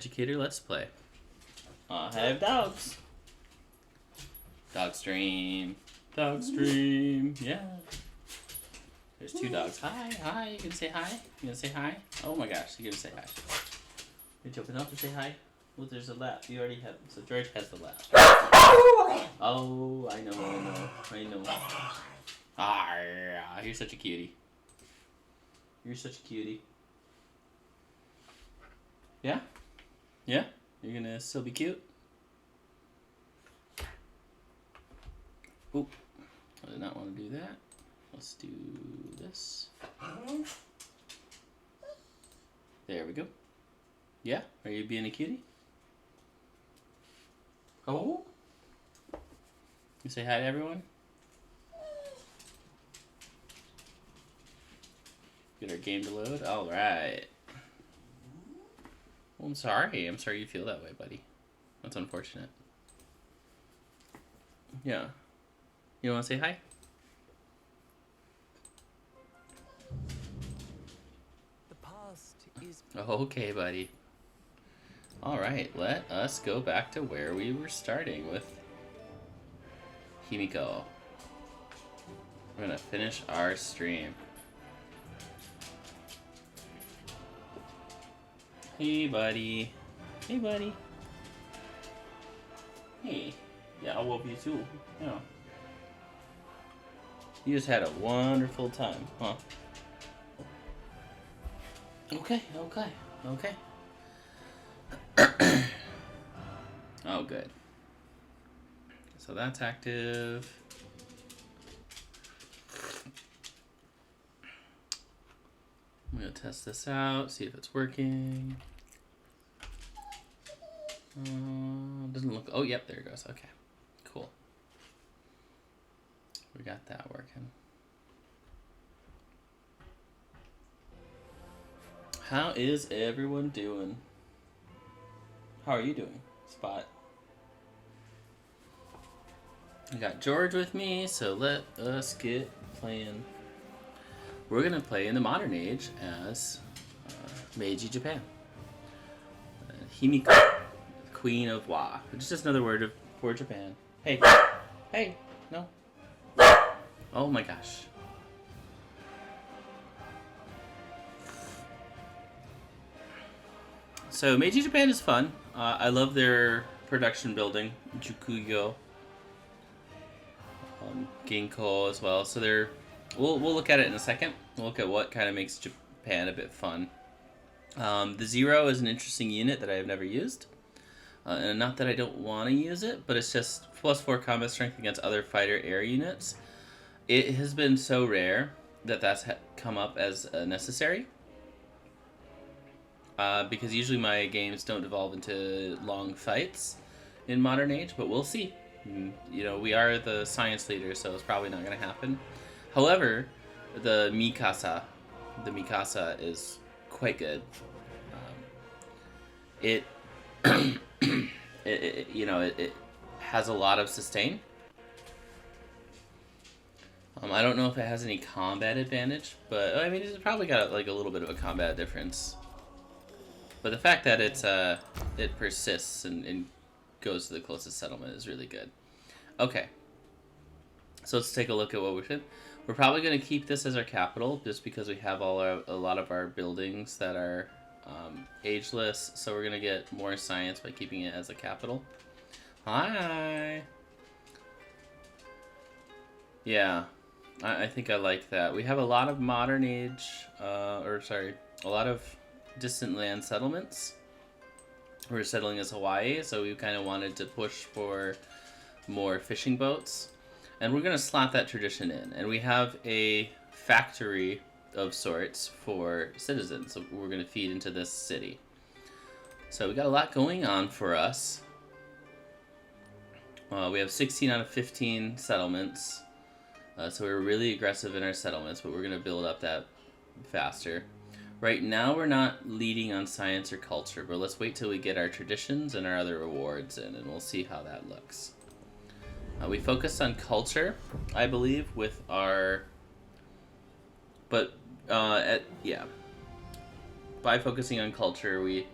Educator, let's play. I have dogs. Dog stream. Dog stream. Yeah. There's two dogs. Hi. You gonna say hi? You gonna say hi? Oh my gosh, you gonna say hi. You're jumping up to say hi? Well, there's a lap. You already have. So George has the lap. Oh, I know. Ah, you're such a cutie. You're such a cutie. Yeah? Yeah? You're gonna still be cute? Oop. I did not want to do that. Let's do this. There we go. Yeah? Are you being a cutie? Oh? You say hi to everyone? Get our game to load. Alright. Well, I'm sorry. I'm sorry you feel that way, buddy. That's unfortunate. Yeah. You want to say hi? The past is... Okay, buddy. Alright, let us go back to where we were starting with Himiko. We're gonna finish our stream. Hey, buddy. Hey, buddy. Hey. Yeah, I love you too. Yeah. You just had a wonderful time, huh? Okay. Oh, good. So that's active. I'm gonna test this out, see if it's working. Doesn't look. Oh, yep, there it goes. Okay, cool. We got that working. How is everyone doing? How are you doing, Spot? I got George with me, so let us get playing. We're gonna play in the modern age as Meiji, Japan. Himiko, Queen of Wa, which is just another word for Japan. Hey, no. Oh my gosh. So Meiji, Japan is fun. I love their production building, Jukuyo, Ginko as well. So they're. We'll look at it in a second. We'll look at what kind of makes Japan a bit fun. The Zero is an interesting unit that I have never used. And not that I don't want to use it, but it's just +4 combat strength against other fighter air units. It has been so rare that that's come up as necessary. Because usually my games don't devolve into long fights in modern age, but we'll see. You know, we are the science leader, so it's probably not going to happen. However, the Mikasa is quite good. It has a lot of sustain. I don't know if it has any combat advantage, but I mean, it's probably got like a little bit of a combat difference. But the fact that it persists and goes to the closest settlement is really good. Okay, so let's take a look at what we should. We're probably going to keep this as our capital just because we have a lot of our buildings that are ageless. So we're going to get more science by keeping it as a capital. Hi. Yeah, I think I like that. We have a lot of modern age, a lot of distant land settlements. We're settling as Hawaii, so we kind of wanted to push for more fishing boats. And we're going to slot that tradition in. And we have a factory of sorts for citizens. So we're going to feed into this city. So we got a lot going on for us. We have 16 out of 15 settlements. So we're really aggressive in our settlements, but we're going to build up that faster. Right now we're not leading on science or culture, but let's wait till we get our traditions and our other rewards in, and we'll see how that looks. We focused on culture, I believe, with our... But, by focusing on culture, we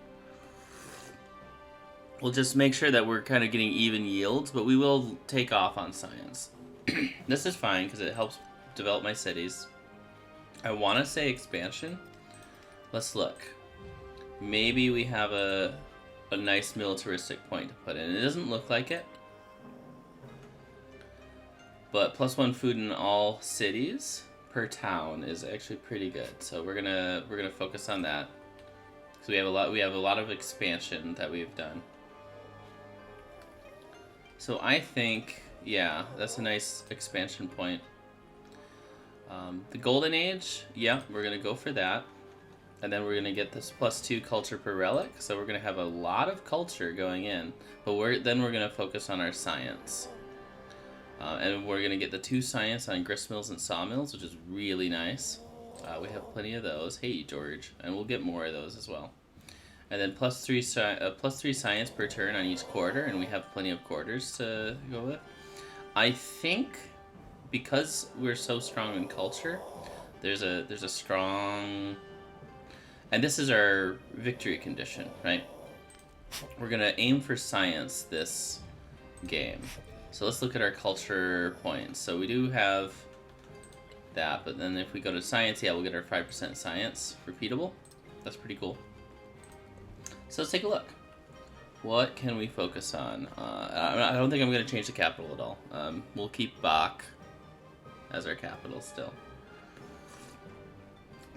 we'll just make sure that we're kind of getting even yields, but we will take off on science. This is fine because it helps develop my cities. I want to say expansion. Let's look. Maybe we have a nice militaristic point to put in. It doesn't look like it, but +1 food in all cities per town is actually pretty good. So we're gonna focus on that. So we have a lot of expansion that we've done. So I think, yeah, that's a nice expansion point. The Golden Age, yeah, we're gonna go for that. And then we're gonna get this +2 culture per relic. So we're gonna have a lot of culture going in, but we're gonna focus on our science. And we're gonna get the 2 science on gristmills and sawmills, which is really nice. We have plenty of those. Hey, George, and we'll get more of those as well. And then +3 science per turn on each quarter, and we have plenty of quarters to go with. I think because we're so strong in culture, there's a strong, and this is our victory condition, right? We're gonna aim for science this game. So let's look at our culture points. So we do have that, but then if we go to science, yeah, we'll get our 5% science repeatable. That's pretty cool. So let's take a look. What can we focus on? I don't think I'm going to change the capital at all. We'll keep Bach as our capital still.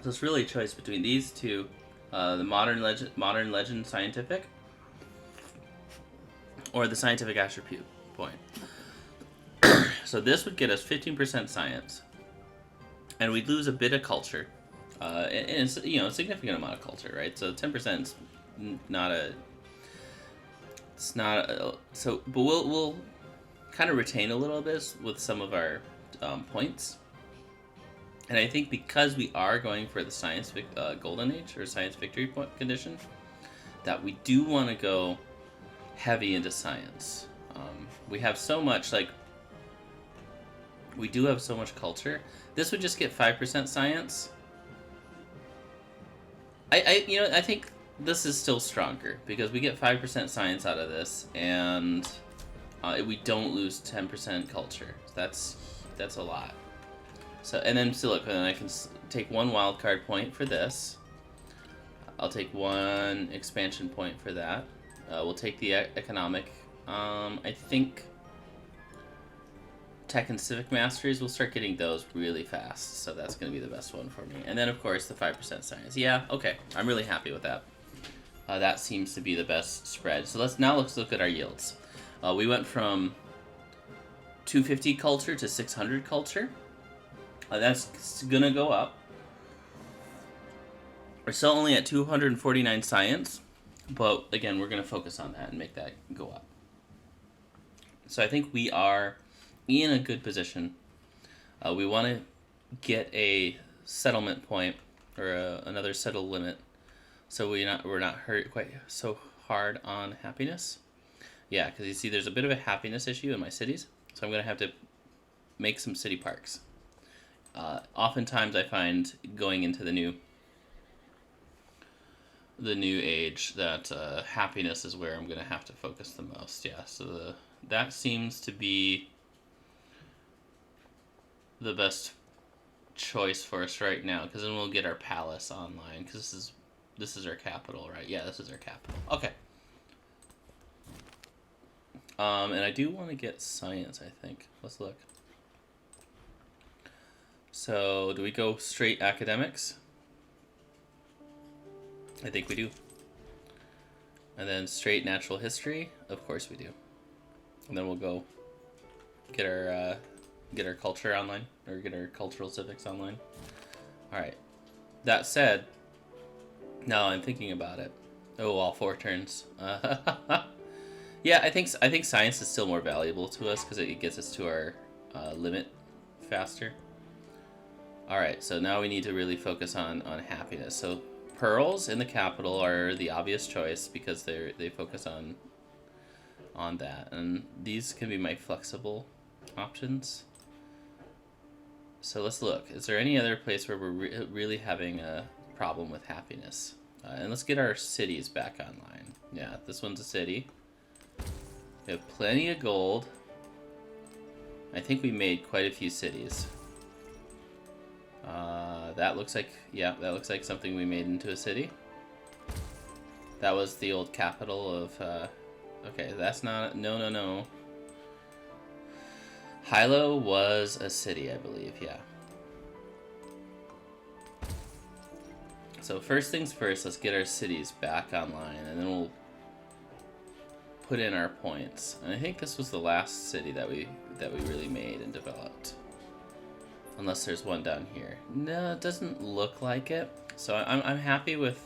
So it's really a choice between these two. The modern legend scientific, or the scientific attribute point. So this would get us 15% science, and we'd lose a bit of culture, and it's, you know, a significant amount of culture, right? So 10% is not a, it's not a, so, but we'll kind of retain a little bit with some of our points. And I think because we are going for the science golden age or science victory point condition, that we do want to go heavy into science. We have so much, like, we do have so much culture. This would just get 5% science. I think this is still stronger because we get 5% science out of this, and we don't lose 10% culture. That's a lot. So, and then so look, then I can take 1 wildcard point for this. I'll take 1 expansion point for that. We'll take the economic. I think tech and civic masteries, we'll start getting those really fast. So that's going to be the best one for me. And then, of course, the 5% science. Yeah, okay. I'm really happy with that. That seems to be the best spread. So let's look at our yields. We went from 250 culture to 600 culture. That's going to go up. We're still only at 249 science. But, again, we're going to focus on that and make that go up. So I think we are in a good position. We want to get a settlement point or another settle limit, so we're not hurt quite so hard on happiness. Yeah, because you see, there's a bit of a happiness issue in my cities, so I'm gonna have to make some city parks. Oftentimes, I find going into the new age that happiness is where I'm gonna have to focus the most. Yeah, so that seems to be the best choice for us right now, because then we'll get our palace online, because this is our capital, right? Yeah, this is our capital. Okay. And I do want to get science, I think. Let's look. So, do we go straight academics? I think we do. And then straight natural history? Of course we do. And then we'll go get our culture online, or get our cultural civics online. Alright. That said, now I'm thinking about it. Oh, all 4 turns. Yeah, I think science is still more valuable to us because it gets us to our limit faster. Alright, so now we need to really focus on happiness. So pearls in the capital are the obvious choice because they focus on that. And these can be my flexible options. So let's look. Is there any other place where we're really having a problem with happiness? And let's get our cities back online. Yeah, this one's a city. We have plenty of gold. I think we made quite a few cities. That looks like, yeah, that looks like something we made into a city. That was the old capital of, okay, that's not, no. Hilo was a city, I believe, yeah. So first things first, let's get our cities back online, and then we'll put in our points. And I think this was the last city that we really made and developed. Unless there's one down here. No, it doesn't look like it. So I'm happy with...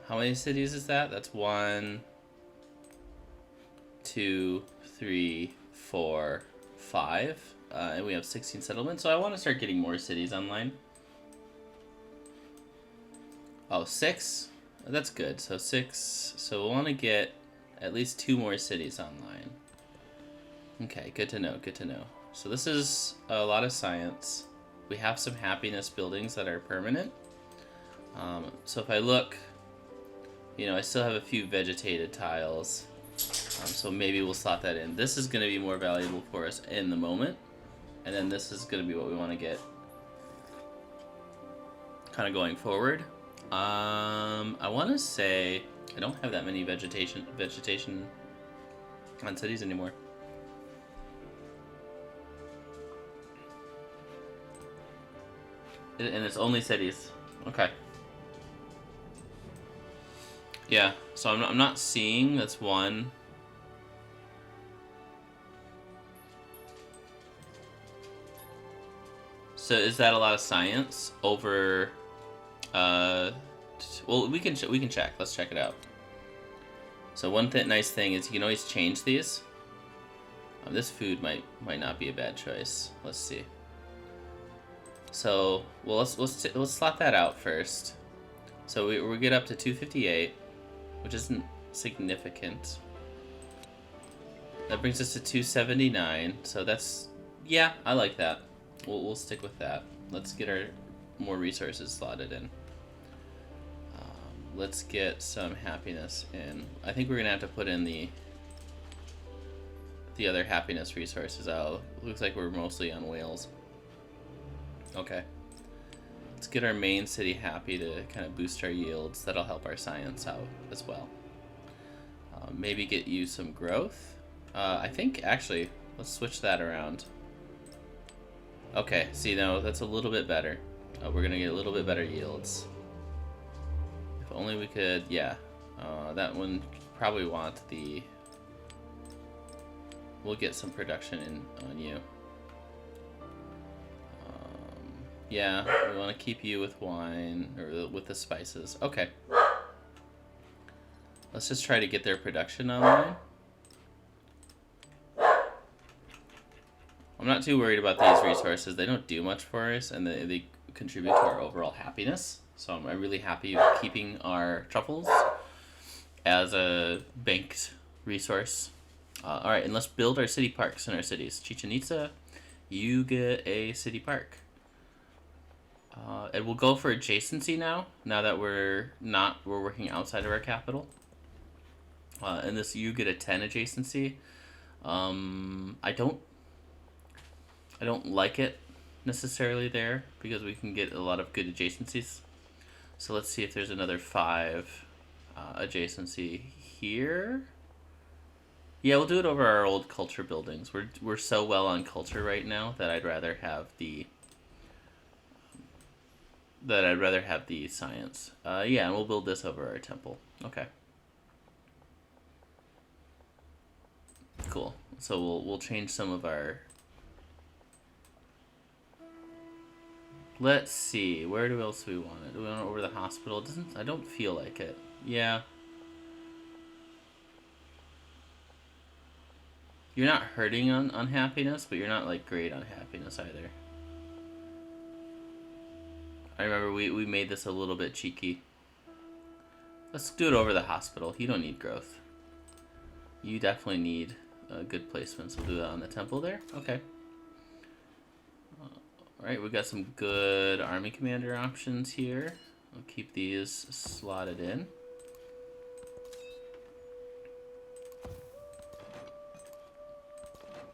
how many cities is that? That's 1, 2, 3, 4, 5. And we have 16 settlements. So I want to start getting more cities online. Oh, 6? That's good. So 6. So we'll want to get at least 2 more cities online. Okay, good to know, good to know. So this is a lot of science. We have some happiness buildings that are permanent. So if I look, you know, I still have a few vegetated tiles. So maybe we'll slot that in. This is going to be more valuable for us in the moment. And then this is going to be what we want to get kind of going forward. I want to say I don't have that many vegetation on cities anymore. And it's only cities. Okay. Yeah, so I'm not seeing, that's 1. So is that a lot of science over, well, we can check. Let's check it out. So one nice thing is you can always change these. This food might not be a bad choice. Let's see. So, well, let's slot that out first. So we get up to 258, which isn't significant. That brings us to 279. So that's, yeah, I like that. We'll stick with that. Let's get our more resources slotted in. Let's get some happiness in. I think we're gonna have to put in the other happiness resources out. Looks like we're mostly on whales. Okay. Let's get our main city happy to kind of boost our yields. That'll help our science out as well. Maybe get you some growth. I think, actually, let's switch that around. Okay, see, now that's a little bit better. We're going to get a little bit better yields. If only we could, yeah. That one probably want the... We'll get some production in on you. Yeah, we want to keep you with wine, or with the spices. Okay. Let's just try to get their production online. I'm not too worried about these resources. They don't do much for us, and they contribute to our overall happiness. So I'm really happy with keeping our truffles as a banked resource. Alright, and let's build our city parks in our cities. Chichen Itza, you get a city park. And we'll go for adjacency now that we're working outside of our capital. And this, you get a 10 adjacency. I don't like it necessarily there because we can get a lot of good adjacencies. So let's see if there's another 5 adjacency here. Yeah, we'll do it over our old culture buildings. We're so well on culture right now that I'd rather have the science. Yeah, and we'll build this over our temple. Okay. Cool. So we'll change some of our... Let's see. Where else do we want it? Do we want it over the hospital? I don't feel like it. Yeah. You're not hurting on happiness, but you're not like great on happiness either. I remember we made this a little bit cheeky. Let's do it over the hospital. You don't need growth. You definitely need good placements. We'll do that on the temple there. Okay. Alright, we got some good army commander options here. I'll keep these slotted in.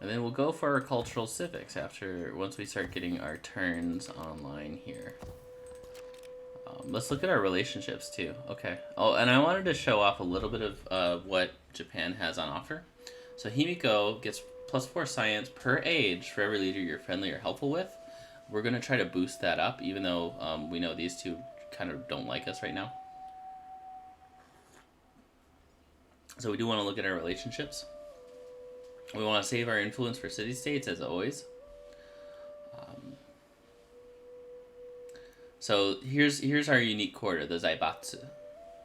And then we'll go for our cultural civics once we start getting our turns online here. Let's look at our relationships too. Okay. Oh, and I wanted to show off a little bit of what Japan has on offer. So Himiko gets +4 science per age for every leader you're friendly or helpful with. We're going to try to boost that up, even though we know these two kind of don't like us right now. So we do want to look at our relationships. We want to save our influence for city-states, as always. So here's our unique quarter, the Zaibatsu,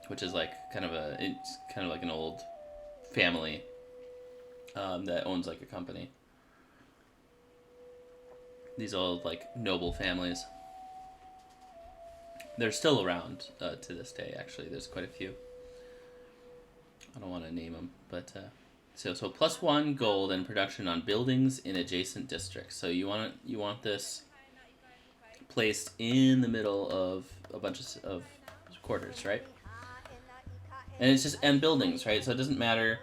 which is like kind of like an old family that owns like a company. These old like noble families. They're still around to this day. Actually, there's quite a few. I don't want to name them, but so +1 gold and production on buildings in adjacent districts. So you want this placed in the middle of a bunch of quarters, right? And it's just buildings, right? So it doesn't matter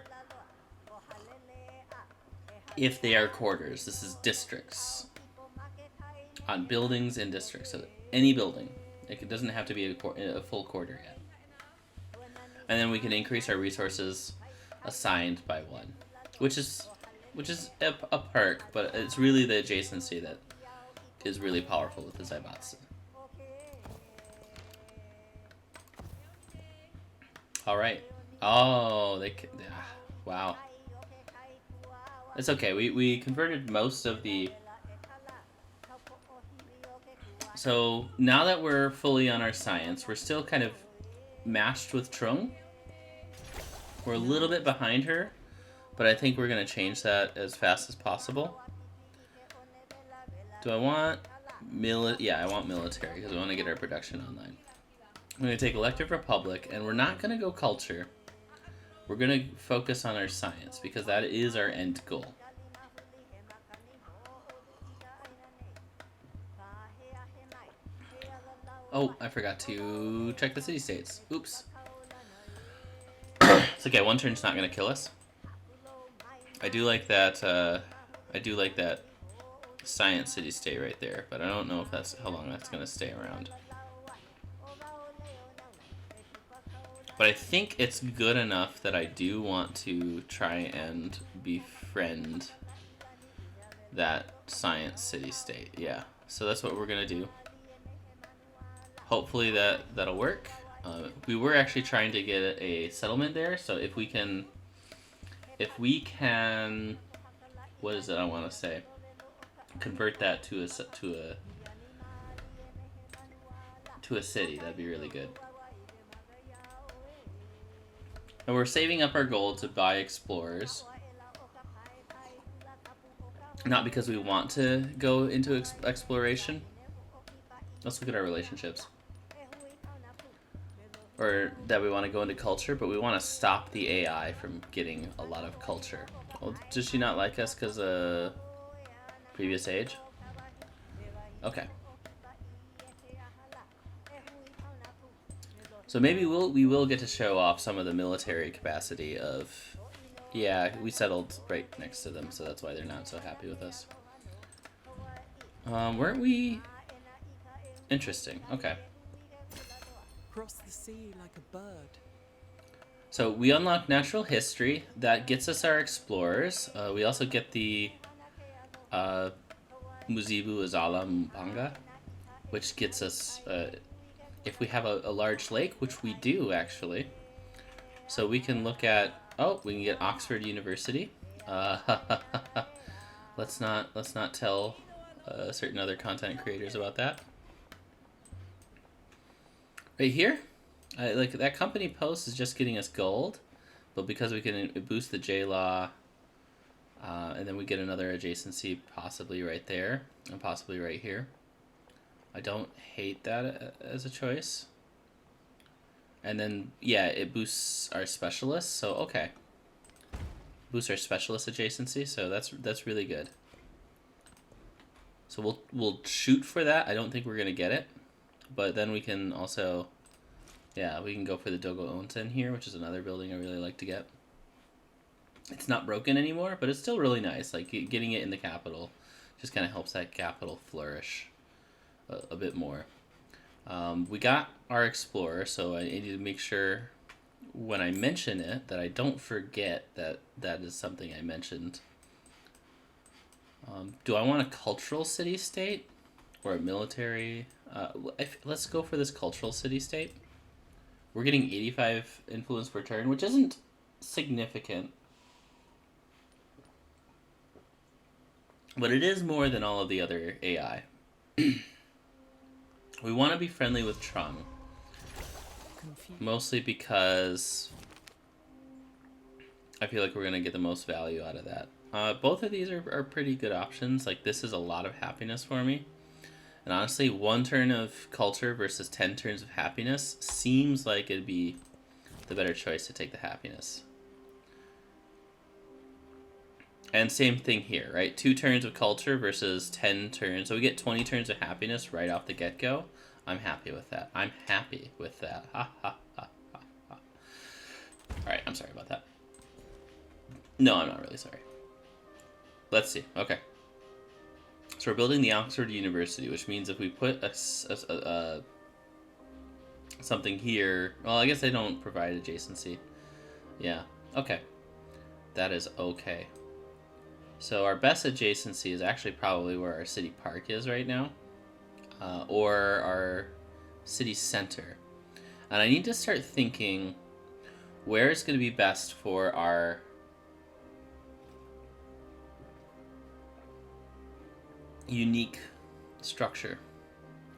if they are quarters. This is districts on buildings and districts. So any building, it doesn't have to be a full quarter yet. And then we can increase our resources assigned by 1, which is a perk, but it's really the adjacency that is really powerful with the Zaibatsu. All right. Oh, wow. It's okay. We converted most of the. So now that we're fully on our science, we're still kind of matched with Trung. We're a little bit behind her, but I think we're going to change that as fast as possible. Do I want Yeah, I want military because we want to get our production online. I'm going to take Elective Republic, and we're not going to go culture. We're going to focus on our science because that is our end goal. Oh, I forgot to check the city-states. Oops. It's okay, 1 turn's not going to kill us. I do like that science city-state right there, but I don't know if that's how long that's going to stay around. But I think it's good enough that I do want to try and befriend that science city-state. Yeah, so that's what we're going to do. Hopefully that'll work. We were actually trying to get a settlement there, so if we can, what is it I want to say? Convert that to a city, that'd be really good. And we're saving up our gold to buy explorers. Not because we want to go into exploration. Let's look at our relationships. Or that we want to go into culture, but we want to stop the AI from getting a lot of culture. Well, does she not like us because of previous age? Okay. So maybe we will get to show off some of the military capacity of. Yeah, we settled right next to them, so that's why they're not so happy with us. Weren't we? Interesting. Okay. Cross the sea like a bird. So we unlock natural history. That gets us our explorers. We also get the Muzibu Azala Mpanga, which gets us if we have a large lake, which we do actually. So we can look at we can get Oxford University. Let's not tell certain other content creators about that. Right here, like that company post is just getting us gold, but because we can boost the J-Law, and then we get another adjacency possibly right there, and possibly right here. I don't hate that as a choice. And then, yeah, it boosts our specialists, so okay. Boosts our specialist adjacency, so that's really good. So we'll shoot for that. I don't think we're gonna get it. But then we can also, we can go for the Dogo Onsen here, which is another building I really like to get. It's not broken anymore, but it's still really nice. Like getting it in the capital just kind of helps that capital flourish a bit more. We got our explorer, so I need to make sure when I mention it that I don't forget that that is something I mentioned. Do I want a cultural city-state or a military? Let's go for this cultural city-state. We're getting 85 influence per turn, which isn't significant. But it is more than all of the other AI. We want to be friendly with Trung. Mostly because I feel like we're going to get the most value out of that. Both of these are pretty good options. Like, this is a lot of happiness for me. And honestly, 1 turn of culture versus 10 turns of happiness seems like it'd be the better choice to take the happiness. And same thing here, right? 2 turns of culture versus 10 turns. So we get 20 turns of happiness right off the get-go. I'm happy with that. I'm happy with that. Ha, ha, ha, ha, ha. Alright, I'm sorry about that. No, I'm not really sorry. Let's see. Okay. So we're building the Oxford University, which means if we put something here... Well, I guess they don't provide adjacency. Yeah. Okay. That is okay. So our best adjacency is actually probably where our city park is right now. Or our city center. And I need to start thinking where it's going to be best for our unique structure.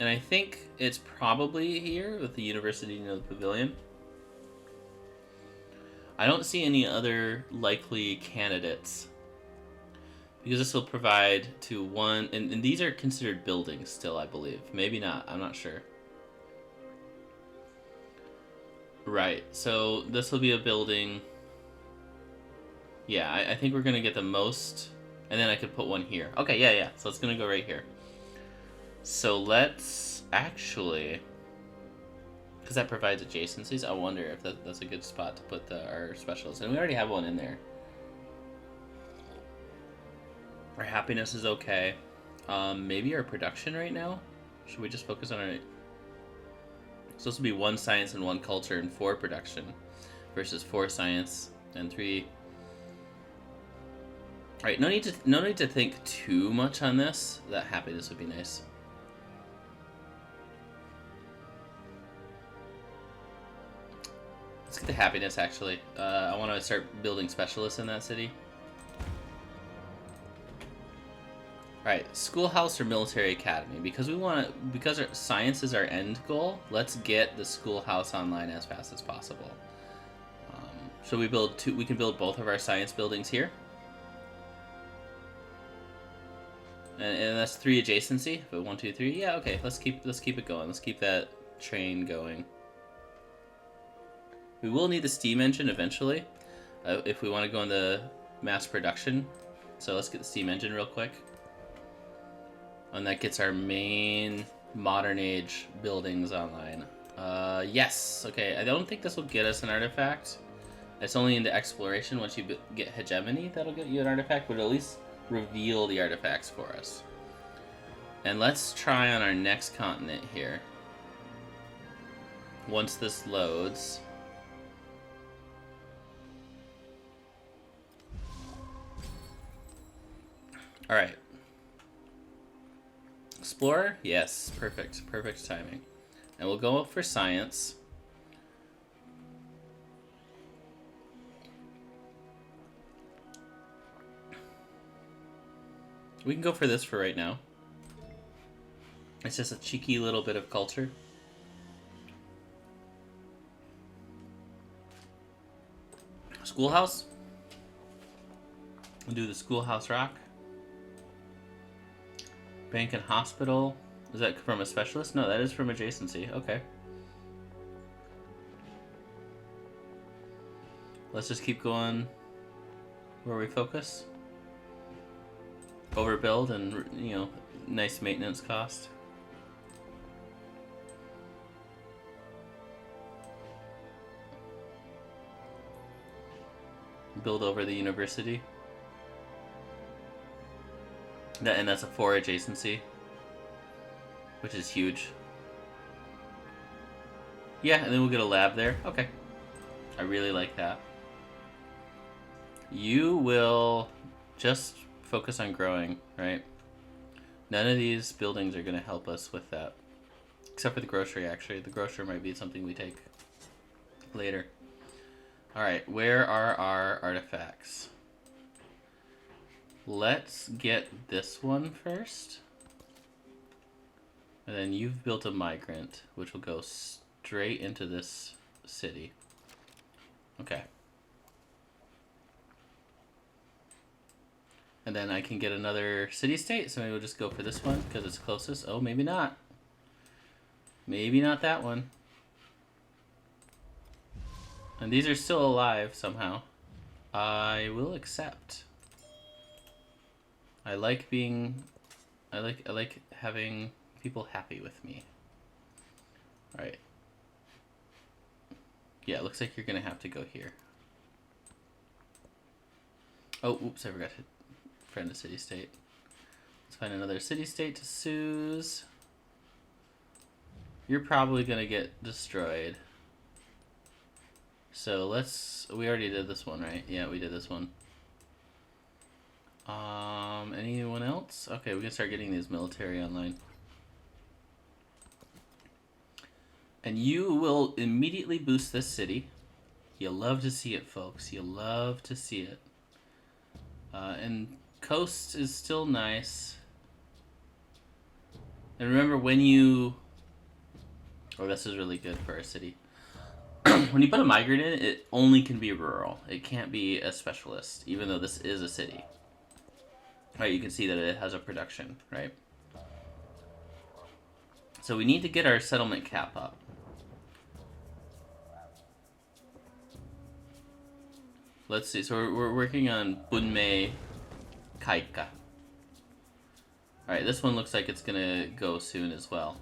And I think it's probably here with the University near the Pavilion. I don't see any other likely candidates because this will provide to one, and these are considered buildings still, I believe. Maybe not, I'm not sure. Right, so this will be a building. Yeah, I think we're gonna get the most, and then I could put one here. Okay, yeah, so it's gonna go right here. So let's actually, because that provides adjacencies, I wonder if that's a good spot to put our specialist. And we already have one in there. Our happiness is okay. Maybe our production right now? Should we just focus on our... It's supposed to be 1 science and 1 culture and 4 production versus 4 science and 3... Alright, no need to think too much on this. That happiness would be nice. Let's get the happiness, actually. I want to start building specialists in that city. Alright, schoolhouse or military academy. Because because our science is our end goal, let's get the schoolhouse online as fast as possible. So we can build both of our science buildings here. And that's 3 adjacency. But 1, 2, 3. Yeah, okay. Let's keep it going. Let's keep that train going. We will need the steam engine eventually, if we want to go into mass production. So let's get the steam engine real quick. And that gets our main modern age buildings online. Yes. Okay, I don't think this will get us an artifact. It's only into exploration. Once you get hegemony, that'll get you an artifact, but at least reveal the artifacts for us. And let's try on our next continent here. Once this loads. Alright. Explorer? Yes, perfect. Perfect timing. And we'll go for science. We can go for this for right now. It's just a cheeky little bit of culture. Schoolhouse? We'll do the schoolhouse rock. Bank and hospital. Is that from a specialist? No, that is from adjacency. Okay. Let's just keep going where we focus. Overbuild and, you know, nice maintenance cost. build over the university. And that's a 4 adjacency, which is huge. Yeah, and then we'll get a lab there. Okay. I really like that. You will just focus on growing, right? None of these buildings are going to help us with that. Except for the grocery, actually. The grocery might be something we take later. Alright, where are our artifacts? Let's get this one first. And then you've built a migrant, which will go straight into this city. Okay. And then I can get another city-state, so maybe we'll just go for this one, because it's closest. Oh, maybe not. Maybe not that one. And these are still alive, somehow. I will accept. I like having people happy with me. Alright. Yeah, it looks like you're gonna have to go here. Oh, oops, I forgot to friend a city-state. Let's find another city-state to Suze. You're probably gonna get destroyed. So we already did this one, right? Yeah, we did this one. Anyone else? Okay, we can start getting these military online. And you will immediately boost this city. You'll love to see it, folks. You'll love to see it. And coast is still nice. And remember when you... Oh, this is really good for our city. When you put a migrant in, it only can be rural. It can't be a specialist, even though this is a city. Right, you can see that it has a production, right? So we need to get our settlement cap up. Let's see, so we're working on Bunmei Kaika. Alright, this one looks like it's gonna go soon as well.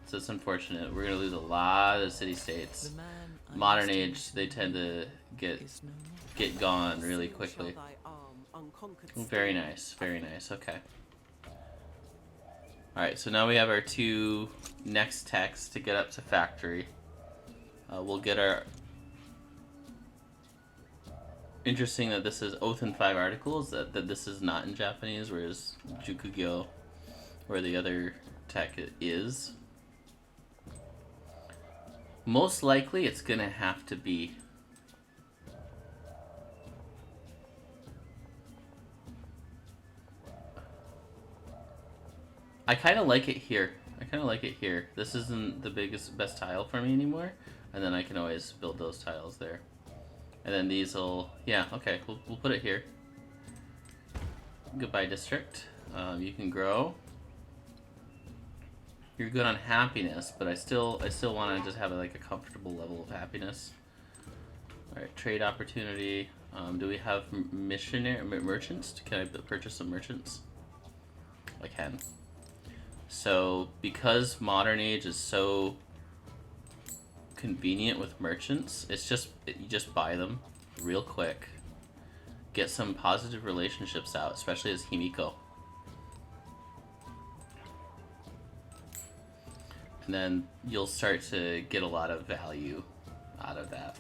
So it's unfortunate. We're gonna lose a lot of city-states. Modern age, they tend to get gone really quickly. Very nice, very nice, okay. Alright, so now we have our 2 next techs to get up to factory. We'll get our... Interesting that this is Oath in 5 articles, that this is not in Japanese, whereas Jukugyo, where the other tech is. Most likely it's gonna have to be... I kind of like it here. This isn't the best tile for me anymore. And then I can always build those tiles there. And then these will... Yeah, okay, we'll put it here. Goodbye, district. You can grow. You're good on happiness, but I still want to just have like a comfortable level of happiness. Alright, trade opportunity. Do we have merchants? Can I purchase some merchants? I can. So, because modern age is so convenient with merchants, you just buy them real quick. Get some positive relationships out, especially as Himiko. And then you'll start to get a lot of value out of that.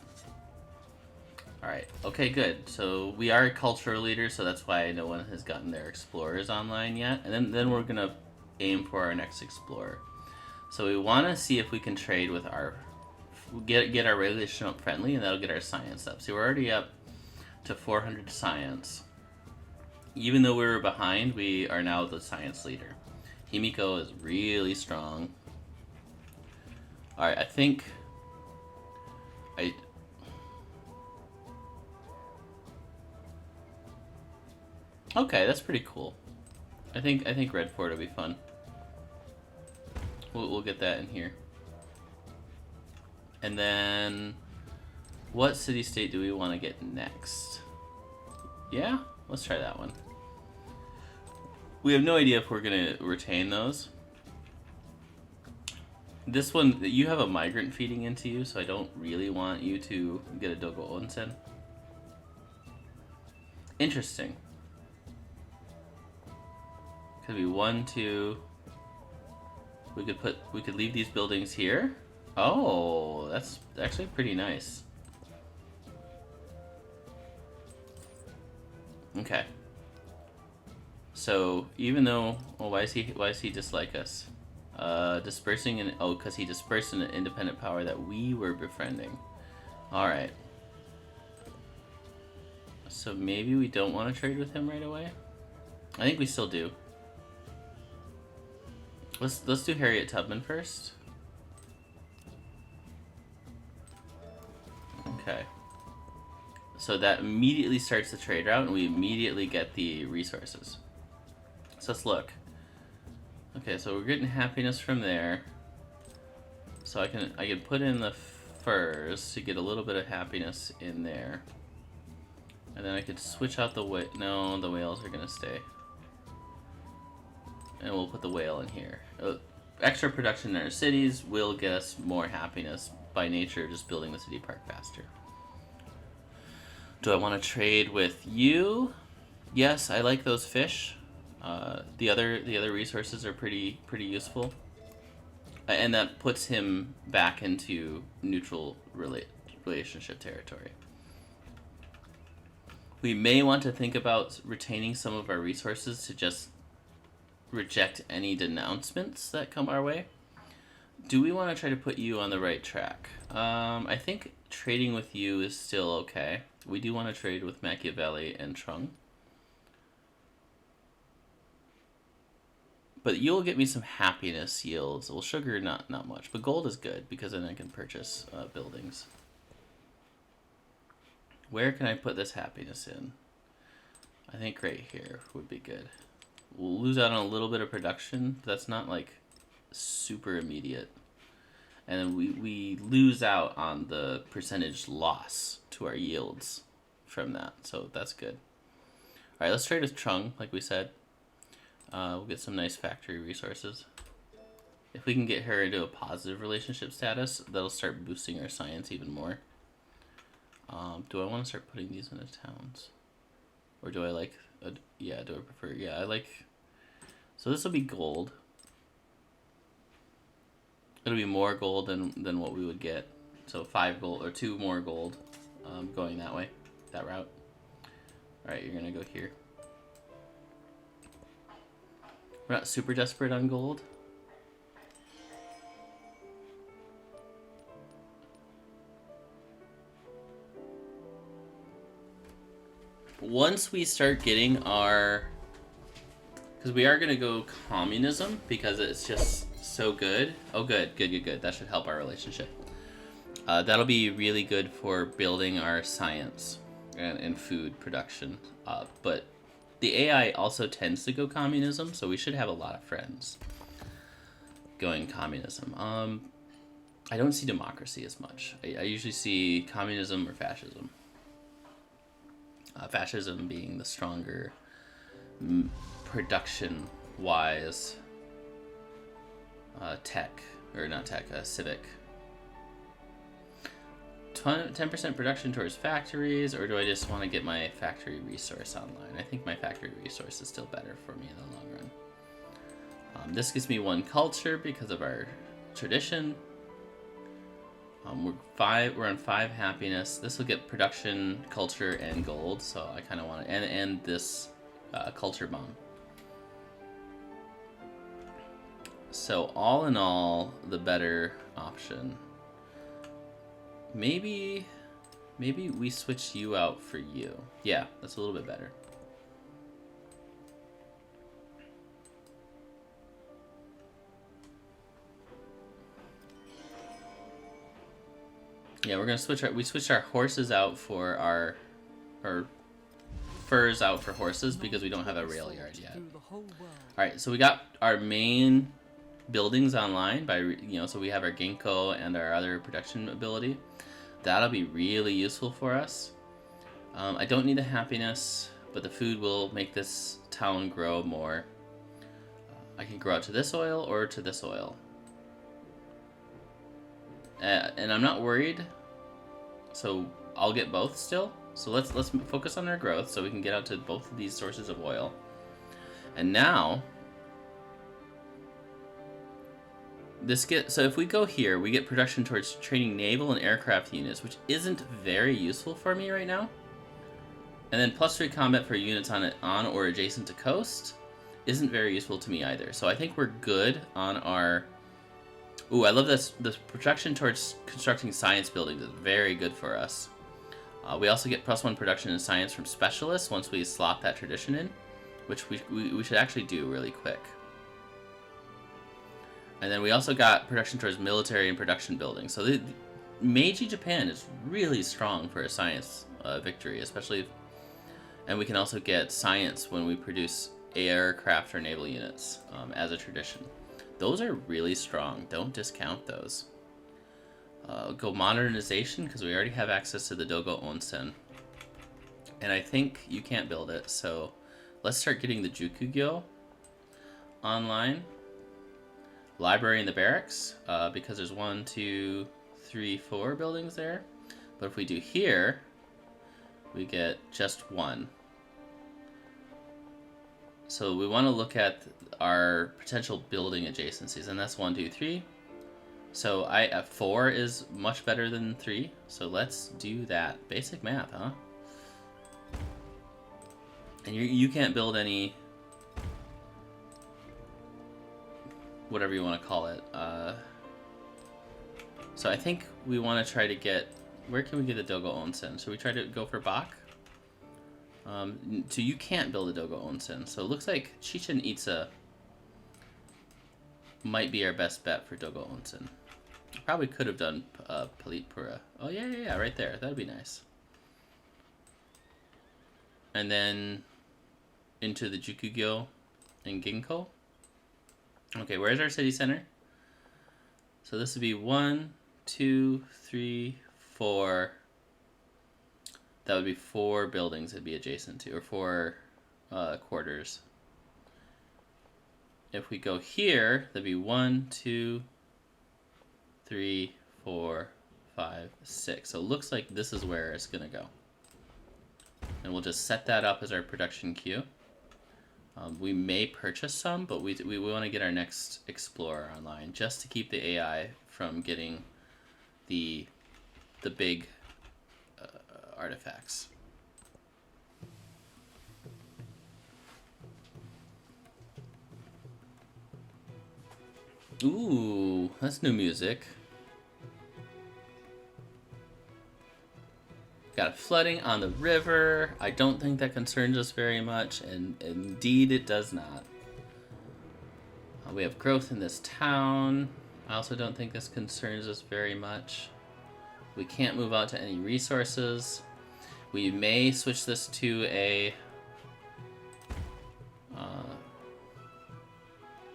Alright, okay, good. So we are a cultural leader, so that's why no one has gotten their explorers online yet. And then we're gonna aim for our next explorer. So we want to see if we can trade with our... Get our relation up friendly, and that'll get our science up. So we're already up to 400 science. Even though we were behind, we are now the science leader. Himiko is really strong. Alright, I think... Okay, that's pretty cool. I think Red Fort will be fun. We'll get that in here. And then, what city-state do we want to get next? Yeah, let's try that one. We have no idea if we're gonna retain those. This one, you have a migrant feeding into you, so I don't really want you to get a Dogo Onsen. Interesting. Could be 1, 2. We could leave these buildings here. Oh, that's actually pretty nice. Okay. So even though, why does he dislike us? Dispersing an because he dispersed an independent power that we were befriending. All right. So maybe we don't want to trade with him right away. I think we still do. Let's do Harriet Tubman first. Okay. So that immediately starts the trade route, and we immediately get the resources. So let's look. Okay, so we're getting happiness from there. So I can put in the furs to get a little bit of happiness in there. And then I could switch out the whale. No, the whales are gonna stay. And we'll put the whale in here. Extra production in our cities will get us more happiness by nature, just building the city park faster. Do I want to trade with you? Yes, I like those fish. The other resources are pretty useful, and that puts him back into neutral relationship territory. We may want to think about retaining some of our resources to just reject any denouncements that come our way. Do we want to try to put you on the right track? I think trading with you is still okay. We do want to trade with Machiavelli and Trung. But you'll get me some happiness yields. Well, sugar, not much. But gold is good, because then I can purchase buildings. Where can I put this happiness in? I think right here would be good. We'll lose out on a little bit of production, but that's not, like, super immediate. And then we lose out on the percentage loss to our yields from that. So that's good. All right, let's trade with Trung, like we said. We'll get some nice factory resources. If we can get her into a positive relationship status, that'll start boosting our science even more. Do I want to start putting these into towns? Or do I like... yeah, do I prefer... yeah, I like... So this will be gold. It'll be more gold than what we would get. So 5 gold, or 2 more gold going that way, that route. Alright, you're gonna go here. We're not super desperate on gold. Once we start getting our... because we are going to go communism, because it's just so good. Oh, good. That should help our relationship. That'll be really good for building our science and food production. But the AI also tends to go communism, so we should have a lot of friends going communism. I don't see democracy as much. I usually see communism or fascism. Fascism being the stronger production-wise tech, or not tech, civic. 10% production towards factories, or do I just want to get my factory resource online? I think my factory resource is still better for me in the long run. This gives me 1 culture because of our tradition. We're on 5 happiness. This will get production, culture, and gold, so I kind of want to... and this culture bomb. So all in all, the better option. Maybe we switch you out for you. Yeah, that's a little bit better. Yeah, we're gonna switch our horses out for our furs out for horses, because we don't have a rail yard yet. All right, so we got our main buildings online by so we have our ginkgo and our other production ability. That'll be really useful for us. I don't need the happiness, but the food will make this town grow more. I can grow out to this oil or to this oil. And I'm not worried, so I'll get both still. So let's focus on our growth so we can get out to both of these sources of oil. And now so if we go here, we get production towards training naval and aircraft units, which isn't very useful for me right now. And then +3 combat for units on or adjacent to coast isn't very useful to me either. So I think we're good on our... Ooh, I love this. This production towards constructing science buildings is very good for us. We also get +1 production in science from specialists once we slot that tradition in, which we should actually do really quick. And then we also got production towards military and production buildings. So the Meiji Japan is really strong for a science victory, especially... And we can also get science when we produce aircraft or naval units as a tradition. Those are really strong. Don't discount those. Go modernization, because we already have access to the Dogo Onsen. And I think you can't build it, so let's start getting the Jukugyo online. Library in the barracks, because there's 1, 2, 3, 4 buildings there. But if we do here, we get just 1. So we want to look at our potential building adjacencies, and that's 1, 2, 3. So 4 is much better than 3, so let's do that. Basic math, huh? And you can't build any... whatever you want to call it. So I think we want to try to get... Where can we get a Dogo Onsen? Should we try to go for Bak? So you can't build a Dogo Onsen. So it looks like Chichen Itza might be our best bet for Dogo Onsen. Probably could have done Palitpura. Oh yeah, right there. That'd be nice. And then into the Jukugyo and Ginko. Okay, where's our city center? So this would be 1, 2, 3, 4. That would be 4 buildings it'd be adjacent to, or 4 quarters. If we go here, that'd be 1, 2, 3, 4, 5, 6. So it looks like this is where it's gonna go. And we'll just set that up as our production queue. We may purchase some, but we want to get our next Explorer online just to keep the AI from getting the big artifacts. Ooh, that's new music. Got flooding on the river. I don't think that concerns us very much, and indeed it does not. We have growth in this town. I also don't think this concerns us very much. We can't move out to any resources. We may switch this to a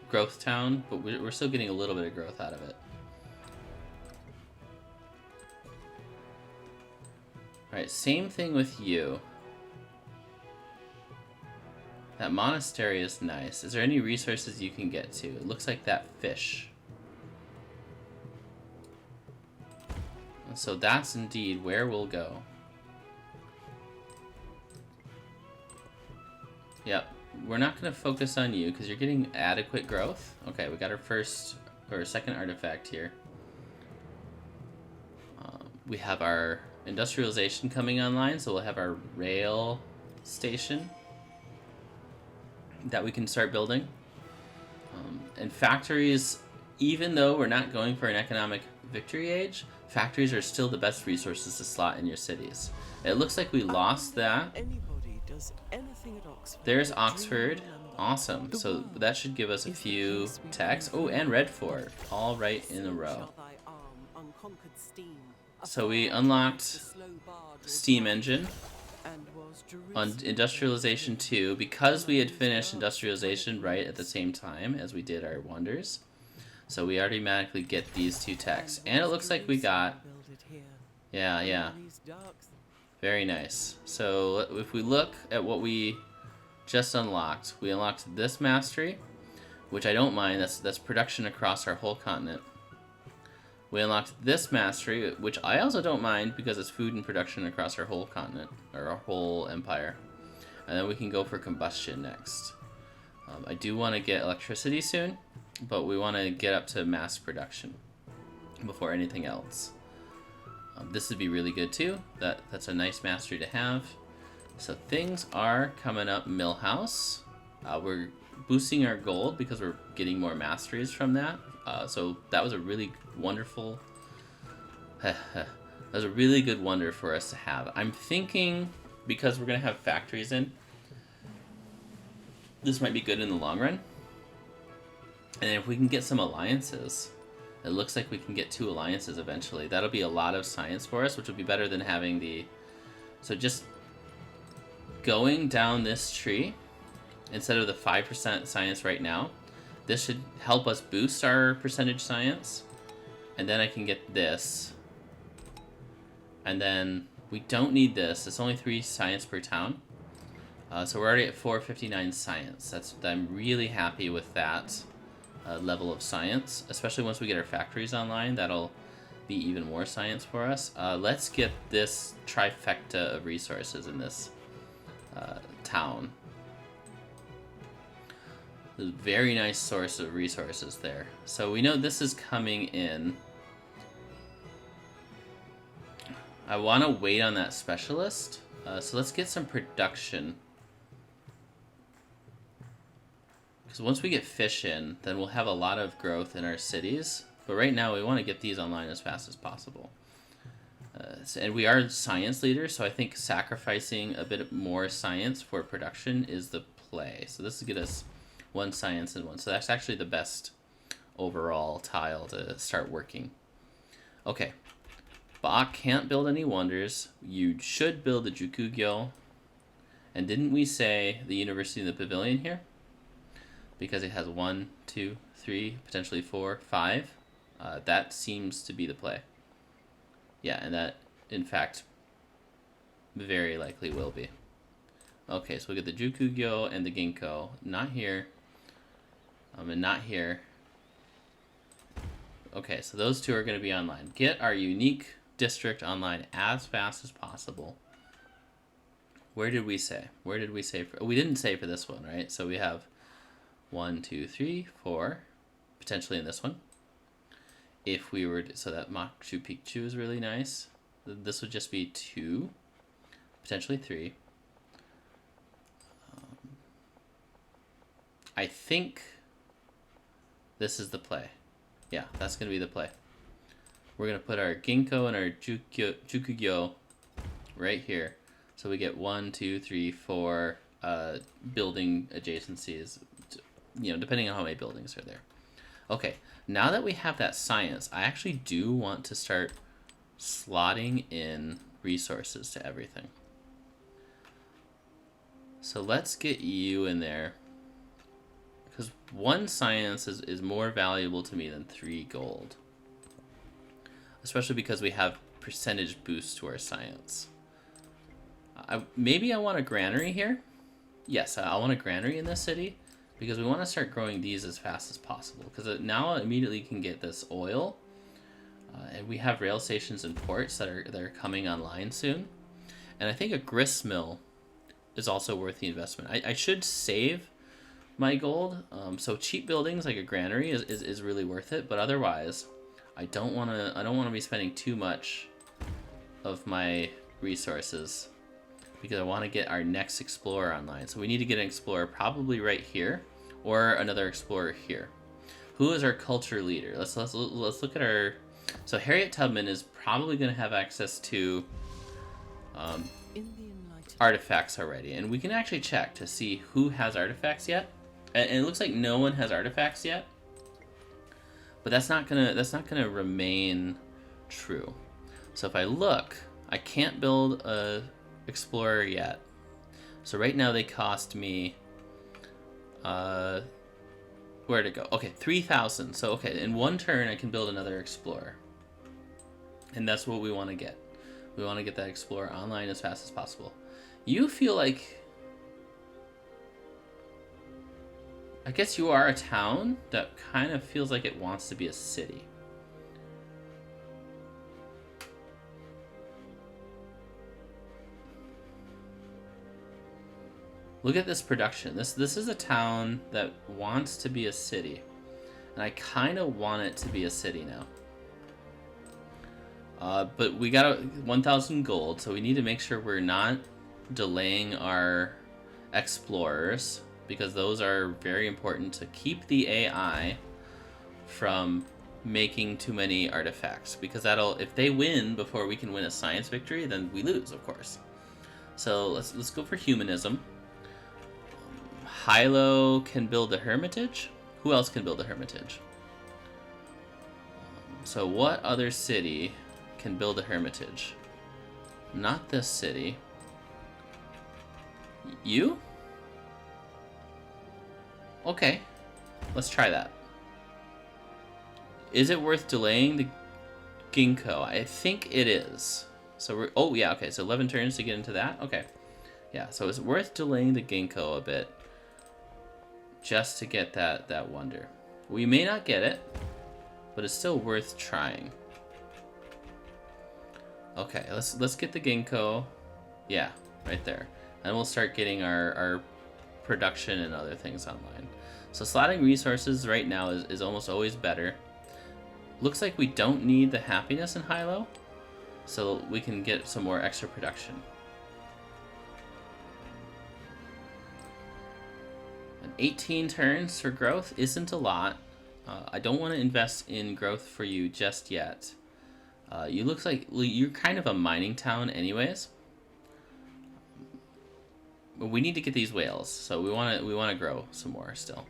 growth town, but we're still getting a little bit of growth out of it. Alright, same thing with you. That monastery is nice. Is there any resources you can get to? It looks like that fish. And so that's indeed where we'll go. Yep, we're not going to focus on you because you're getting adequate growth. Okay, we got our first or second artifact here. We have our industrialization coming online, so we'll have our rail station that we can start building. And factories, even though we're not going for an economic victory age, factories are still the best resources to slot in your cities. It looks like we lost that. There's Oxford. Awesome. So that should give us a few techs. Oh, and Redford. All right in a row. So we unlocked steam engine on industrialization 2 because we had finished industrialization right at the same time as we did our wonders. So we automatically get these 2 techs. And it looks like we got... Yeah. Very nice. So if we look at what we just unlocked, we unlocked this mastery, which I don't mind. That's production across our whole continent. We unlocked this mastery, which I also don't mind because it's food and production across our whole continent, or our whole empire. And then we can go for combustion next. I do want to get electricity soon, but we want to get up to mass production before anything else. This would be really good too. That's a nice mastery to have. So things are coming up. Millhouse. We're boosting our gold because we're getting more masteries from that. So that was a really wonderful... that was a really good wonder for us to have. I'm thinking, because we're going to have factories in, this might be good in the long run. And if we can get some alliances, it looks like we can get 2 alliances eventually. That'll be a lot of science for us, which will be better than having the... So just going down this tree, instead of the 5% science right now, this should help us boost our percentage science. And then I can get this. And then we don't need this. It's only 3 science per town. So we're already at 459 science. I'm really happy with that level of science, especially once we get our factories online. That'll be even more science for us. Let's get this trifecta of resources in this town. There's a very nice source of resources there. So we know this is coming in. I want to wait on that specialist. So let's get some production. Because once we get fish in, then we'll have a lot of growth in our cities. But right now, we want to get these online as fast as possible. And we are science leaders, so I think sacrificing a bit more science for production is the play. So this will get us 1 science and 1. So that's actually the best overall tile to start working. Okay. Ba can't build any wonders. You should build the Jukugyo. And didn't we say the University in the Pavilion here? Because it has 1, 2, 3, potentially 4, 5. That seems to be the play. Yeah, and that, in fact, very likely will be. Okay, so we get the Jukugyo and the Ginkgo. Not here. And not here. Okay, so those 2 are going to be online. Get our unique district online as fast as possible. Where did we say? Where did we say? We didn't say for this one, right? So we have 1, 2, 3, 4, potentially in this one. If we were to, so that Machu Picchu is really nice. This would just be 2, potentially 3. I think this is the play. Yeah, that's going to be the play. We're going to put our Ginkgo and our Jukugyo right here. So we get 1, 2, 3, 4 building adjacencies, depending on how many buildings are there. Okay, now that we have that science, I actually do want to start slotting in resources to everything. So let's get you in there. Because 1 science is more valuable to me than 3 gold. Especially because we have percentage boost to our science. Maybe I want a granary here. Yes, I want a granary in this city. Because we want to start growing these as fast as possible. Because now I immediately can get this oil. And we have rail stations and ports that are coming online soon. And I think a grist mill is also worth the investment. I should save my gold. So cheap buildings like a granary is really worth it. But otherwise, I don't want to be spending too much of my resources. Because I want to get our next explorer online. So we need to get an explorer probably right here, or another explorer here. Who is our culture leader? Let's look at our... So Harriet Tubman is probably going to have access to artifacts already. And we can actually check to see who has artifacts yet. And it looks like no one has artifacts yet. But that's not gonna remain true. So if I look, I can't build a explorer yet. So right now they cost me where'd it go? Okay, 3,000. So okay, in 1 turn I can build another explorer. And that's what we want to get. We want to get that explorer online as fast as possible. You feel like, I guess you are a town that kind of feels like it wants to be a city. Look at this production. This is a town that wants to be a city. And I kind of want it to be a city now. But we got 1,000 gold, so we need to make sure we're not delaying our explorers, because those are very important to keep the AI from making too many artifacts. Because that'll, if they win before we can win a science victory, then we lose, of course. So let's go for humanism. Hilo can build a hermitage. Who else can build a hermitage? So what other city can build a hermitage? Not this city. You? Okay. Let's try that. Is it worth delaying the ginkgo? I think it is. So we're... Oh, yeah, okay. So 11 turns to get into that? Okay. Yeah, so it's worth delaying the ginkgo a bit. Just to get that wonder. We may not get it, but it's still worth trying. Okay, let's get the ginkgo. Yeah, right there. And we'll start getting our production and other things online. So slotting resources right now is almost always better. Looks like we don't need the happiness in high-low, so we can get some more extra production. And 18 turns for growth isn't a lot. I don't want to invest in growth for you just yet. You looks like you're kind of a mining town anyways. But we need to get these whales, so we want to grow some more still.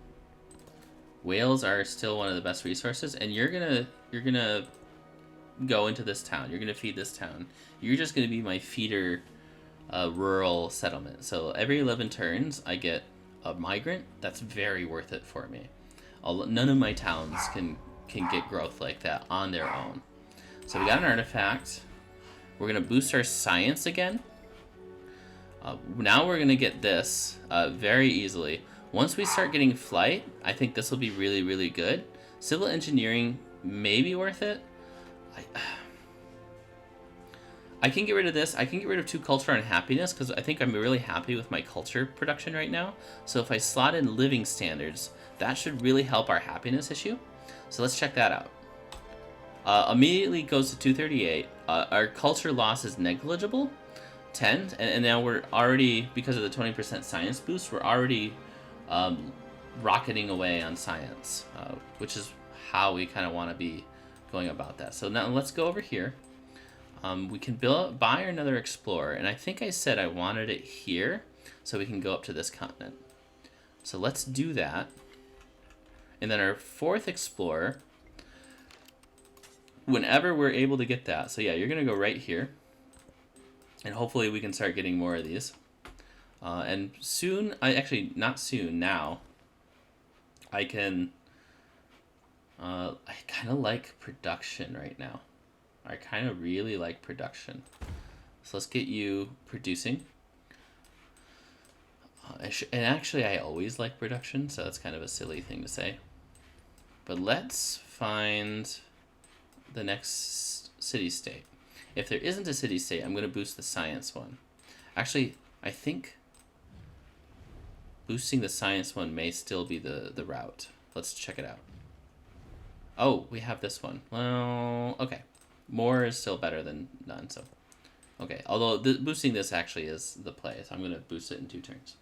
Whales are still one of the best resources, and you're gonna go into this town. You're gonna feed this town. You're just gonna be my feeder rural settlement. So every 11 turns, I get a migrant. That's very worth it for me. None of my towns can get growth like that on their own. So we got an artifact. We're gonna boost our science again. Now we're gonna get this very easily. Once we start getting flight, I think this will be really, really good. Civil engineering may be worth it. I can get rid of this. I can get rid of 2 culture and happiness, because I think I'm really happy with my culture production right now. So if I slot in living standards, that should really help our happiness issue. So let's check that out. Immediately goes to 238. Our culture loss is negligible, 10, and now we're already, because of the 20% science boost, we're already rocketing away on science, which is how we kind of want to be going about that. So now let's go over here. We can buy another explorer, and I think I said I wanted it here, so we can go up to this continent. So let's do that. And then our 4th explorer, whenever we're able to get that. So yeah, you're going to go right here. And hopefully we can start getting more of these. And soon, actually not soon, now, I can, I kind of like production right now. I kind of really like production. So let's get you producing. And actually, I always like production, so that's kind of a silly thing to say. But let's find the next city-state. If there isn't a city-state, I'm going to boost the science one. Actually, I think boosting the science one may still be the route. Let's check it out. Oh, we have this one. Well, okay. More is still better than none, so. Okay, although boosting this actually is the play, so I'm going to boost it in 2 turns.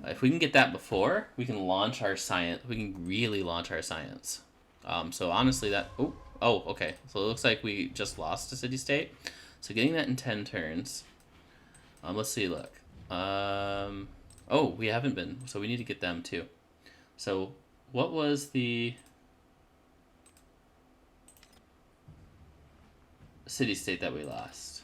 If we can get that before, we can launch our science. We can really launch our science. So honestly, that... Oh, okay. So it looks like we just lost a city-state. So getting that in 10 turns. Let's see, look. Oh, we haven't been. So we need to get them too. So what was the city-state that we lost?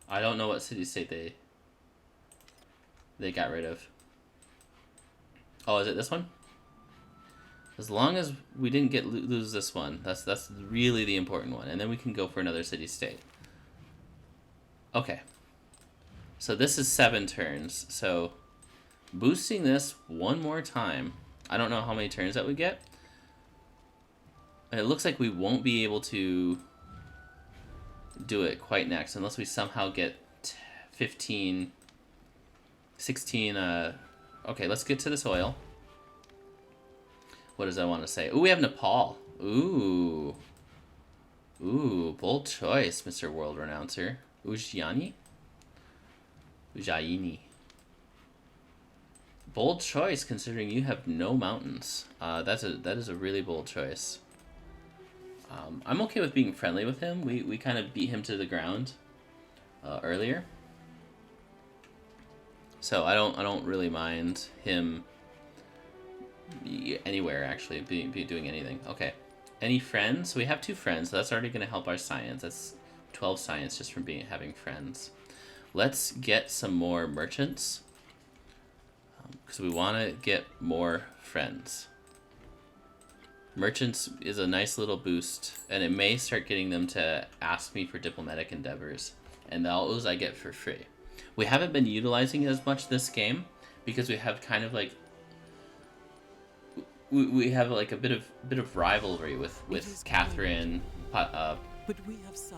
I don't know what city-state they got rid of. Oh, is it this one? As long as we didn't lose this one, that's really the important one, and then we can go for another city-state. Okay. So this is 7 turns. So boosting this one more time. I don't know how many turns that would get. And it looks like we won't be able to do it quite next, unless we somehow get 15, 16. Okay, let's get to this oil. What does I want to say? Ooh, we have Nepal. Ooh. Ooh, bold choice, Mr. World Renouncer. Ujjaini? Ujjaini. Bold choice, considering you have no mountains. That is a really bold choice. I'm okay with being friendly with him. We kind of beat him to the ground earlier, so I don't really mind him anywhere actually be doing anything. Okay, any friends? We have 2 friends, so that's already going to help our science. That's 12 science just from having friends. Let's get some more merchants because we want to get more friends. Merchants is a nice little boost, and it may start getting them to ask me for diplomatic endeavors, and those I get for free. We haven't been utilizing it as much this game because we have kind of like we have like a bit of rivalry with Catherine, But we have sake.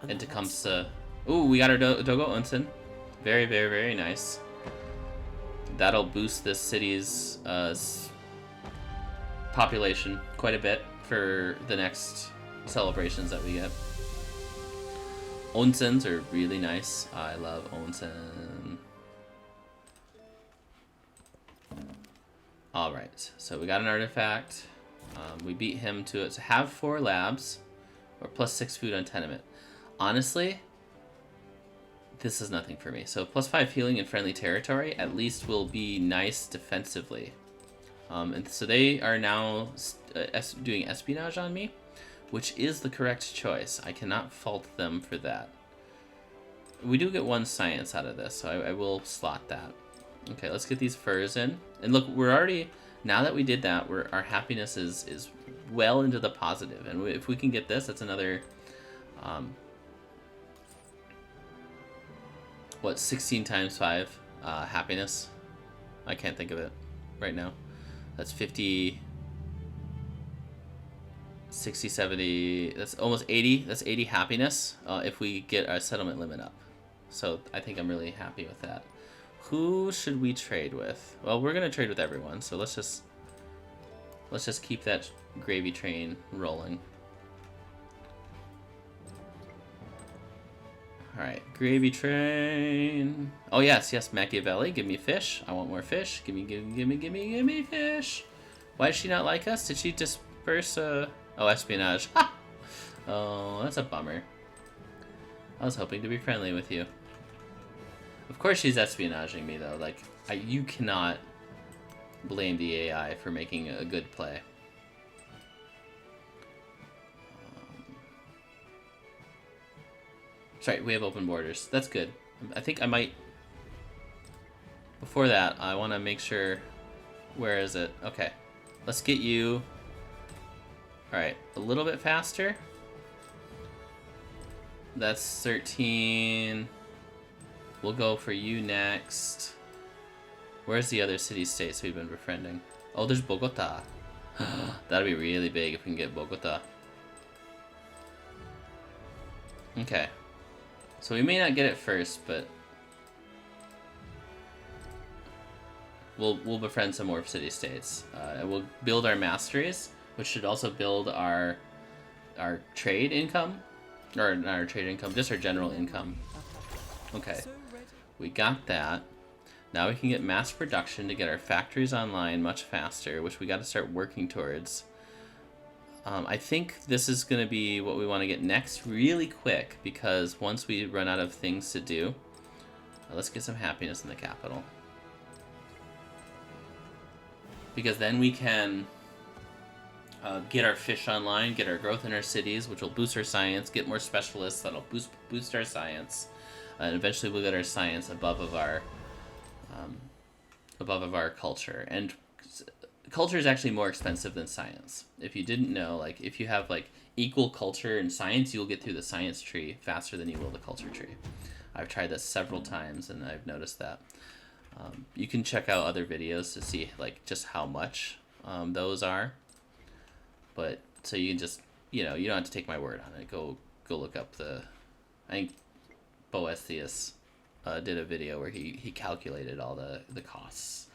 and Tecumseh. Ooh, we got our Dogo Unsen. Very, very, very nice. That'll boost this city's population quite a bit for the next celebrations that we get. Onsens are really nice. I love onsen. Alright, so we got an artifact. We beat him to have 4 labs or plus 6 food on tenement. Honestly, this is nothing for me. So plus 5 healing in friendly territory at least will be nice defensively. And so they are now doing espionage on me, which is the correct choice. I cannot fault them for that. We do get 1 science out of this, so I will slot that. Okay, let's get these furs in. And look, we're already, now that we did that, our happiness is well into the positive. And if we can get this, that's another, what, 16 times 5 happiness? I can't think of it right now. That's 50, 60, 70, that's almost 80. That's 80 happiness if we get our settlement limit up. So I think I'm really happy with that. Who should we trade with? Well, we're going to trade with everyone, so let's just keep that gravy train rolling. Alright, gravy train. Oh yes, Machiavelli, give me fish. I want more fish. Give me fish. Why does she not like us? Did she disperse oh, espionage. Ha! Oh, that's a bummer. I was hoping to be friendly with you. Of course she's espionaging me though. Like, you cannot blame the AI for making a good play. Sorry, we have open borders. That's good. I think I might... Before that, I want to make sure... Where is it? Okay. Let's get you... Alright, a little bit faster. That's 13. We'll go for you next. Where's the other city-states we've been befriending? Oh, there's Bogota. That'll be really big if we can get Bogota. Okay. So we may not get it first, but we'll befriend some more city-states. And we'll build our masteries, which should also build our trade income. Or not our trade income, just our general income. Okay. We got that. Now we can get mass production to get our factories online much faster, which we got to start working towards. I think this is going to be what we want to get next really quick, because once we run out of things to do, let's get some happiness in the capital. Because then we can get our fish online, get our growth in our cities, which will boost our science, get more specialists, that'll boost our science, and eventually we'll get our science above of our culture. And culture is actually more expensive than science. If you didn't know, like, if you have like equal culture and science, you'll get through the science tree faster than you will the culture tree. I've tried this several times and I've noticed that. You can check out other videos to see like just how much those are. But so you can just, you know, you don't have to take my word on it. Go go look up the. I think Boethius did a video where he calculated all the costs.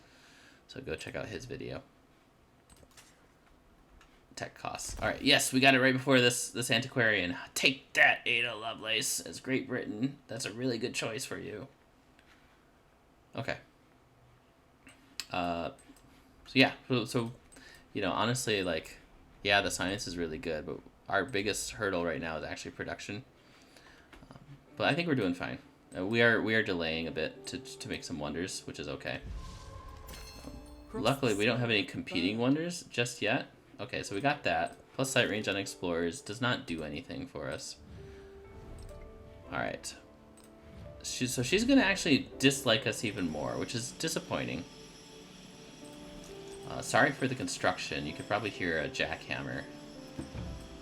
So go check out his video. Tech costs. All right, yes, we got it right before this antiquarian. Take that, Ada Lovelace, as Great Britain. That's a really good choice for you. Okay. So yeah, so you know, honestly, like, yeah, the science is really good, but our biggest hurdle right now is actually production. But I think we're doing fine. We are delaying a bit to make some wonders, which is okay. Luckily, we don't have any competing wonders just yet. Okay, so we got that. Plus sight range on explorers does not do anything for us. Alright. So she's going to actually dislike us even more, which is disappointing. Sorry for the construction. You could probably hear a jackhammer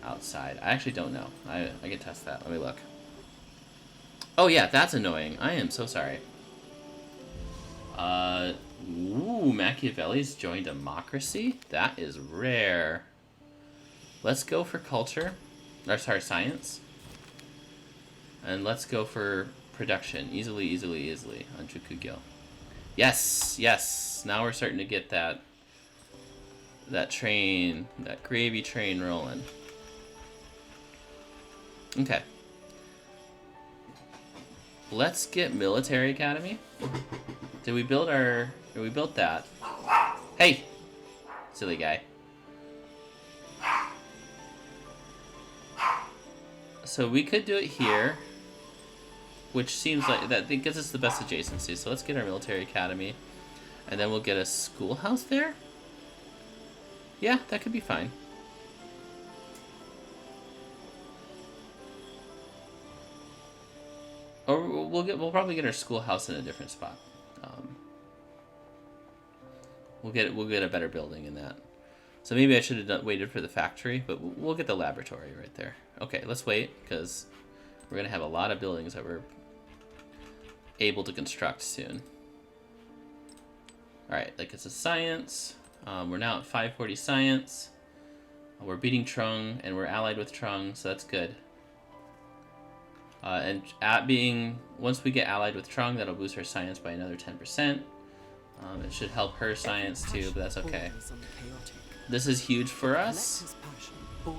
outside. I actually don't know. I can test that. Let me look. Oh yeah, that's annoying. I am so sorry. Ooh, Machiavelli's joined democracy? That is rare. Let's go for culture. Or sorry, science. And let's go for production. Easily on Chukugyo. Yes, yes. Now we're starting to get that train, that gravy train rolling. Okay. Let's get military academy. Did we build we built that? Hey! Silly guy. So we could do it here, which seems like that gives us the best adjacency. So let's get our military academy, and then we'll get a schoolhouse there. Yeah, that could be fine. Or we'll probably get our schoolhouse in a different spot. We'll get a better building in that. So maybe I should have waited for the factory, but we'll get the laboratory right there. Okay, let's wait, because we're gonna have a lot of buildings that we're able to construct soon. All right, like it's a science. We're now at 540 science. We're beating Trung, and we're allied with Trung, so that's good. And once we get allied with Trung, that'll boost her science by another 10%. It should help her science too, but that's okay. This is huge for us, so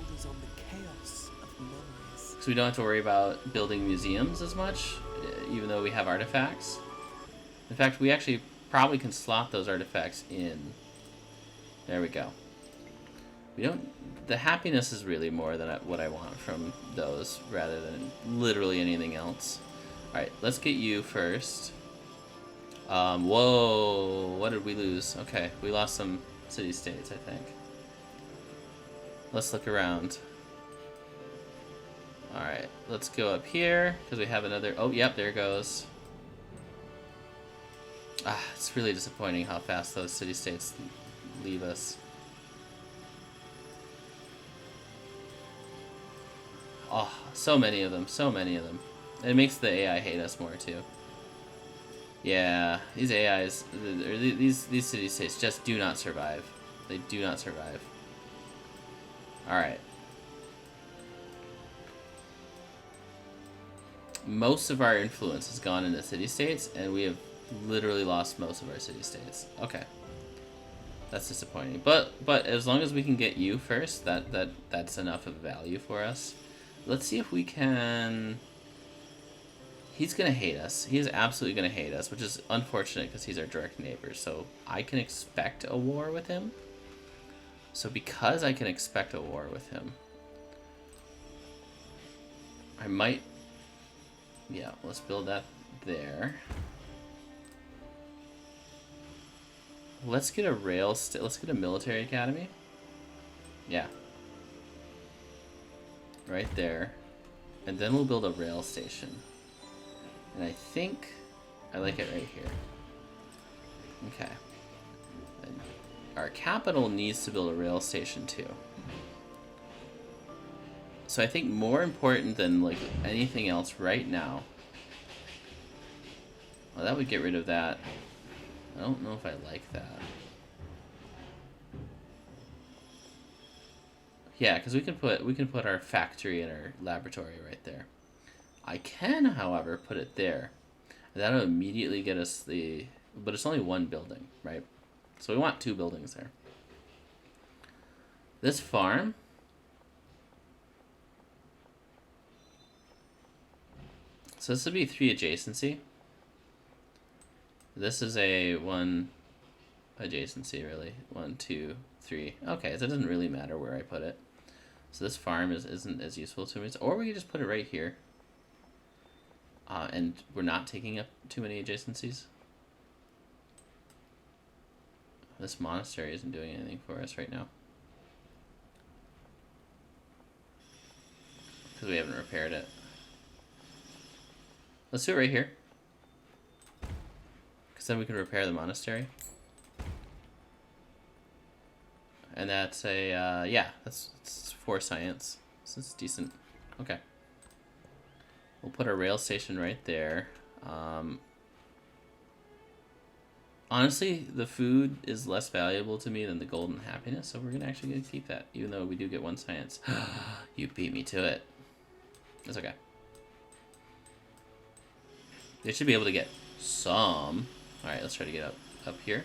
we don't have to worry about building museums as much, even though we have artifacts. In fact, we actually probably can slot those artifacts in. There we go. The happiness is really more than what I want from those, rather than literally anything else. Alright, let's get you first. Whoa, what did we lose? Okay, we lost some city-states, I think. Let's look around. Alright, let's go up here, because we have another... Oh, yep, there it goes. Ah, it's really disappointing how fast those city-states leave us. Oh, so many of them, so many of them. And it makes the AI hate us more, too. Yeah, these AIs, or these city-states just do not survive. They do not survive. Alright. Most of our influence has gone into city-states, and we have literally lost most of our city-states. Okay. That's disappointing. But as long as we can get you first, that's enough of value for us. Let's see if we can... He's going to hate us. He is absolutely going to hate us, which is unfortunate because he's our direct neighbor. So I can expect a war with him. So because I can expect a war with him, I might... Yeah, let's build that there. Let's get a let's get a military academy. Yeah. Right there. And then we'll build a rail station. And I think I like it right here. Okay. And our capital needs to build a rail station too. So I think more important than like anything else right now. Well, that would get rid of that. I don't know if I like that. Yeah, because we can put our factory and our laboratory right there. I can, however, put it there. That'll immediately get us the... But it's only one building, right? So we want 2 buildings there. This farm... So this would be 3 adjacency. This is a 1 adjacency, really. 1, 2, 3. Okay, so it doesn't really matter where I put it. So this farm isn't as useful to me. Or we could just put it right here. And we're not taking up too many adjacencies. This monastery isn't doing anything for us right now. Because we haven't repaired it. Let's do it right here. Because then we can repair the monastery. And that's a, yeah, that's 4 science. So it's decent. Okay. We'll put our rail station right there. Honestly, the food is less valuable to me than the gold and happiness, so we're gonna actually keep that, even though we do get 1 science. You beat me to it. That's okay. They should be able to get some. Alright, let's try to get up here.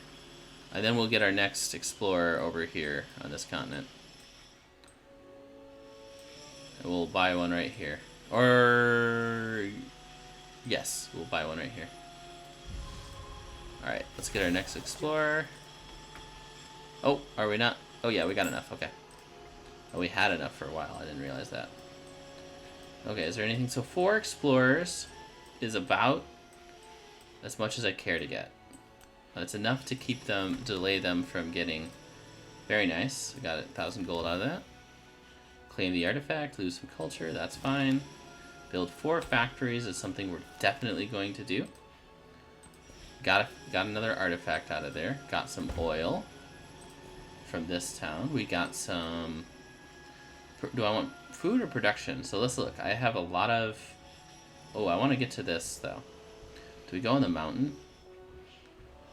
And then we'll get our next explorer over here on this continent. And we'll buy one right here. Or... yes, we'll buy one right here. Alright, let's get our next explorer. Oh, are we not? Oh yeah, we got enough, okay. Oh, we had enough for a while, I didn't realize that. Okay, is there anything? So 4 explorers is about as much as I care to get. That's enough to keep them, delay them from getting... Very nice, we got 1,000 gold out of that. Claim the artifact, lose some culture, that's fine. Build 4 factories is something we're definitely going to do. Got another artifact out of there. Got some oil from this town. We got some... Do I want food or production? So let's look. I have a lot of... Oh, I want to get to this, though. Do we go on the mountain?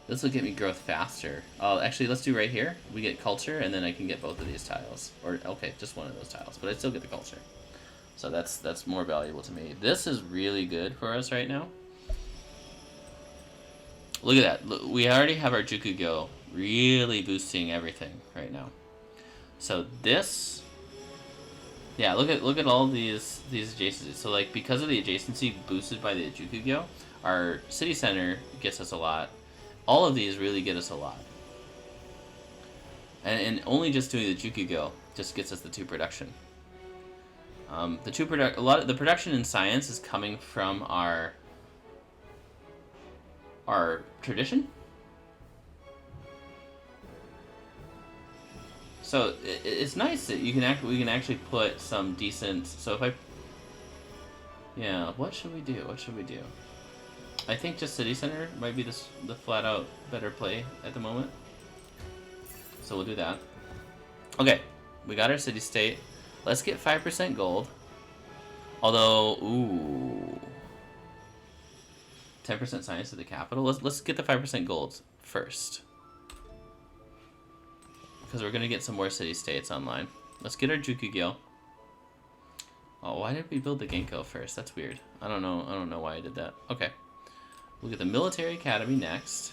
This will get me growth faster. Oh, actually, let's do right here. We get culture, and then I can get both of these tiles. Or, okay, just one of those tiles. But I still get the culture. So that's more valuable to me. This is really good for us right now. Look at that. Look, we already have our Juku-gyo really boosting everything right now. So this... Yeah, look at all these adjacencies. So like because of the adjacency boosted by the Juku-gyo, our city center gets us a lot. All of these really get us a lot. And only just doing the Juku-gyo just gets us the 2 production. The production in science is coming from our tradition. So it's nice that we can actually put some decent. So if I, yeah, what should we do? What should we do? I think just city center might be the flat out better play at the moment. So we'll do that. Okay, we got our city state. Let's get 5% gold. Although, ooh, 10% science at the capital. Let's get the 5% gold first. Because we're gonna get some more city states online. Let's get our Juku-gyo. Oh, why did we build the Genko first? That's weird. I don't know why I did that. Okay. We'll get the military academy next.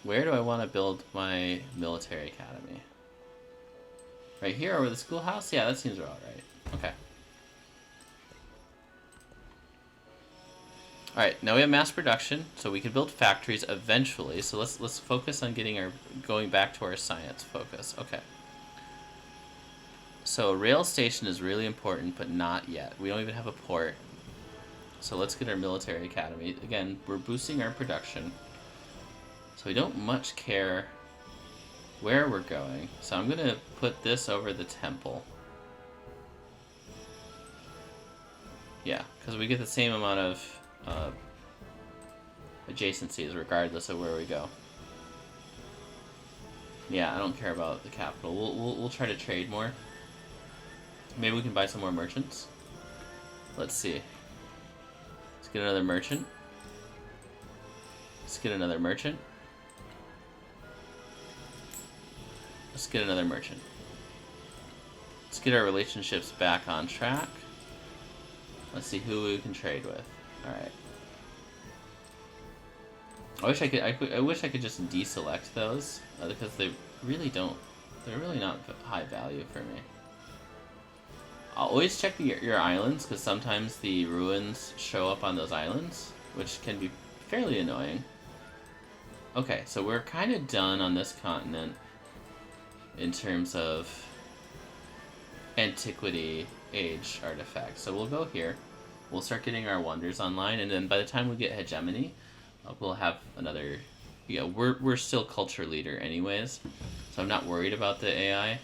Where do I want to build my military academy? Right here over the schoolhouse? Yeah, that seems about right. Okay. Alright, now we have mass production, so we can build factories eventually. So let's focus on going back to our science focus. Okay. So rail station is really important, but not yet. We don't even have a port. So let's get our military academy. Again, we're boosting our production. So we don't much care where we're going. So I'm gonna put this over the temple. Yeah, because we get the same amount of adjacencies regardless of where we go. Yeah, I don't care about the capital. We'll try to trade more. Maybe we can buy some more merchants. Let's see. Let's get another merchant. Let's get another merchant. Let's get another merchant. Let's get our relationships back on track. Let's see who we can trade with. All right. I wish I could just deselect those because they really don't. They're really not high value for me. I'll always check your islands because sometimes the ruins show up on those islands, which can be fairly annoying. Okay, so we're kind of done on this continent in terms of antiquity age artifacts. So we'll go here. We'll start getting our wonders online, and then by the time we get hegemony, we'll have another. Yeah, we're still culture leader anyways, so I'm not worried about the AI.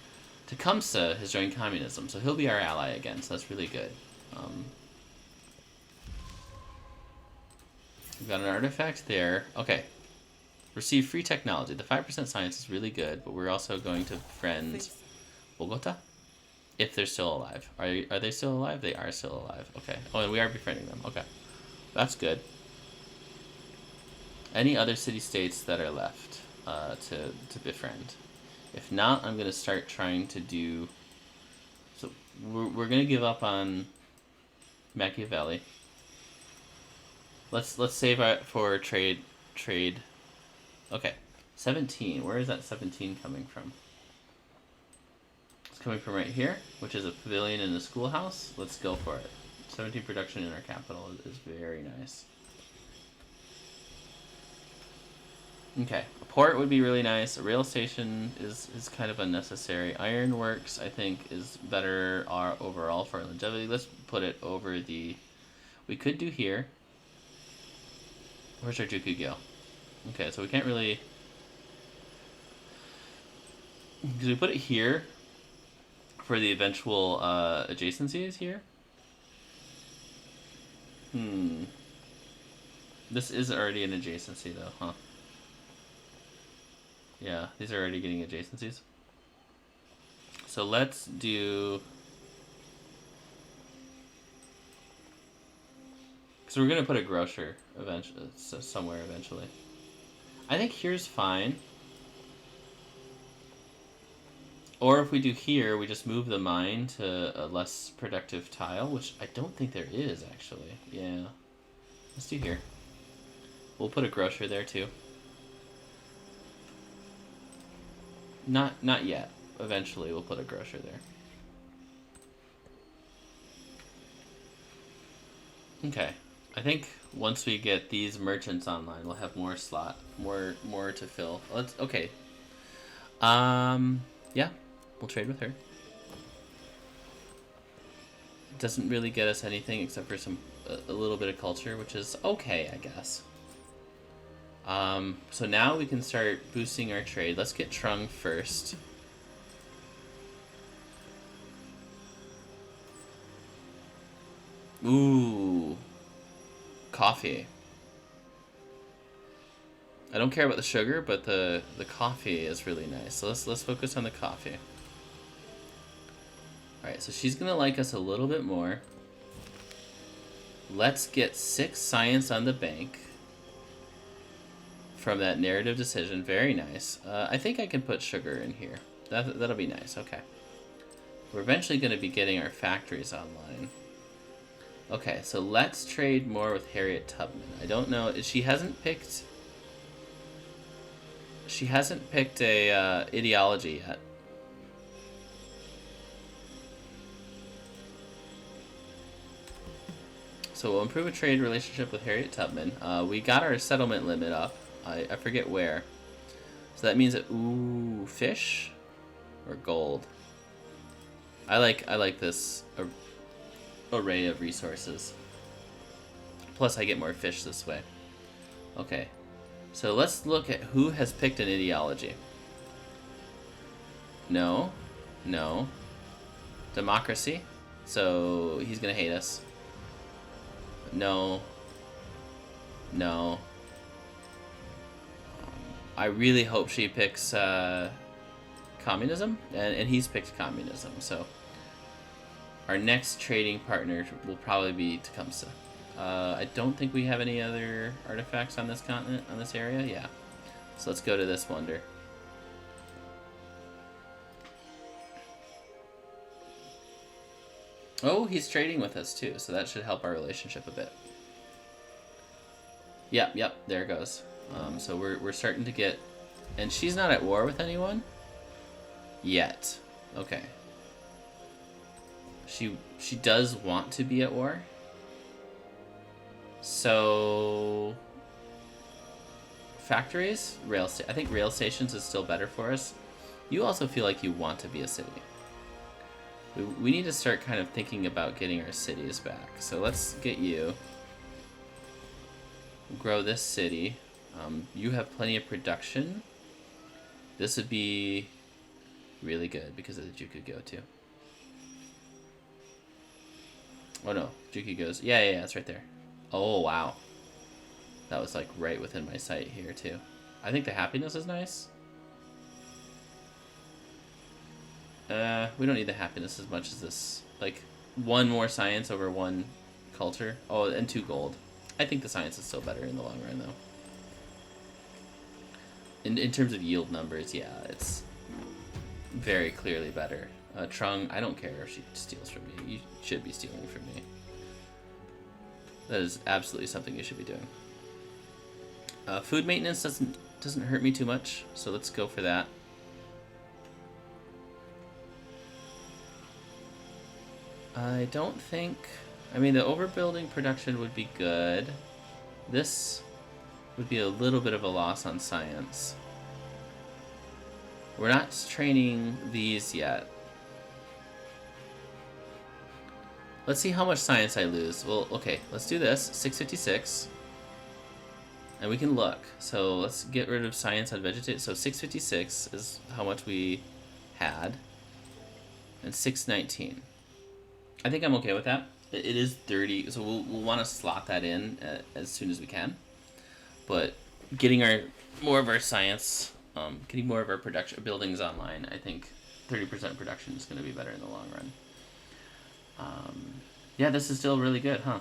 Tecumseh has joined communism, so he'll be our ally again. So that's really good. We've got an artifact there. Okay. Receive free technology. The 5% science is really good, but we're also going to friend Bogota, if they're still alive. Are they still alive? They are still alive. Okay. Oh, and we are befriending them. Okay. That's good. Any other city-states that are left to befriend? If not, I'm going to start trying to do... So we're going to give up on Machiavelli. Let's save it for trade. Okay, 17. Where is that 17 coming from? It's coming from right here, which is a pavilion in the schoolhouse. Let's go for it. 17 production in our capital is very nice. Okay, a port would be really nice. A rail station is kind of unnecessary. Ironworks, I think, is better overall for longevity. Let's put it over the... We could do here. Where's our Jukugyo? Okay, so we can't really... Because we put it here for the eventual adjacencies here. This is already an adjacency though, huh? Yeah, these are already getting adjacencies. So let's do... Because we're going to put a grocer eventually, somewhere eventually. I think here's fine. Or if we do here, we just move the mine to a less productive tile, which I don't think there is, actually. Yeah. Let's do here. We'll put a grocer there, too. Not yet. Eventually, we'll put a grocer there. Okay. I think once we get these merchants online, we'll have more to fill. Okay. Yeah, we'll trade with her. Doesn't really get us anything except for a little bit of culture, which is okay, I guess. So now we can start boosting our trade. Let's get Trung first. Ooh. Coffee. I don't care about the sugar, but the coffee is really nice. So let's focus on the coffee. Alright, so she's gonna like us a little bit more. Let's get 6 science on the bank from that narrative decision. Very nice. I think I can put sugar in here. That'll be nice. Okay. We're eventually gonna be getting our factories online. Okay, so let's trade more with Harriet Tubman. I don't know. She hasn't picked a ideology yet. So we'll improve a trade relationship with Harriet Tubman. We got our settlement limit up. I forget where. So that means that fish or gold. I like this array of resources. Plus I get more fish this way. Okay. So let's look at who has picked an ideology. No. Democracy. So he's gonna hate us. No. I really hope she picks communism, and he's picked communism. So our next trading partner will probably be Tecumseh. I don't think we have any other artifacts on this continent, on this area. Yeah. So let's go to this wonder. Oh, he's trading with us too, so that should help our relationship a bit. Yep, there it goes. So we're starting to get... And she's not at war with anyone? Yet. Okay. She does want to be at war. So... Factories? I think rail stations is still better for us. You also feel like you want to be a city. We need to start kind of thinking about getting our cities back. So let's get you. Grow this city. You have plenty of production. This would be really good because of the Jukugo too. Oh no, Jukugo's. Yeah, it's right there. Oh wow. That was like right within my sight here too. I think the happiness is nice. We don't need the happiness as much as this. Like, one more science over one culture. Oh, and 2 gold. I think the science is still better in the long run, though. In terms of yield numbers, yeah, it's very clearly better. Trung, I don't care if she steals from me. You should be stealing from me. That is absolutely something you should be doing. Food maintenance doesn't hurt me too much, so let's go for that. I don't think... I mean, the overbuilding production would be good. This would be a little bit of a loss on science. We're not training these yet. Let's see how much science I lose. Well, okay, let's do this. 656. And we can look. So let's get rid of science on vegetation. So 656 is how much we had. And 619. I think I'm okay with that. It is 30, so we'll want to slot that in as soon as we can. But getting more of our science, getting more of our production buildings online, I think 30% production is going to be better in the long run. Yeah, this is still really good, huh?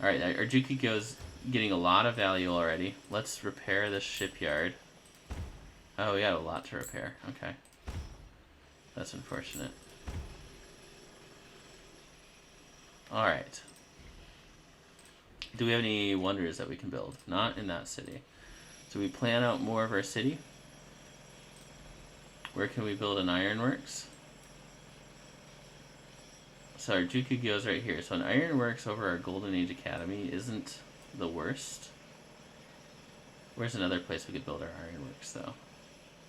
All right, our Jukugo's getting a lot of value already. Let's repair this shipyard. Oh, we got a lot to repair. Okay, that's unfortunate. Alright. Do we have any wonders that we can build? Not in that city. So we plan out more of our city. Where can we build an ironworks? So our Jukugo's right here. So an ironworks over our Golden Age Academy isn't the worst. Where's another place we could build our ironworks though?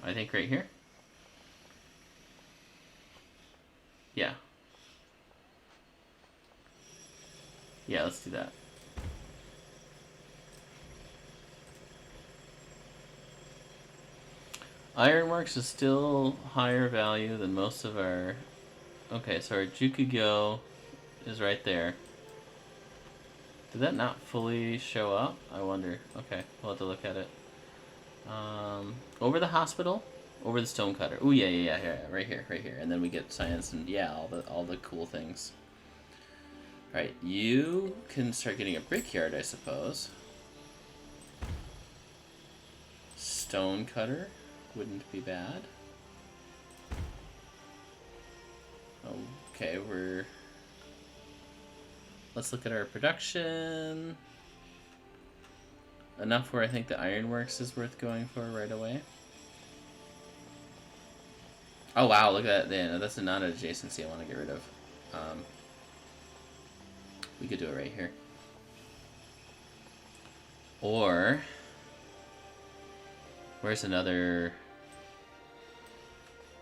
I think right here. Yeah. Yeah, let's do that. Ironworks is still higher value than most of our... Okay, so our Jukugo is right there. Did that not fully show up? I wonder. Okay, we'll have to look at it. Over the hospital? Over the stonecutter. Oh yeah, right here. And then we get science and yeah, all the cool things. Alright, you can start getting a brickyard, I suppose. Stonecutter wouldn't be bad. Okay, let's look at our production. Enough where I think the ironworks is worth going for right away. Oh wow, look at that. Yeah, that's a non-adjacency I want to get rid of. We could do it right here. Or, where's another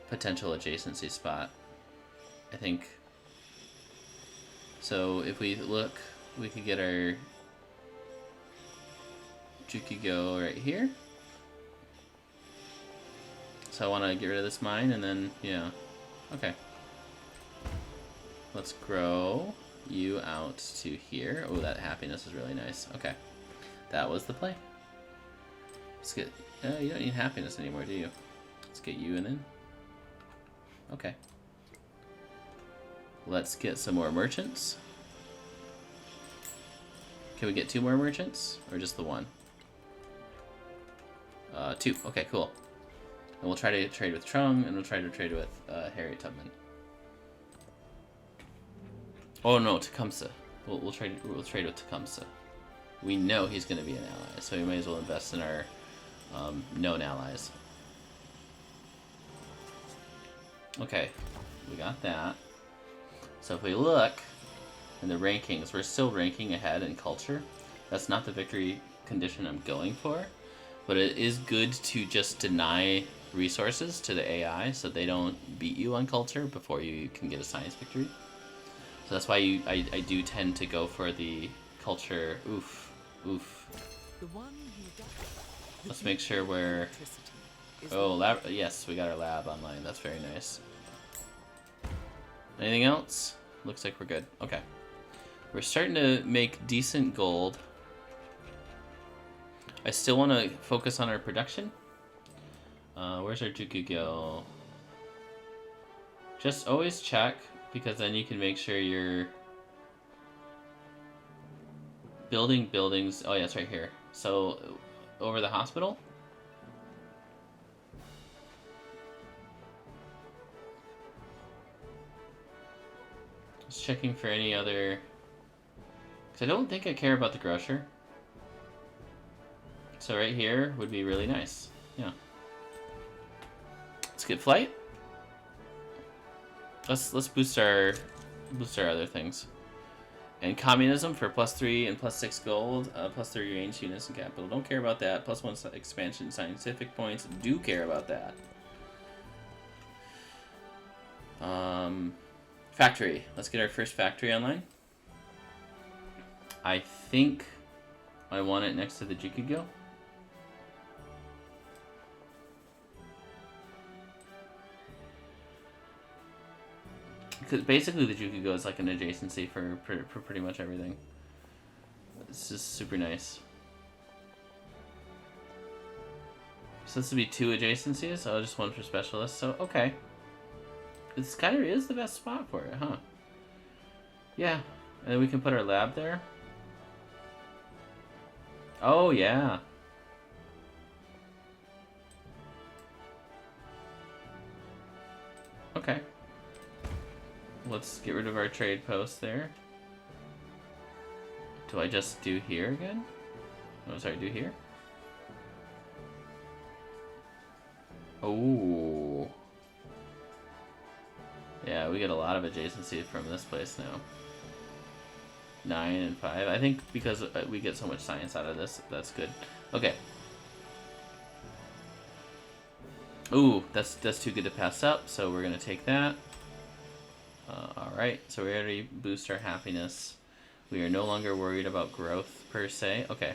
potential adjacency spot? I think, so if we look, we could get our Jukugo right here. So I want to get rid of this mine and then, yeah, okay. Let's grow you out to here. Oh, that happiness is really nice. Okay, that was the play. Let's get, you don't need happiness anymore, do you? Let's get you in then. Okay. Let's get some more merchants. Can we get 2 more merchants? Or just the 1? 2. Okay, cool. And we'll try to trade with Trung, and we'll try to trade with Harriet Tubman. Oh no, Tecumseh. We'll trade with Tecumseh. We know he's going to be an ally, so we may as well invest in our known allies. Okay, we got that. So if we look in the rankings, we're still ranking ahead in culture. That's not the victory condition I'm going for, but it is good to just deny resources to the AI so they don't beat you on culture before you can get a science victory. So that's why I do tend to go for the culture. Oof. The one who does. Let's make sure we're... Oh, lab. Yes, we got our lab online. That's very nice. Anything else? Looks like we're good. Okay. We're starting to make decent gold. I still want to focus on our production. Where's our Jukugyo? Just always check, because then you can make sure you're building buildings. Oh yeah, it's right here. So, over the hospital. Just checking for any other... Because I don't think I care about the grocer. So right here would be really nice. Yeah. Let's get flight. Let's boost our other things. And communism for +3 and +6 gold, +3 range units and capital. Don't care about that. +1 expansion scientific points. Do care about that. Factory. Let's get our first factory online. I think I want it next to the Jukugyo. Because basically the Jukugyo is like an adjacency for pretty much everything. It's just super nice. So this would be 2 adjacencies. Oh, just 1 for specialists. So okay, this kind of is the best spot for it, huh? Yeah, and then we can put our lab there. Oh yeah. Okay. Let's get rid of our trade post there. Do I just do here again? Oh, sorry, do here? Oh. Yeah, we get a lot of adjacency from this place now. 9 and 5. I think because we get so much science out of this, that's good. Okay. Ooh, that's too good to pass up, so we're gonna take that. Alright, so we already boost our happiness. We are no longer worried about growth, per se. Okay,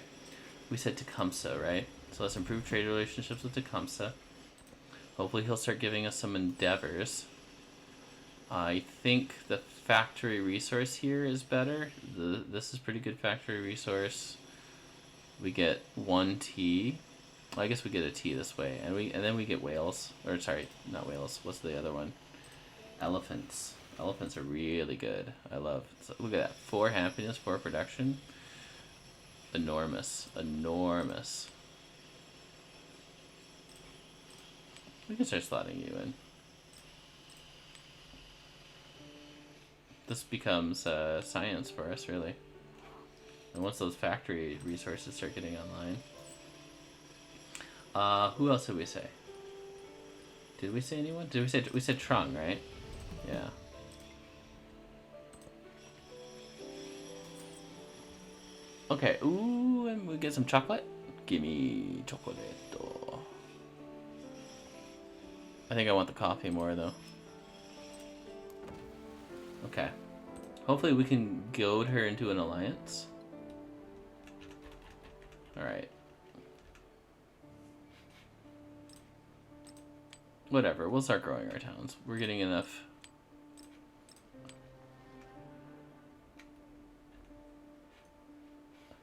we said Tecumseh, right? So let's improve trade relationships with Tecumseh. Hopefully he'll start giving us some endeavors. I think the factory resource here is better. This is pretty good factory resource. We get 1 T. Well, I guess we get a T this way, and then we get whales. Or sorry, not whales. What's the other one? Elephants. Elephants are really good. I love. So look at that. 4 happiness, 4 production. Enormous. Enormous. We can start slotting you in. This becomes science for us, really. And once those factory resources start getting online. Who else did we say? Did we say anyone? We said Trung, right? Yeah. Okay, ooh, and we get some chocolate? Gimme chocolate. I think I want the coffee more, though. Okay. Hopefully we can goad her into an alliance. Alright. Whatever, we'll start growing our towns. We're getting enough.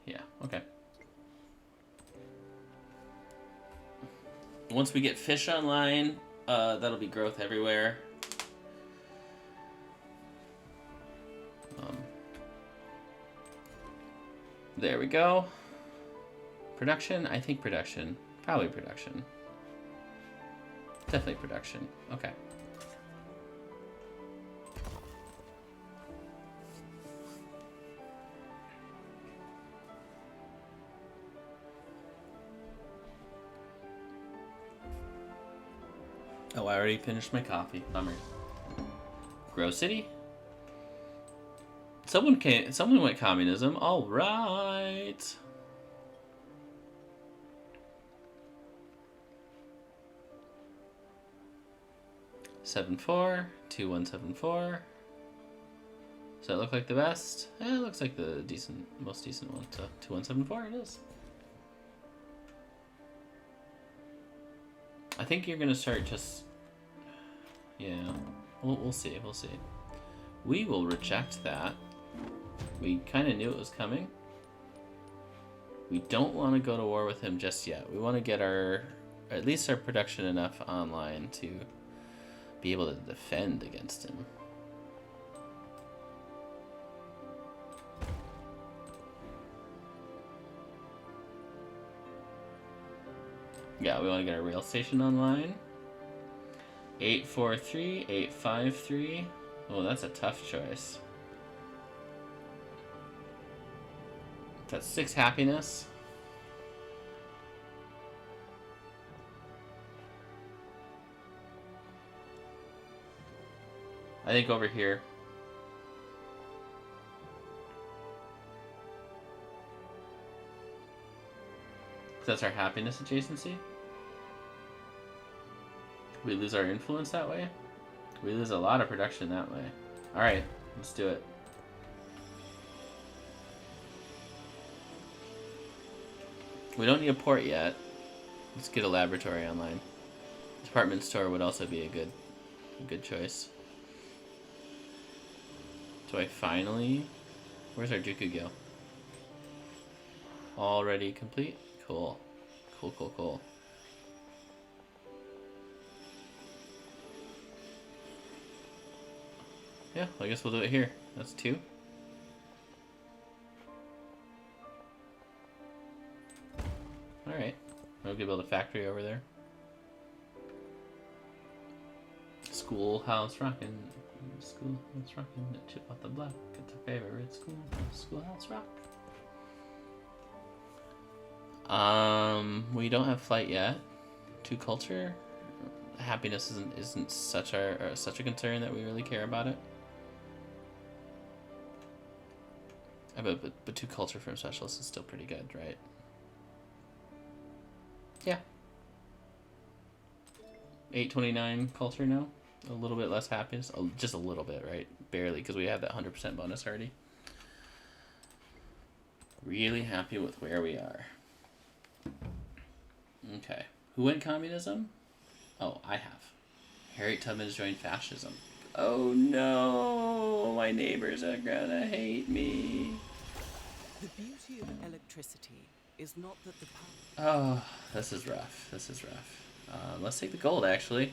Yeah, okay. Once we get fish online, that'll be growth everywhere. There we go. Production? I think production. Probably production. Definitely production. Okay. Oh, I already finished my coffee. Bummer. Grow City? Someone went communism. All right. Seven 2174. Does that look like the best? It looks like the most decent one. So 2174 it is. I think you're gonna start just. Yeah, we'll see. We'll see. We will reject that. We kind of knew it was coming. We don't want to go to war with him just yet. We want to get at least our production enough online to be able to defend against him. Yeah, we want to get our rail station online. 843, 853. Oh, that's a tough choice. That's 6 happiness. I think over here. That's our happiness adjacency. We lose our influence that way. We lose a lot of production that way. Alright, let's do it. We don't need a port yet. Let's get a laboratory online. Department store would also be a good choice. So I finally... Where's our Juku-gyo? Already complete? Cool. Cool. Yeah, I guess we'll do it here. That's 2. Alright. We'll build a factory over there. Schoolhouse rockin'. Schoolhouse rockin'. Chip off the block. It's a favorite schoolhouse rock. We don't have flight yet. 2 culture. Happiness isn't such a concern that we really care about it. But 2 culture from specialists is still pretty good, right? Yeah. 829 culture now. A little bit less happiness. Oh, just a little bit, right? Barely, because we have that 100% bonus already. Really happy with where we are. Okay. Who went communism? Oh, I have. Harriet Tubman has joined fascism. Oh no! My neighbors are gonna hate me. The beauty of electricity is not that the power... Oh, this is rough. Let's take the gold, actually.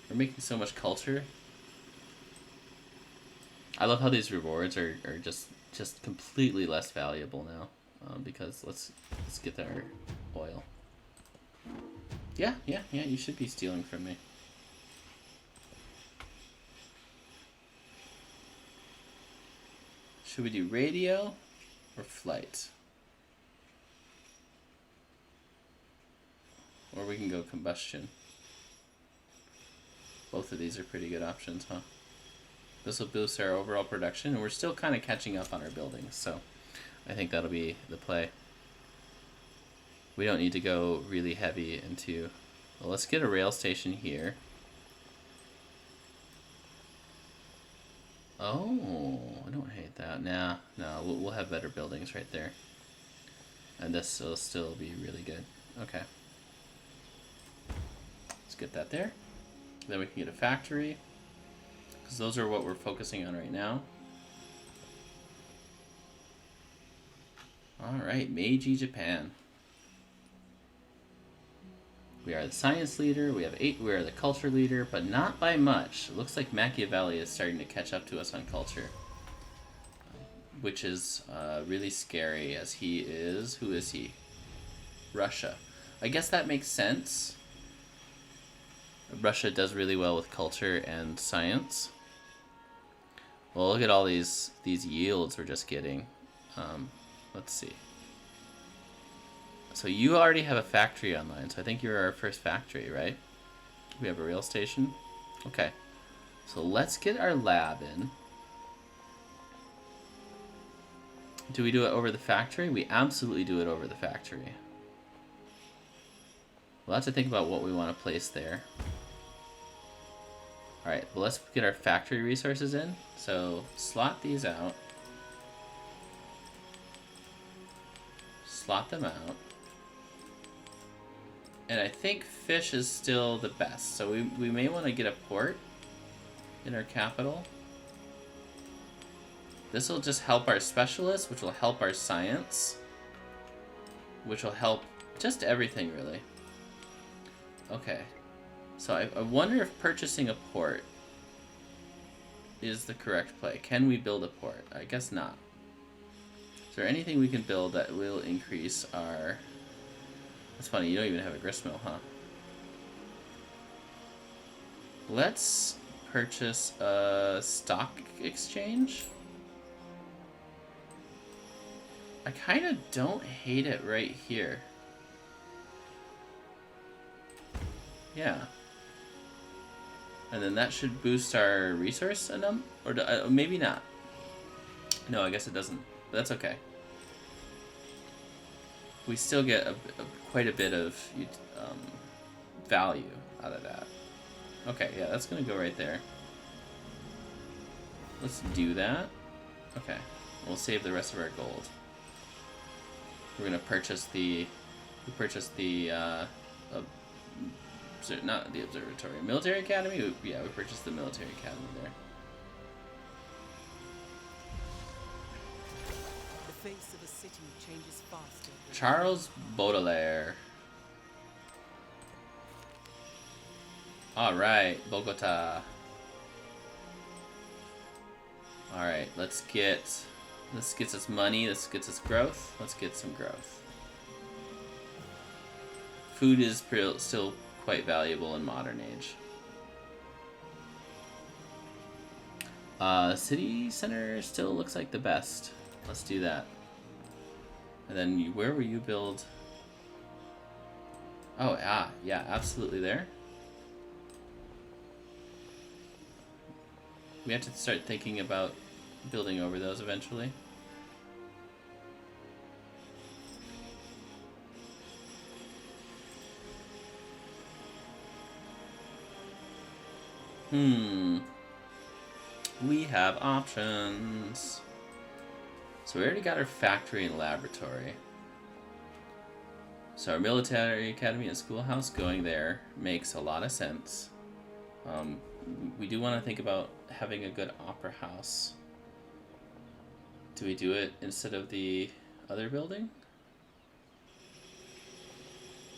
We're making so much culture. I love how these rewards are just completely less valuable now. Because let's get our oil. Yeah, you should be stealing from me. Should we do radio or flight? Or we can go combustion. Both of these are pretty good options, huh? This will boost our overall production, and we're still kind of catching up on our buildings, so I think that'll be the play. We don't need to go really heavy into... Well, let's get a rail station here. Oh, I don't hate that. No, we'll have better buildings right there. And this will still be really good. Okay. Let's get that there. Then we can get a factory, because those are what we're focusing on right now. Alright, Meiji, Japan. We are the science leader, we are the culture leader, but not by much. It looks like Machiavelli is starting to catch up to us on culture. which is really scary as he is... Who is he? Russia. I guess that makes sense. Russia does really well with culture and science. Well, look at all these yields we're just getting. Let's see. So you already have a factory online, so I think you're our first factory, right? We have a rail station. Okay. So let's get our lab in. Do we do it over the factory? We absolutely do it over the factory. We'll have to think about what we want to place there. Alright, well let's get our factory resources in. So slot these out. Slot them out. And I think fish is still the best. So we may want to get a port in our capital. This will just help our specialists, which will help our science. Which will help just everything, really. Okay. So I wonder if purchasing a port is the correct play. Can we build a port? I guess not. Is there anything we can build that will increase our... That's funny, you don't even have a gristmill, huh? Let's purchase a stock exchange. I kind of don't hate it right here. Yeah. And then that should boost our resource or maybe not. No, I guess it doesn't. But that's okay. We still get quite a bit of value out of that. Okay, yeah, that's gonna go right there. Let's do that. Okay, we'll save the rest of our gold. We're gonna purchase the... not the observatory. Military Academy? Yeah, we purchased the Military Academy there. The face of a city changes faster. Charles Baudelaire. Alright, Bogota. Alright, let's get us money, let's get us growth. Let's get some growth. Food is still quite valuable in modern age. City center still looks like the best. Let's do that. And then where will you build? Oh, yeah, absolutely there. We have to start thinking about building over those eventually. We have options. So we already got our factory and laboratory. So our military academy and schoolhouse going there makes a lot of sense. We do want to think about having a good opera house. Do we do it instead of the other building?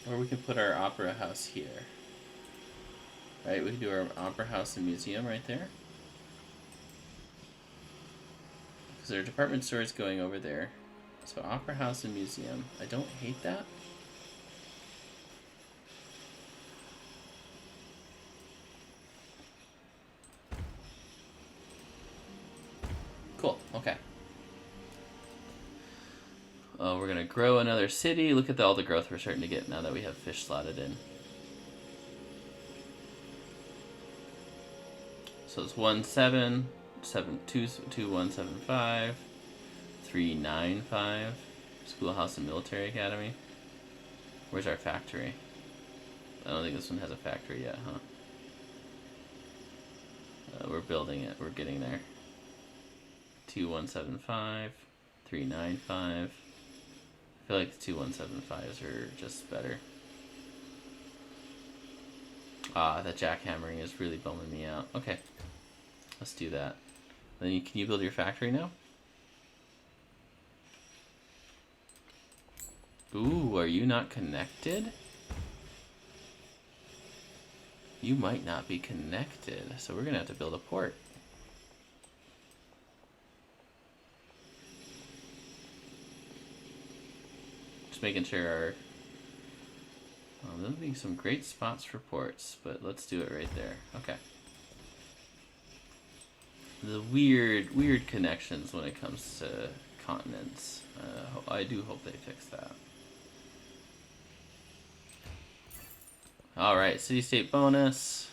Or we can put our opera house here. Right, we can do our opera house and museum right there. Because our department store is going over there. So opera house and museum. I don't hate that. Cool, okay. We're gonna grow another city. Look at all the growth we're starting to get now that we have fish slotted in. So it's 2175, 395, schoolhouse and military academy. Where's our factory? I don't think this one has a factory yet, huh? We're building it. We're getting there. 2175, 395. I feel like the 2175s are just better. The jackhammering is really bumming me out. Okay, let's do that. Then can you build your factory now? Ooh, are you not connected? You might not be connected, so we're gonna have to build a port. Just making sure our... Oh, those would be some great spots for ports, but let's do it right there. Okay. The weird connections when it comes to continents. I do hope they fix that. Alright, city-state bonus.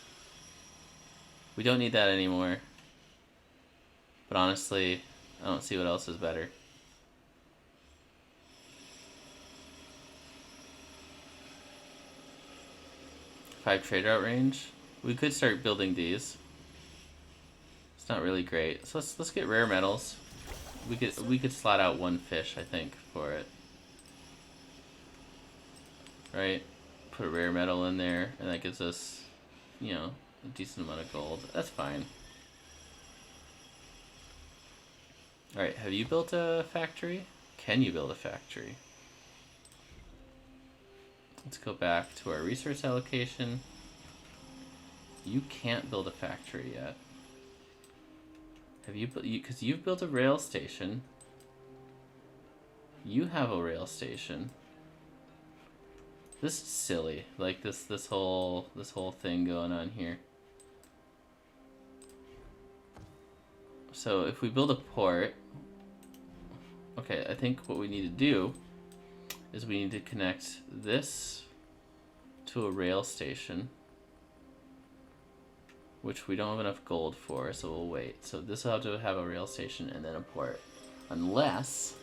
We don't need that anymore. But honestly, I don't see what else is better. Five trade route range. We could start building these. It's not really great. So let's get rare metals. We could slot out one fish, I think, for it. Right? Put a rare metal in there, and that gives us, you know, a decent amount of gold. That's fine. Alright, have you built a factory? Can you build a factory? Let's go back to our resource allocation. You can't build a factory yet. Have you built, because you've built a rail station. You have a rail station. This is silly. Like this whole thing going on here. So if we build a port, okay, I think what we need to do is we need to connect this to a rail station, which we don't have enough gold for, so we'll wait. So this will have to have a rail station and then a port. Unless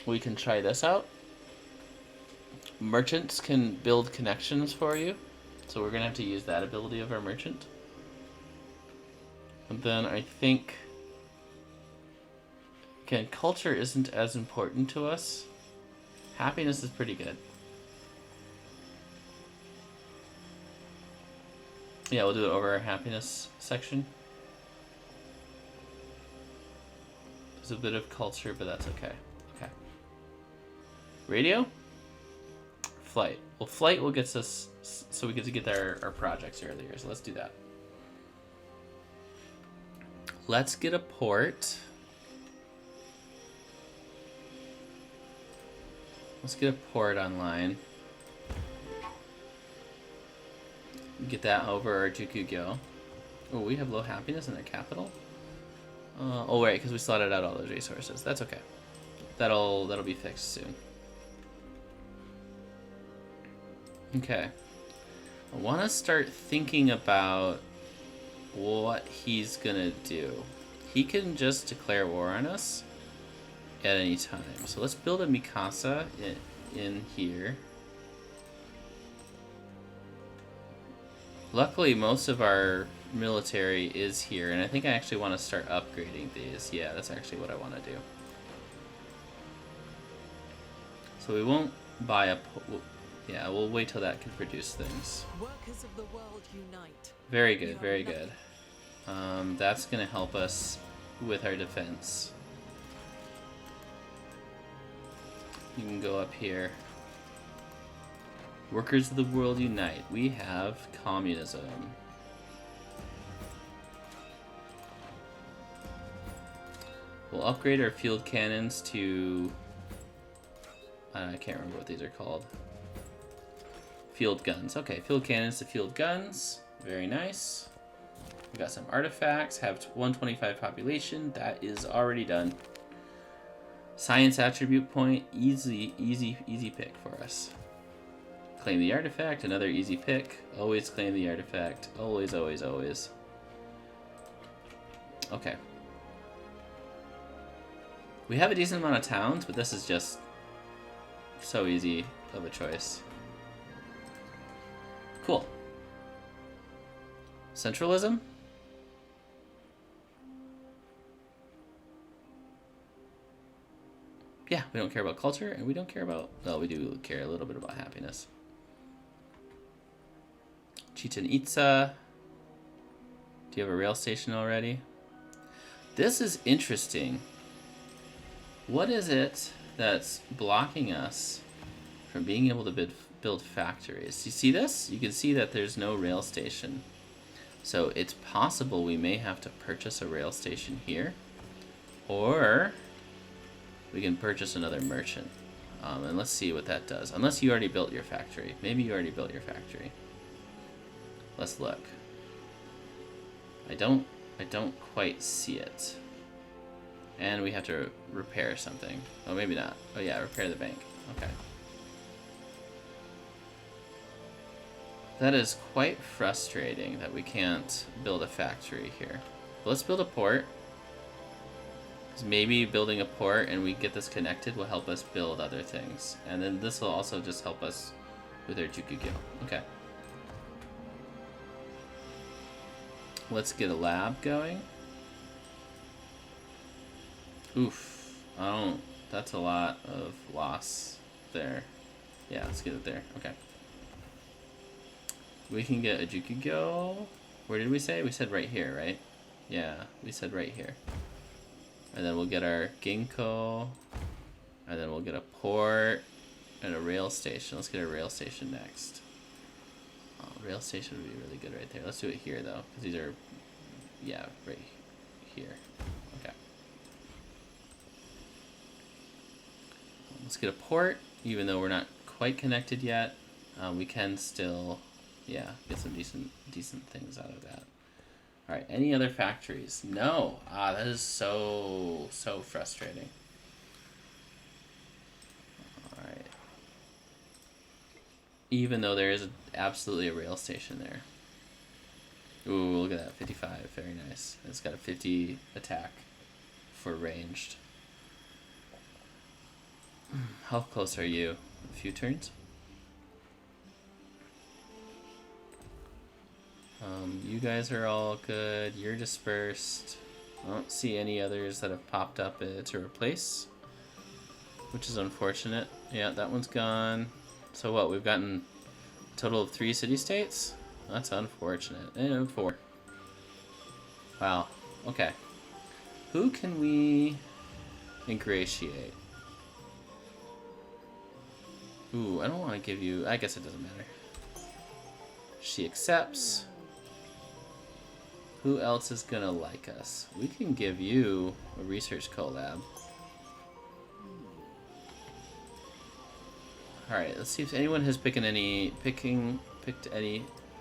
we can try this out. Merchants can build connections for you, so we're gonna have to use that ability of our merchant. And then I think, again, culture isn't as important to us. Happiness is pretty good. Yeah, we'll do it over our happiness section. There's a bit of culture, but that's okay. Okay. Radio? Flight. Well, flight will get us, so we get to get our projects earlier, so let's do that. Let's get a port. Let's get a port online. Get that over our Jukugyo. Oh, we have low happiness in our capital? Oh, right, because we slotted out all those resources. That's okay. That'll be fixed soon. Okay. I want to start thinking about what he's gonna do. He can just declare war on us at any time. So let's build a Mikasa in here. Luckily, most of our military is here, and I think I actually want to start upgrading these. Yeah, that's actually what I want to do. So we won't buy a... Yeah, we'll wait till that can produce things. Workers of the world unite. Very good, very good. That's going to help us with our defense. You can go up here. Workers of the world unite. We have communism. We'll upgrade our field cannons to... I can't remember what these are called. Field guns. Okay, field cannons to field guns. Very nice. We got some artifacts. Have 125 population. That is already done. Science attribute point. Easy pick for us. Claim the artifact. Another easy pick. Always claim the artifact. Always, always, always. Okay. We have a decent amount of towns, but this is just so easy of a choice. Cool. Centralism? Yeah, we don't care about culture, and we don't care about... Well, we do care a little bit about happiness. Chichen Itza. Do you have a rail station already? This is interesting. What is it that's blocking us from being able to build factories? You see this? You can see that there's no rail station. So it's possible we may have to purchase a rail station here. Or we can purchase another merchant. And let's see what that does. Unless you already built your factory. Maybe you already built your factory. Let's look. I don't quite see it. And we have to repair something. Oh, maybe not. Oh yeah, repair the bank. Okay. That is quite frustrating that we can't build a factory here. But let's build a port. Because maybe building a port and we get this connected will help us build other things. And then this will also just help us with our Jukugyo. Okay. Let's get a lab going. Oof. That's a lot of loss there. Yeah, let's get it there. Okay. We can get a Jukugyo. Where did we say? We said right here, right? Yeah, we said right here. And then we'll get our Ginkgo. And then we'll get a port and a rail station. Let's get a rail station next. Oh, rail station would be really good right there. Let's do it here though, because these are, yeah, right here. Okay. Let's get a port, even though we're not quite connected yet. We can still, yeah, get some decent things out of that. All right, any other factories? No. That is so frustrating. All right. Even though there is absolutely a rail station there. Ooh, look at that, 55, very nice. It's got a 50 attack for ranged. How close are you? A few turns? You guys are all good. You're dispersed. I don't see any others that have popped up to replace, which is unfortunate. Yeah, that one's gone. So what? We've gotten a total of 3 city-states? That's unfortunate. And 4. Wow. Okay. Who can we ingratiate? Ooh, I don't want to give you... I guess it doesn't matter. She accepts. Who else is gonna like us? We can give you a research collab. Alright, let's see if anyone has picked any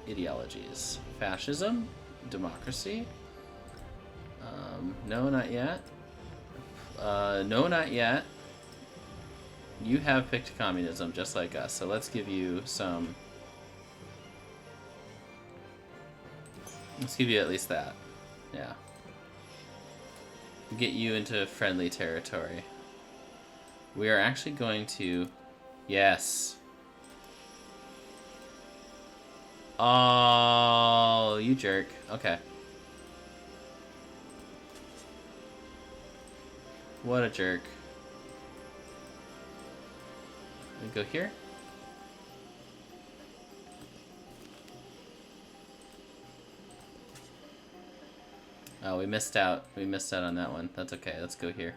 ideologies. Fascism? Democracy? No, not yet. No, not yet. You have picked communism, just like us, so let's give you some... Let's give you at least that. Yeah. Get you into friendly territory. We are actually going to... Yes. Oh, you jerk. Okay. What a jerk. We go here. Oh, we missed out. We missed out on that one. That's okay. Let's go here.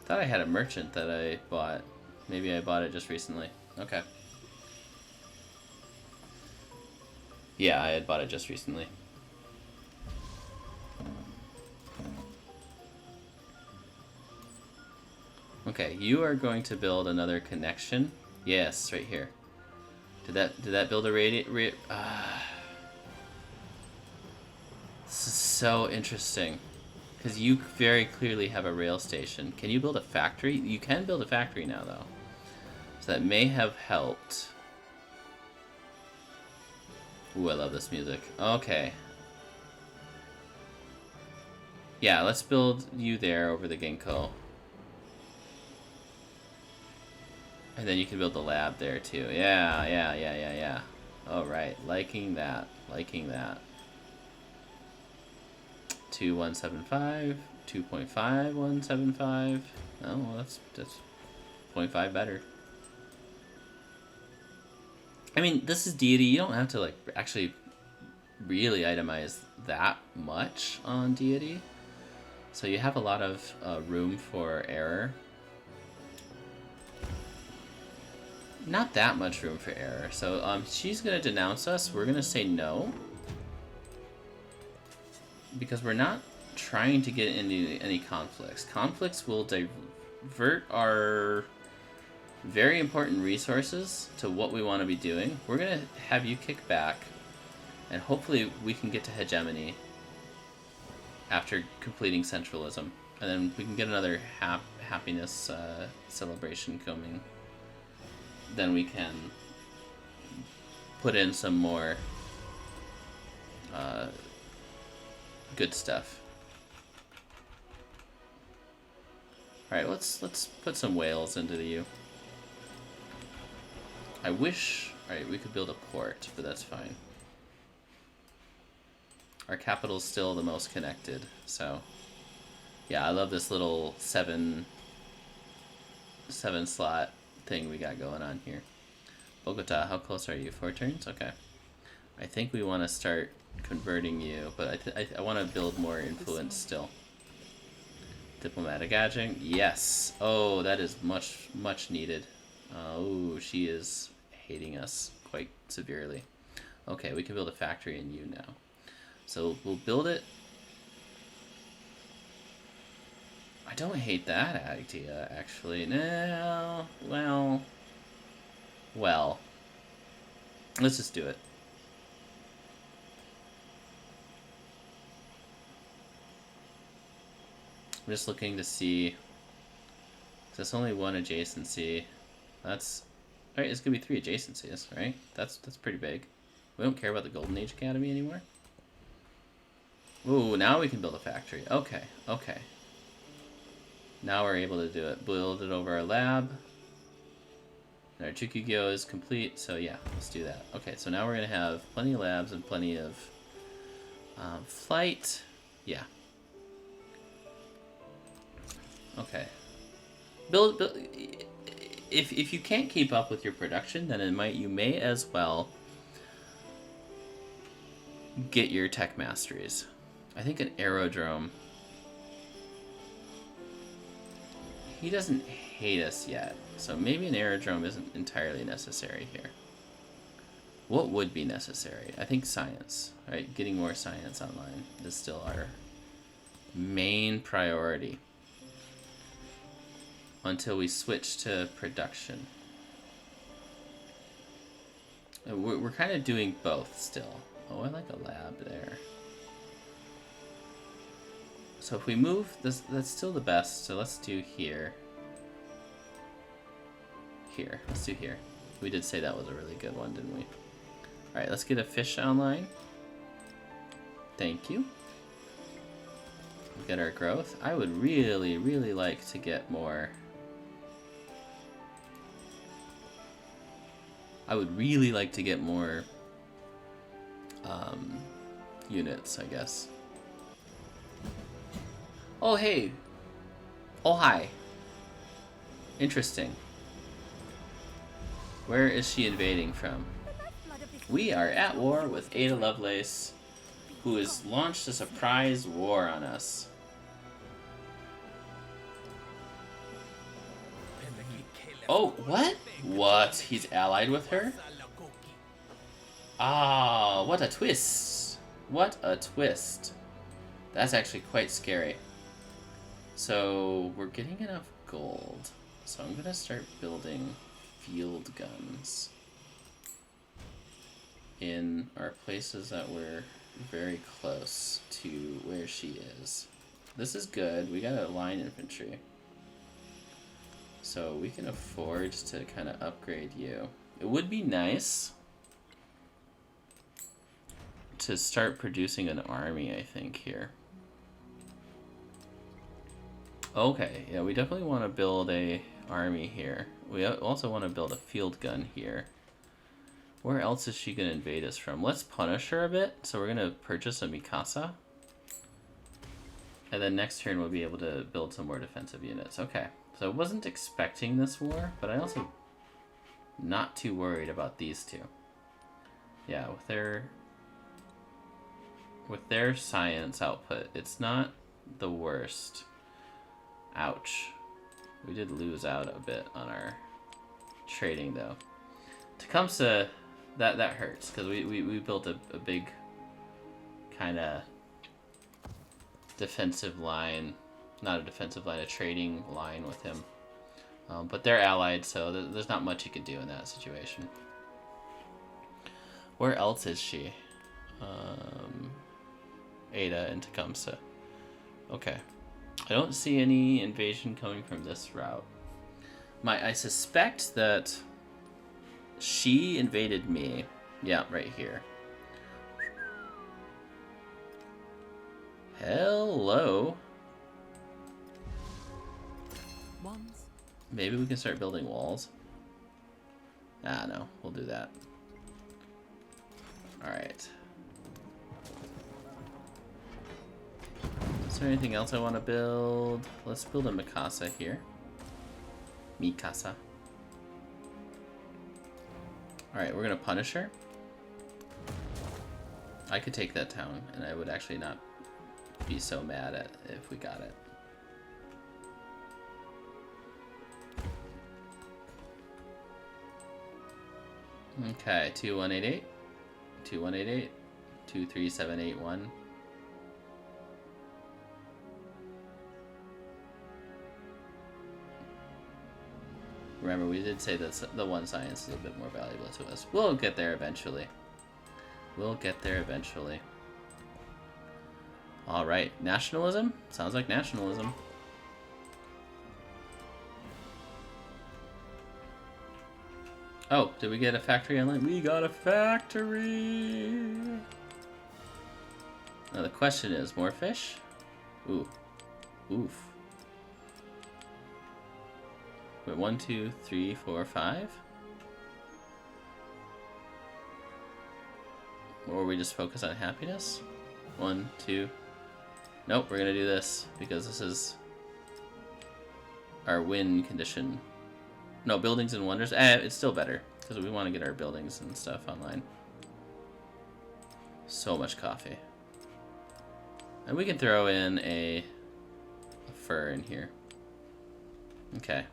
Thought I had a merchant that I bought. Maybe I bought it just recently. Okay. Yeah, I had bought it just recently. Okay, you are going to build another connection. Yes, right here. Did that build a radiant? This is so interesting, because you very clearly have a rail station. Can you build a factory? You can build a factory now, though. So that may have helped. Ooh, I love this music. Okay. Yeah, let's build you there over the Ginkgo. And then you can build the lab there too. Yeah. Alright, liking that. 2.175, 2.5175. Oh, well, that's 0.5 better. I mean, this is deity. You don't have to like actually really itemize that much on deity. So you have a lot of room for error. Not that much room for error. So she's gonna denounce us. We're gonna say no, because we're not trying to get into any conflicts. Conflicts will divert our very important resources to what we want to be doing. We're going to have you kick back, and hopefully we can get to hegemony after completing centralism. And then we can get another happiness celebration coming. Then we can put in some more good stuff. Alright, let's put some whales into the U. I wish... Alright, we could build a port, but that's fine. Our capital's still the most connected, so... Yeah, I love this little seven slot thing we got going on here. Bogota, how close are you? 4 turns? Okay. I think we want to start converting you, but I want to build more influence still. Diplomatic adjunct, yes. Oh, that is much needed. Oh, she is hating us quite severely. Okay, we can build a factory in you now. So we'll build it. I don't hate that idea, actually. No, well. Let's just do it. I'm just looking to see. There's only one adjacency. That's right. It's gonna be 3 adjacencies, right? That's pretty big. We don't care about the Golden Age Academy anymore. Ooh, now we can build a factory. Okay, okay. Now we're able to do it. Build it over our lab. And our Chukugyo is complete, so yeah, let's do that. Okay, so now we're gonna have plenty of labs and plenty of flight. Yeah. Okay. Build. If you can't keep up with your production, then you may as well get your tech masteries. I think an aerodrome. He doesn't hate us yet, so maybe an aerodrome isn't entirely necessary here. What would be necessary? I think science, right? Getting more science online is still our main priority until we switch to production. We're kind of doing both still. Oh, I like a lab there. So if we move, that's still the best, so let's do here. Here, let's do here. We did say that was a really good one, didn't we? Alright, let's get a fish online. Thank you. Get our growth. I would really, really like to get more. I would really like to get more units, I guess. Oh, hey. Oh, hi. Interesting. Where is she invading from? We are at war with Ada Lovelace, who has launched a surprise war on us. Oh, what? What? He's allied with her? Ah, what a twist. What a twist. That's actually quite scary. So, we're getting enough gold. So I'm gonna start building field guns in our places that we're very close to where she is. This is good. We got a line infantry. So we can afford to kind of upgrade you. It would be nice to start producing an army, I think, here. Okay, yeah, we definitely want to build a army here. We also want to build a field gun here. Where else is she going to invade us from? Let's punish her a bit. So we're going to purchase a Mikasa. And then next turn we'll be able to build some more defensive units. Okay, so I wasn't expecting this war, but I also not too worried about these two. Yeah, with their science output, it's not the worst. Ouch. We did lose out a bit on our trading, though. Tecumseh, that hurts, because we built a big kind of defensive line, not a defensive line, a trading line with him. But they're allied, so there's not much you can do in that situation. Where else is she? Ada and Tecumseh. Okay. I don't see any invasion coming from this route. I suspect that she invaded me. Yeah, right here. Hello. Once. Maybe we can start building walls. Ah, no. We'll do that. Alright. Is there anything else I want to build? Let's build a Mikasa here. Mikasa. Alright, we're gonna punish her. I could take that town, and I would actually not be so mad at if we got it. Okay, 2188, 2188, 23781. Remember, we did say that the one science is a bit more valuable to us. We'll get there eventually. We'll get there eventually. Alright, nationalism? Sounds like nationalism. Oh, did we get a factory on land? We got a factory! Now the question is, more fish? Ooh. Oof. Wait, 1, 2, 3, 4, 5? Or we just focus on happiness? 1, 2. Nope, we're gonna do this because this is our win condition. No, buildings and wonders. It's still better because we want to get our buildings and stuff online. So much coffee. And we can throw in a fur in here. Okay.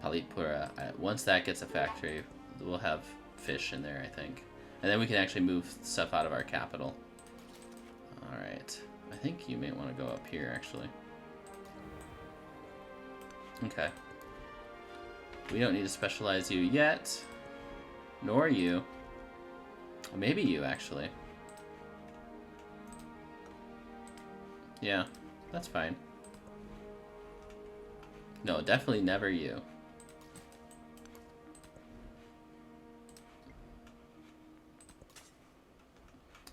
Palitpura. Once that gets a factory, we'll have fish in there, I think. And then we can actually move stuff out of our capital. Alright. I think you may want to go up here, actually. Okay. We don't need to specialize you yet. Nor you. Maybe you, actually. Yeah, that's fine. No, definitely never you.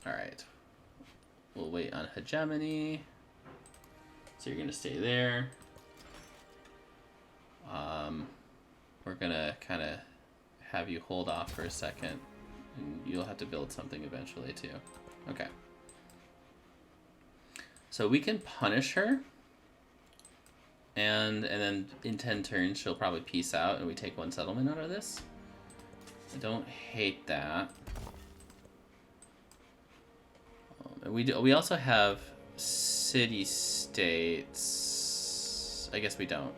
Alright. We'll wait on hegemony. So you're gonna stay there. We're gonna kind of have you hold off for a second, and you'll have to build something eventually too. Okay. So we can punish her, and then in 10 turns she'll probably peace out, and we take 1 settlement out of this. I don't hate that. We also have city-states. I guess we don't.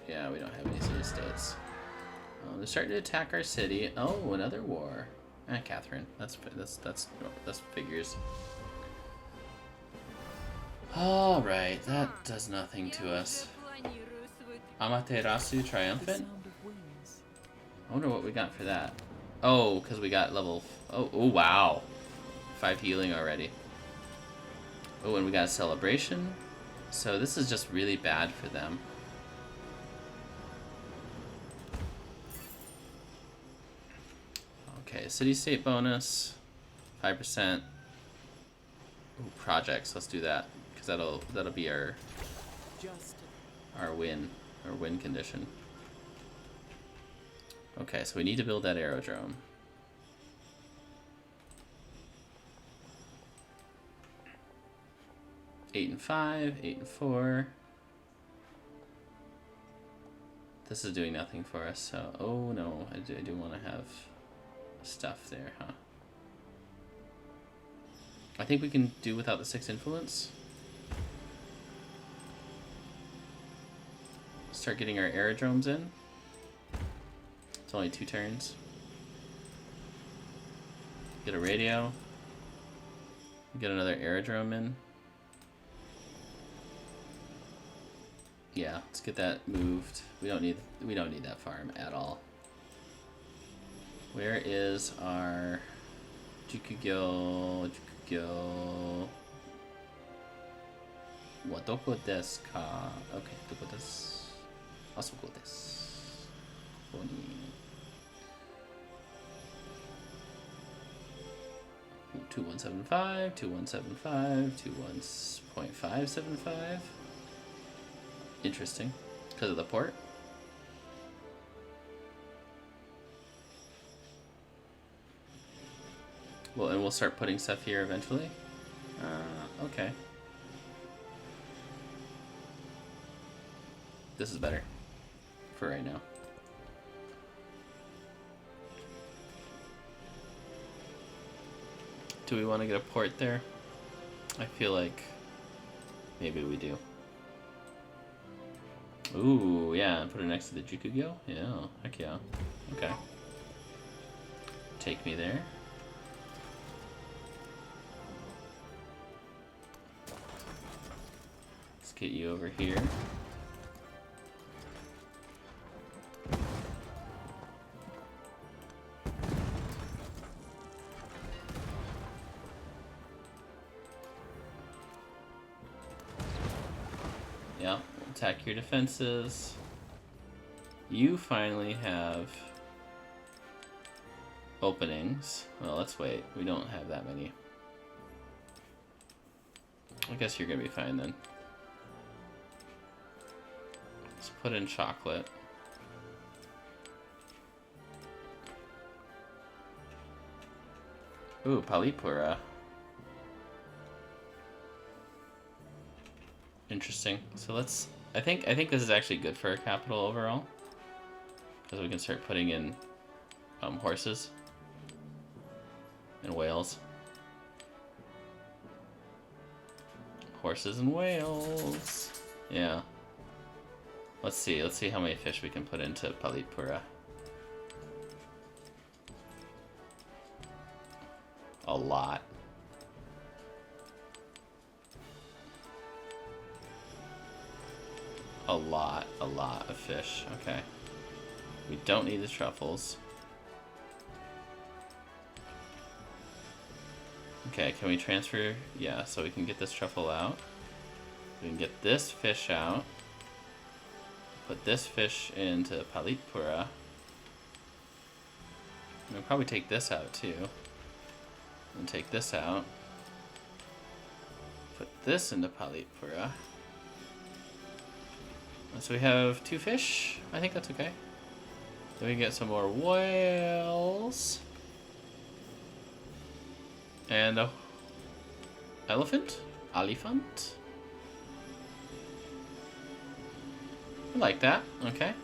Yeah, we don't have any city-states. They're starting to attack our city. Oh, another war. Catherine. That's figures. All right, that does nothing to us. Amaterasu triumphant. I wonder what we got for that. Oh, because we got level. Oh, wow, 5 healing already. Oh, and we got a celebration. So this is just really bad for them. Okay, city-state bonus, 5%. Ooh, projects. Let's do that because that'll be our win condition. Okay, so we need to build that aerodrome. Eight and 5, 8 and 4. This is doing nothing for us. So, oh no, I do want to have stuff there, huh? I think we can do without the 6 influence. Start getting our aerodromes in. It's only 2 turns. Get a radio. Get another aerodrome in. Yeah, let's get that moved. We don't need that farm at all. Where is our Jukugyo? What doko desu ka? Okay, doko desu. Asoko desu. ここに 2175, 2175, 21.575. Interesting. Because of the port. Well, and we'll start putting stuff here eventually. Okay. This is better for right now. Do we want to get a port there? I feel like maybe we do. Ooh, yeah, put it next to the Jukugyo? Yeah, heck yeah. Okay. Take me there. Let's get you over here. Yeah, attack your defenses. You finally have openings. Well, let's wait. We don't have that many. I guess you're gonna be fine then. Let's put in chocolate. Ooh, Palipura. Interesting. So let's. I think this is actually good for our capital overall, because we can start putting in horses and whales. Horses and whales. Yeah. Let's see. Let's see how many fish we can put into Palipura. A lot. A lot of fish. Okay. We don't need the truffles. Okay, can we transfer? Yeah, so we can get this truffle out. We can get this fish out. Put this fish into Palipura. We'll probably take this out too. And take this out. Put this into Palipura. So we have 2 fish. I think that's okay. Then we get some more whales. And a elephant? Elephant? I like that. Okay.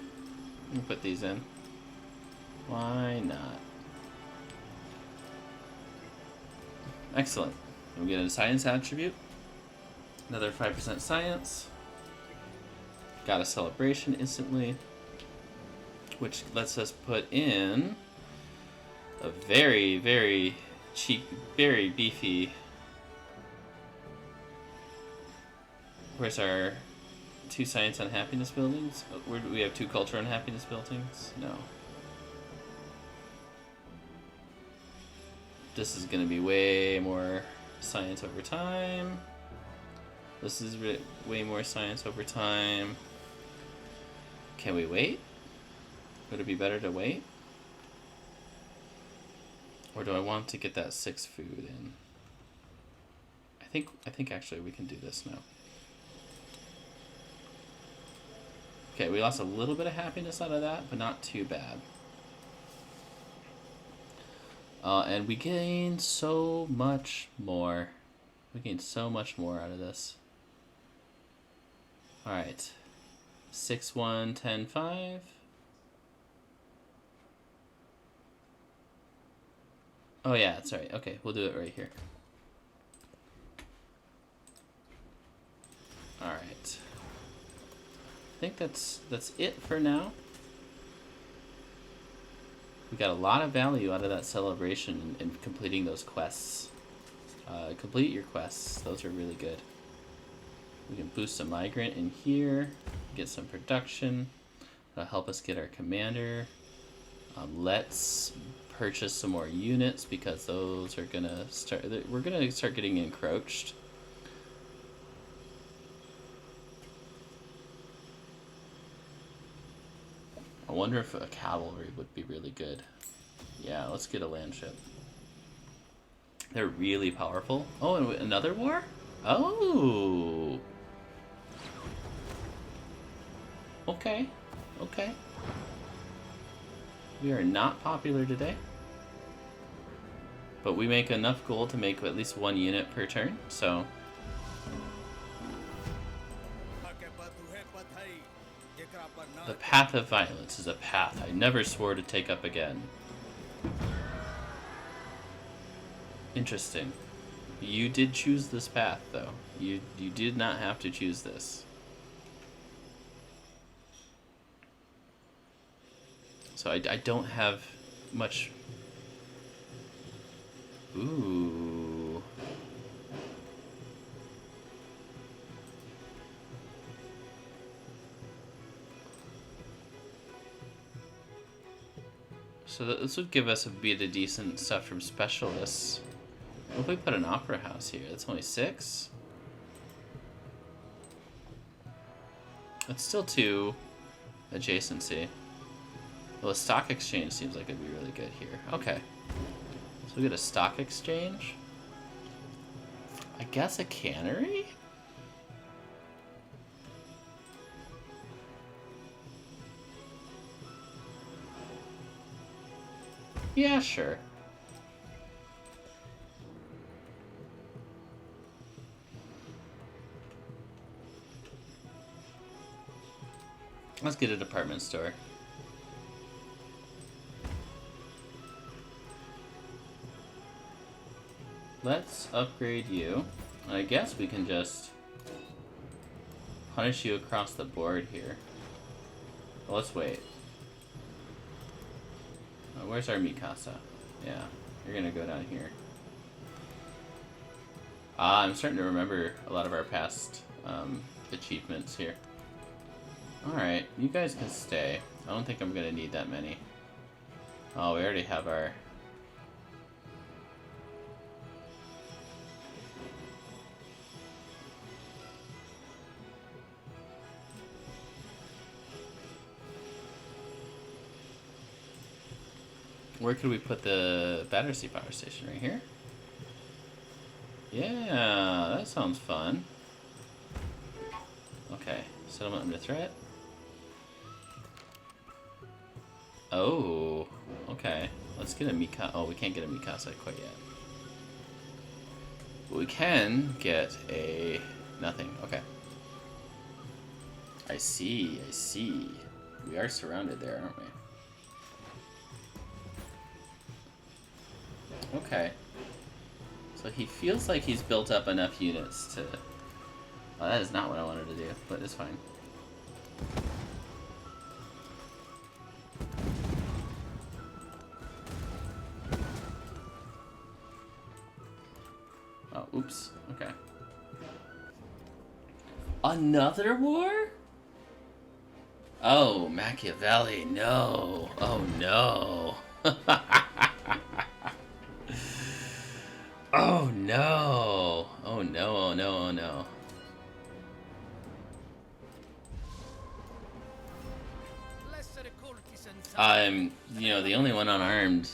We'll put these in. Why not? Excellent. We get a science attribute. Another 5% science. Got a celebration instantly, which lets us put in a very, very cheap, very beefy. Where's our 2 science and happiness buildings? Where do we have 2 culture and happiness buildings? No. This is going to be way more science over time. This is way more science over time. Can we wait? Would it be better to wait? Or do I want to get that 6 food in? I think actually we can do this now. Okay, we lost a little bit of happiness out of that, but not too bad. And we gained so much more. We gained so much more out of this. Alright. 6, 1, 10, 5. Oh yeah, that's right. Okay, we'll do it right here. Alright. I think that's it for now. We got a lot of value out of that celebration and completing those quests. Complete your quests. Those are really good. We can boost a migrant in here. get some production. That'll help us get our commander. Let's purchase some more units because those are gonna start. We're gonna start getting encroached. I wonder if a cavalry would be really good. Yeah, let's get a land ship. They're really powerful. Oh, and another war? Oh. Okay. Okay. We are not popular today. But we make enough gold to make at least 1 unit per turn, so... The path of violence is a path I never swore to take up again. Interesting. You did choose this path, though. You did not have to choose this. So I don't have much... Ooh. So this would give us a bit of decent stuff from specialists. What if we put an opera house here? That's only 6? That's still 2 adjacency. Well, a stock exchange seems like it'd be really good here. Okay. So we get a stock exchange. I guess a cannery? Yeah, sure. Let's get a department store. Let's upgrade you. I guess we can just punish you across the board here. Well, let's wait. Where's our Mikasa? Yeah, you're gonna go down here. Ah, I'm starting to remember a lot of our past achievements here. Alright, you guys can stay. I don't think I'm gonna need that many. Oh, we already have our... Where could we put the Battersea Power Station? Right here? Yeah, that sounds fun. Okay, settlement under threat. Oh, okay. Let's get a Mikasa. Oh, we can't get a Mikasa quite yet. But we can get a... nothing. Okay. I see, I see. We are surrounded there, aren't we? Okay. So he feels like he's built up enough units to... Well, that is not what I wanted to do, but it's fine. Oh, oops. Okay. Another war? Oh, Machiavelli, no. Oh, no. Oh no! Oh no, oh no, oh no. I'm, the only one unarmed.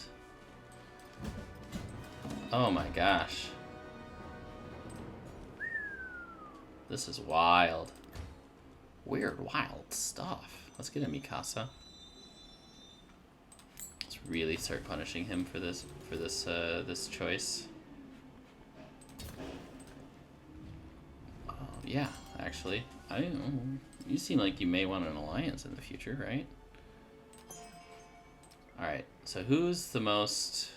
Oh my gosh. This is wild. Weird, wild stuff. Let's get a Mikasa. Let's really start punishing him for this choice. Yeah, actually. You seem like you may want an alliance in the future, right? Alright, so who's the most...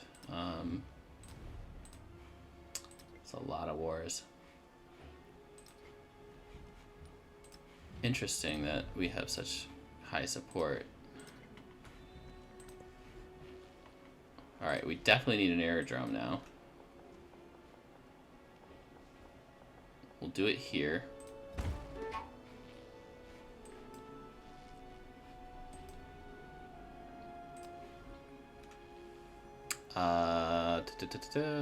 it's a lot of wars. Interesting that we have such high support. Alright, we definitely need an aerodrome now. We'll do it here.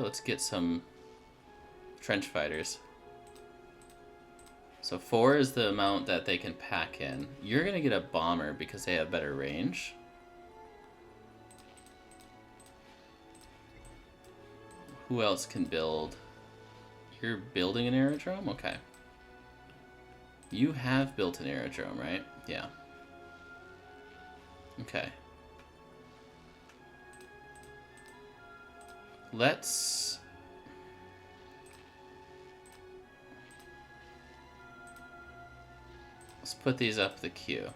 Let's get some trench fighters. So 4 is the amount that they can pack in. You're gonna get a bomber because they have better range. Who else can build? You're building an aerodrome? Okay. You have built an aerodrome, right? Yeah. Okay. Let's put these up the queue.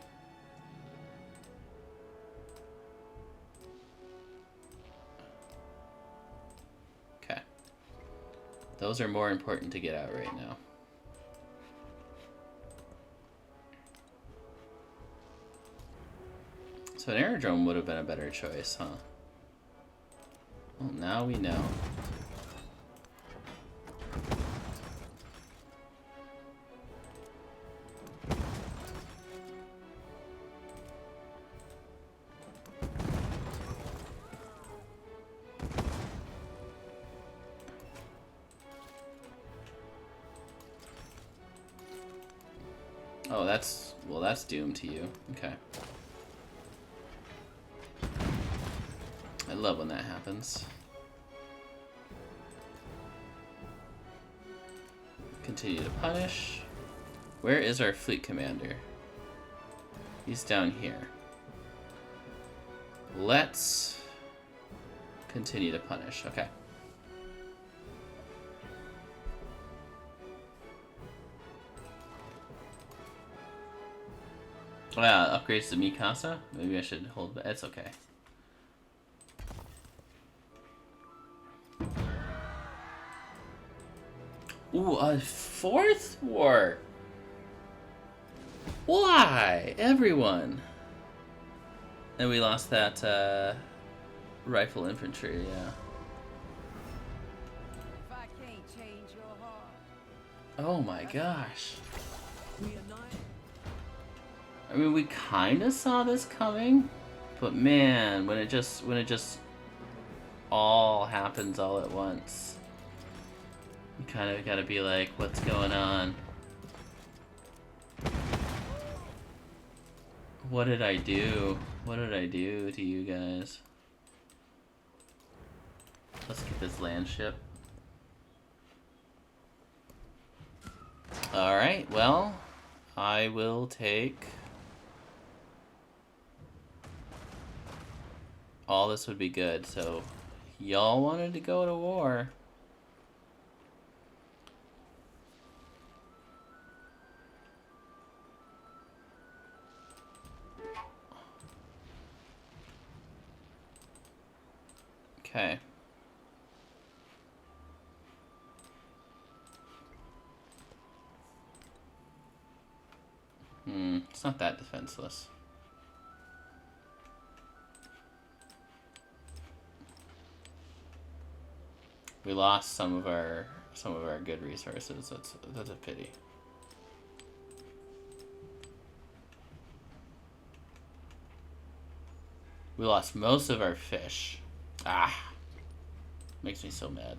Okay. Those are more important to get out right now. So an aerodrome would have been a better choice, huh? Well, now we know. Oh, that's doomed to you. Okay. I love when that happens. Continue to punish. Where is our fleet commander? He's down here. Let's continue to punish. Okay. Upgrades to Mikasa? Maybe I should hold back. It's okay. Ooh, a 4th war! Why? Everyone! And we lost that, rifle infantry, yeah. If I can't change your heart. Oh my gosh. We annihilate. I mean, we kind of saw this coming, but man, when it just all happens all at once, you kind of gotta be like, what's going on? What did I do? What did I do to you guys? Let's get this land ship. Alright, well, I will take... All this would be good, so y'all wanted to go to war. Okay. It's not that defenseless. We lost some of our good resources. That's a pity. We lost most of our fish. Ah, makes me so mad.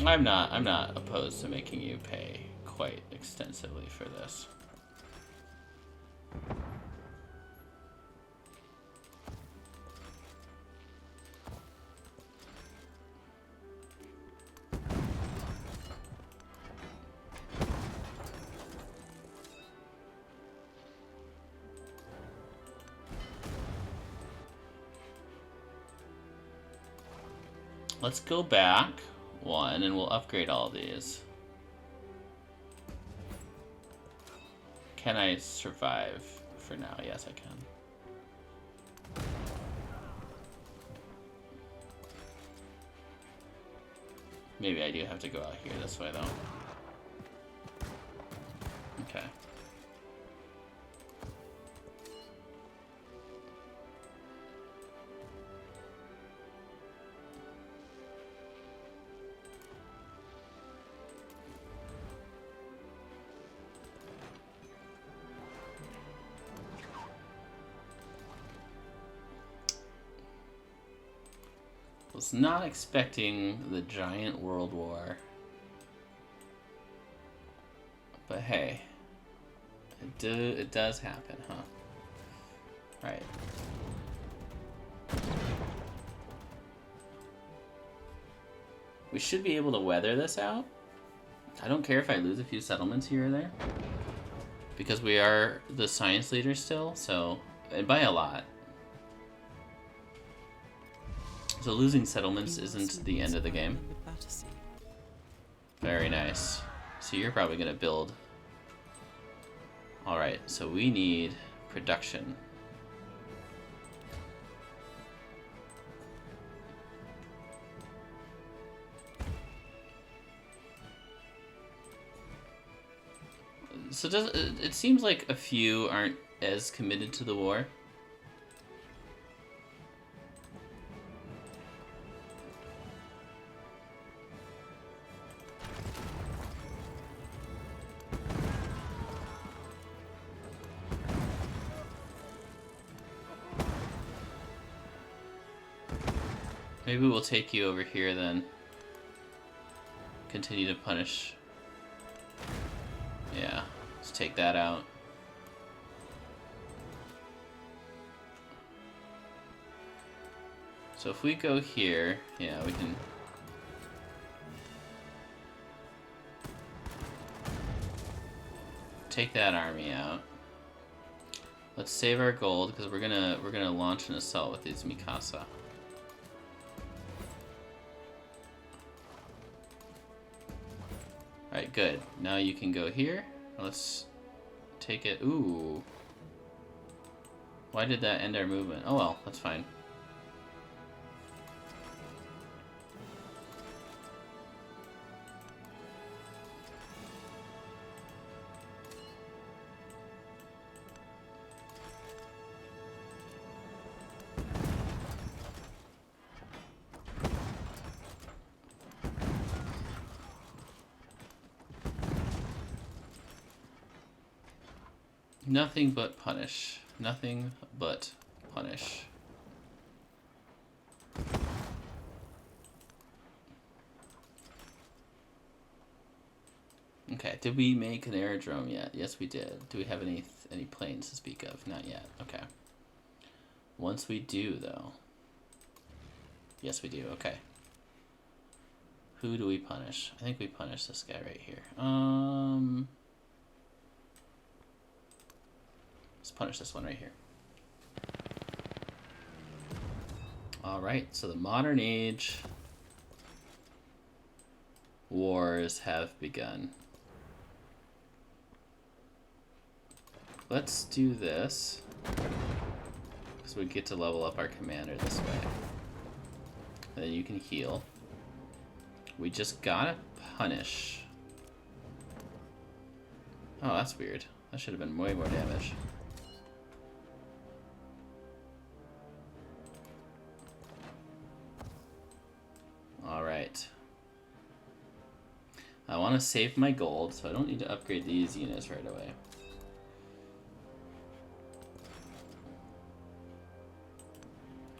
I'm not opposed to making you pay quite extensively for this. Let's go back one and we'll upgrade all these. Can I survive for now? Yes, I can. Maybe I do have to go out here this way, though. Okay. Was not expecting the giant world war. But hey, it does happen, huh? Right. We should be able to weather this out. I don't care if I lose a few settlements here or there. Because we are the science leader still, so... And by a lot. So losing settlements isn't the end of the game. Very nice. So you're probably gonna build. Alright, so we need production. So it seems like a few aren't as committed to the war. Maybe we'll take you over here then. Continue to punish. Yeah, let's take that out. So if we go here, yeah, we can... take that army out. Let's save our gold because we're gonna launch an assault with these Mikasa. Alright, good. Now you can go here. Let's take it. Ooh. Why did that end our movement? Oh well, that's fine. Nothing but punish. Nothing but punish. Okay, did we make an aerodrome yet? Yes, we did. Do we have any planes to speak of? Not yet. Okay. Once we do, though. Yes, we do. Okay. Who do we punish? I think we punish this guy right here. Let's punish this one right here. Alright, so the modern age wars have begun. Let's do this, because we get to level up our commander this way. And then you can heal. We just gotta punish. Oh, that's weird. That should have been way more damage. Alright. I want to save my gold, so I don't need to upgrade these units right away.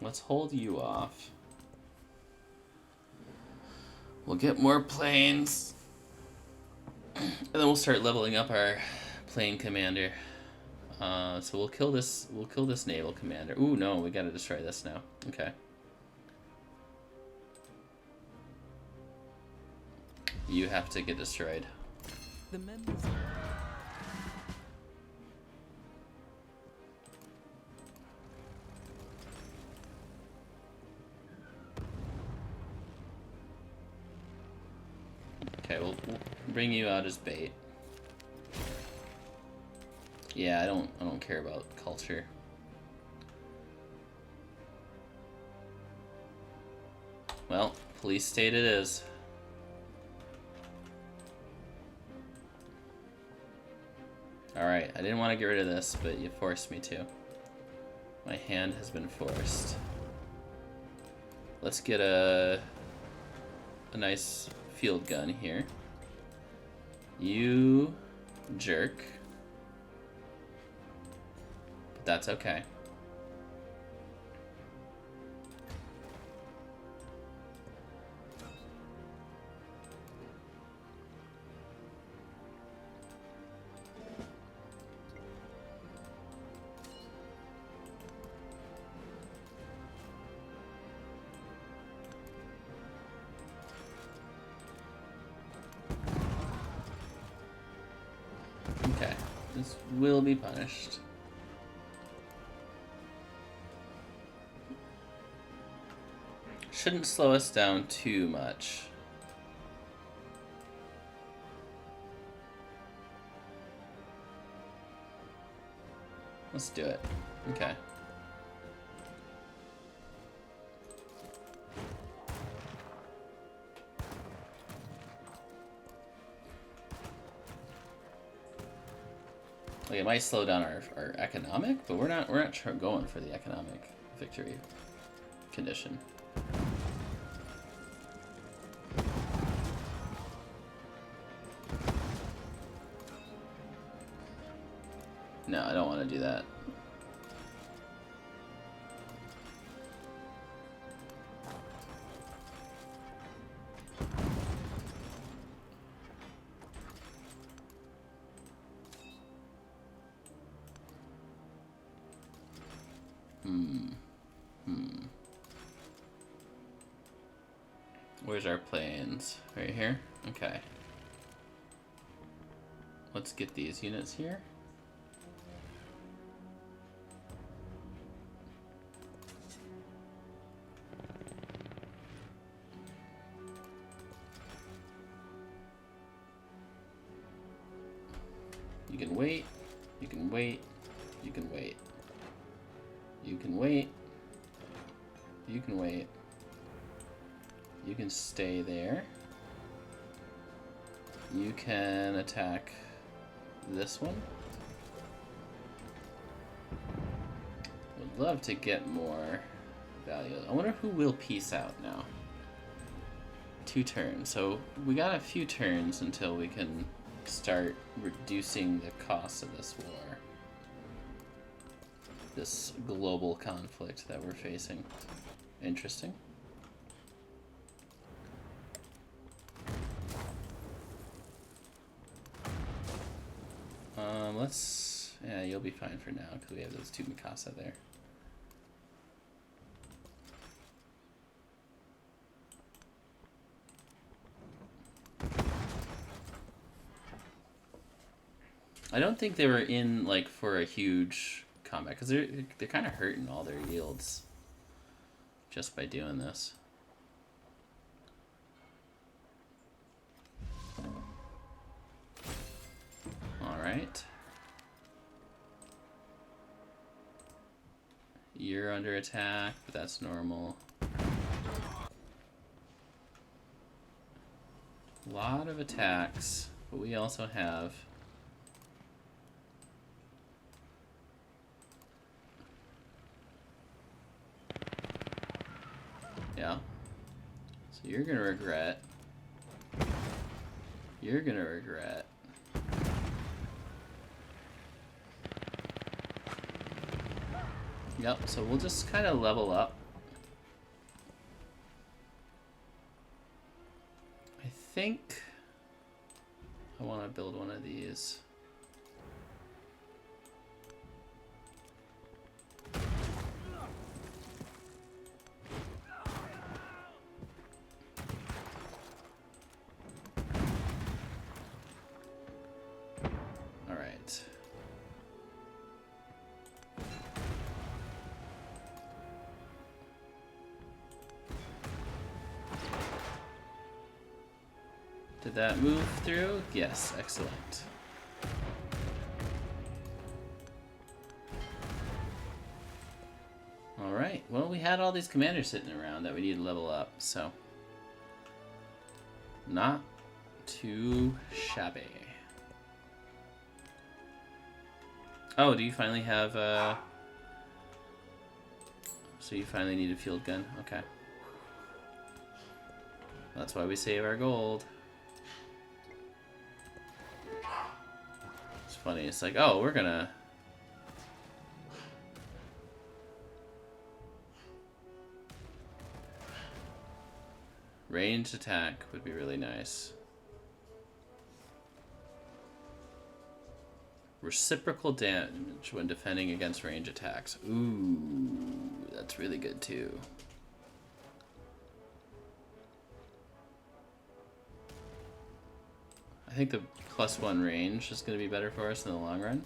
Let's hold you off. We'll get more planes. And then we'll start leveling up our plane commander. So we'll kill this naval commander. Ooh, no, we gotta destroy this now. Okay. You have to get destroyed. The members. Okay, we'll bring you out as bait. Yeah, I don't care about culture. Well, police state it is. Alright, I didn't want to get rid of this, but you forced me to. My hand has been forced. Let's get a nice field gun here. You jerk. But that's okay. Okay, this will be punished. Shouldn't slow us down too much. Let's do it. Okay. Like it might slow down our economic, but we're not going for the economic victory condition. No, I don't want to do that. Where's our planes? Right here? Okay. Let's get these units here. You can wait. You can wait. You can wait. You can wait. You can wait. You can stay there. You can attack this one. Would love to get more value. I wonder who will peace out now. 2 turns. So we got a few turns until we can start reducing the cost of this war. This global conflict that we're facing. Interesting. Yeah, you'll be fine for now because we have those 2 Mikasa there. I don't think they were in like for a huge combat because they're kind of hurting all their yields just by doing this. All right. You're under attack, but that's normal. A lot of attacks, but we also have yeah. So you're gonna regret. You're gonna regret. Yep, so we'll just kind of level up. I think I want to build one of these. All right. Did that move through? Yes, excellent. Alright, well we had all these commanders sitting around that we need to level up, so not too shabby. Oh, do you finally have, so you finally need a field gun? Okay. That's why we save our gold. It's funny, it's like, oh, we're gonna... Ranged attack would be really nice. Reciprocal damage when defending against range attacks. Ooh, that's really good too. I think the +1 range is going to be better for us in the long run.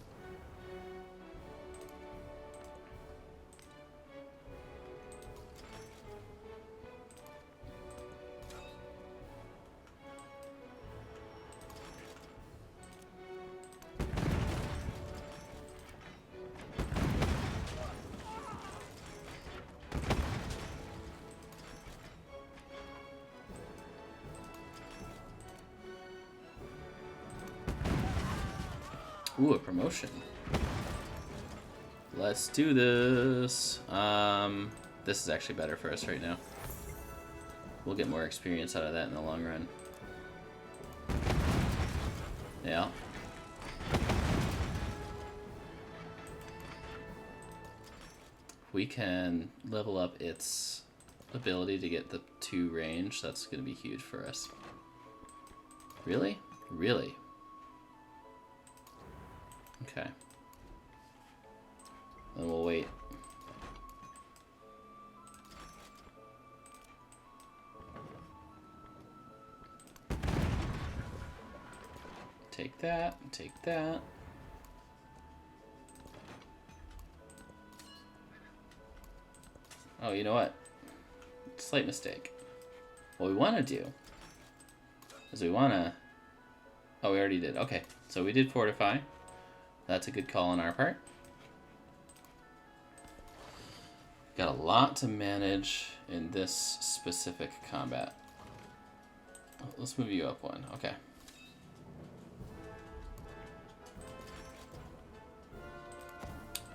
Ooh, a promotion. Let's do this. This is actually better for us right now. We'll get more experience out of that in the long run. Yeah. We can level up its ability to get the 2 range. That's going to be huge for us. Really? Really? Okay. Then we'll wait. Take that, take that. Oh, you know what? Slight mistake. What we want to do is we want to... Oh, we already did. Okay, so we did fortify. That's a good call on our part. Got a lot to manage in this specific combat. Let's move you up 1. Okay.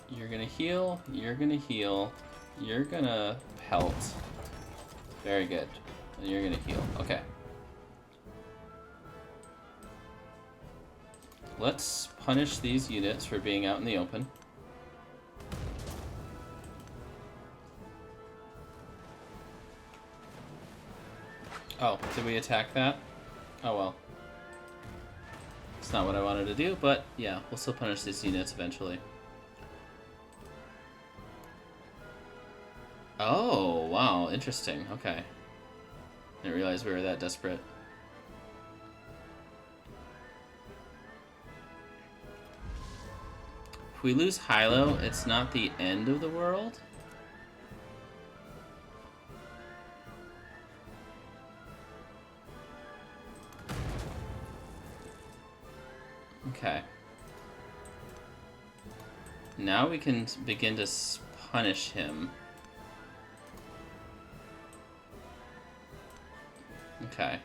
You're gonna heal, you're gonna heal, you're gonna pelt. Very good. And you're gonna heal. Okay. Let's punish these units for being out in the open. Oh, did we attack that? Oh well. It's not what I wanted to do, but yeah, we'll still punish these units eventually. Oh, wow, interesting. Okay. Didn't realize we were that desperate. If we lose Hilo, it's not the end of the world. Okay. Now we can begin to punish him. Okay.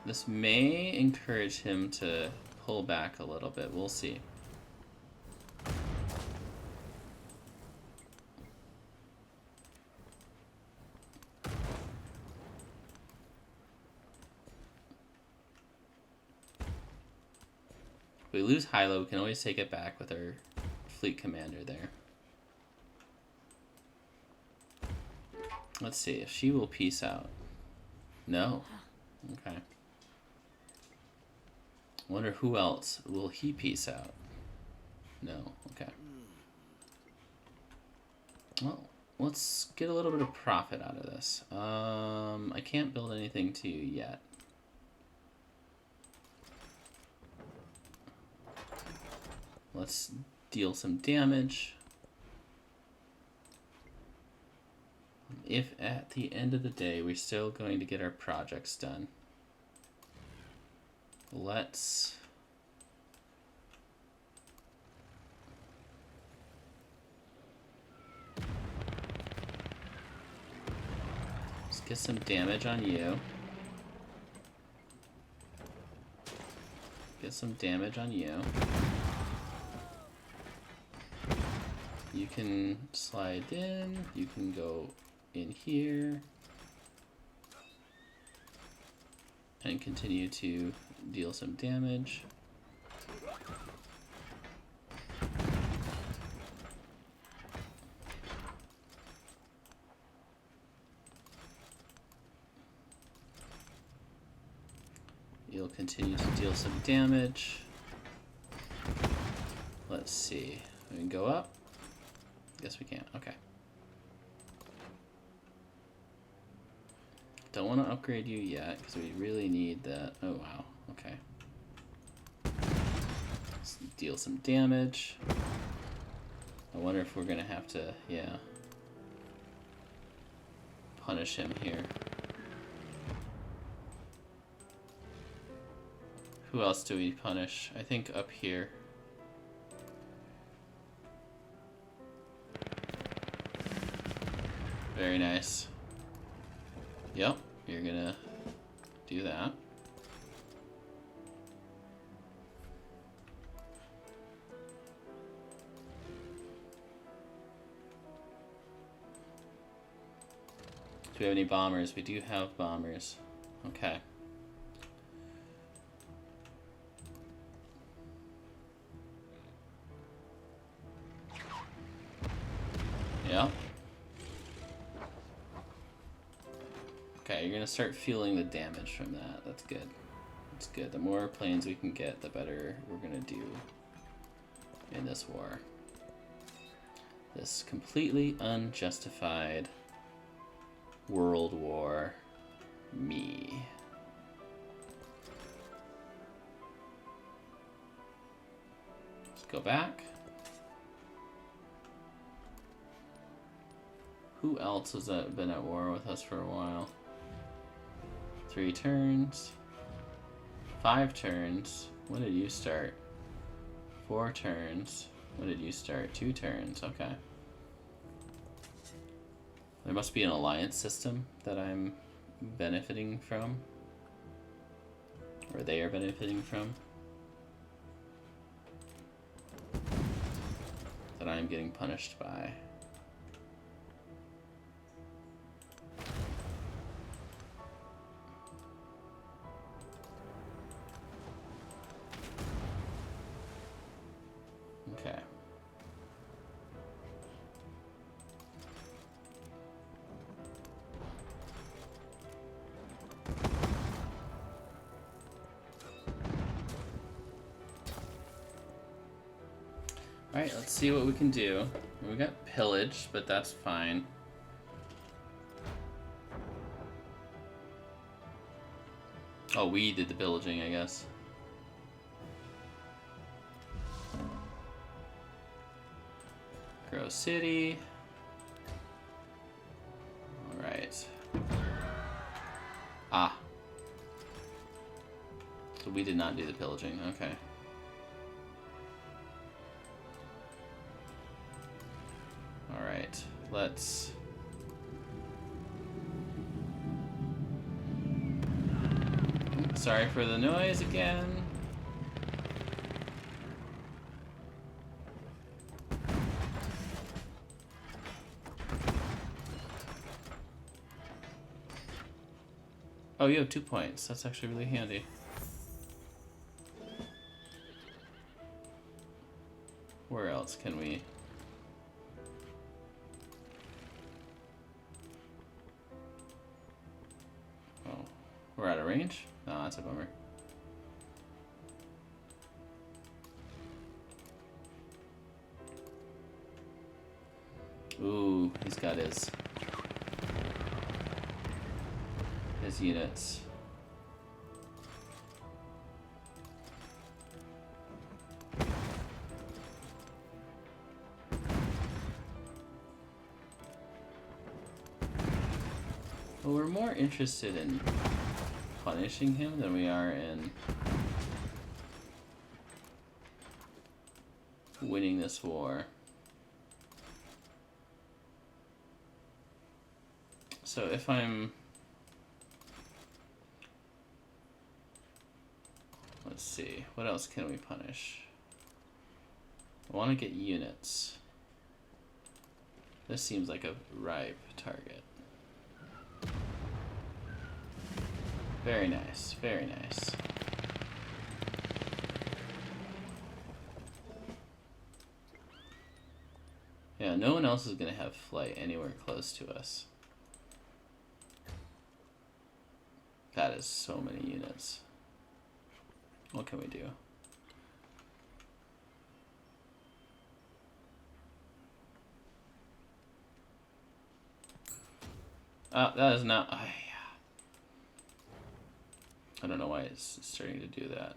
This may encourage him to pull back a little bit. We'll see. If we lose Hilo, we can always take it back with our fleet commander there. Let's see if she will peace out. No. Okay. Wonder who else will he peace out? No. Okay. Well, let's get a little bit of profit out of this. I can't build anything to you yet. Let's deal some damage. If at the end of the day we're still going to get our projects done, let's get some damage on you. Get get some damage on you. You can slide in, you can go in here, and continue to deal some damage. You'll continue to deal some damage. Let's see. We can go up. Guess we can't. Okay. Don't want to upgrade you yet because we really need that. Oh wow. Okay. Let's deal some damage. I wonder if we're gonna have to, yeah, punish him here. Who else do we punish? I think up here. Very nice. Yep, you're gonna do that. Do we have any bombers? We do have bombers. Okay. Yep. Okay, you're gonna start feeling the damage from that. That's good. That's good. The more planes we can get, the better we're gonna do in this war. This completely unjustified World War me. Let's go back. Who else has been at war with us for a while? 3 turns. 5 turns. When did you start? 4 turns. When did you start? 2 turns. Okay. There must be an alliance system that I'm benefiting from. Or they are benefiting from. That I'm getting punished by. Okay. Alright, let's see what we can do. We got pillage, but that's fine. Oh, we did the pillaging, I guess. Grow City. Alright. Ah. So we did not do the pillaging, okay. Alright, let's... Sorry for the noise again. Oh, you have 2 points. That's actually really handy. Where else can we... Oh, we're out of range? No, that's a bummer. Ooh, he's got his units. Well, we're more interested in punishing him than we are in winning this war. So if I'm... Let's see. What else can we punish? I want to get units. This seems like a ripe target. Very nice. Very nice. Yeah, no one else is going to have flight anywhere close to us. That is so many units. What can we do? That is not... I don't know why it's starting to do that.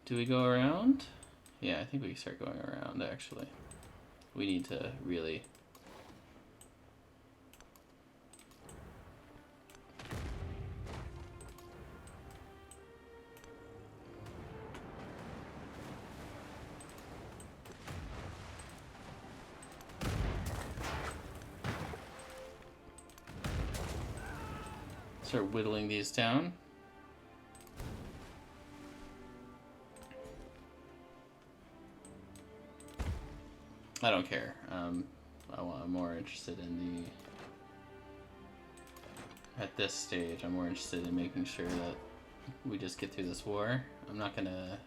Do we go around? Yeah, I think we can start going around, actually. We need to really... start whittling these down. I don't care. I'm more interested in the... At this stage, I'm more interested in making sure that we just get through this war. I'm not gonna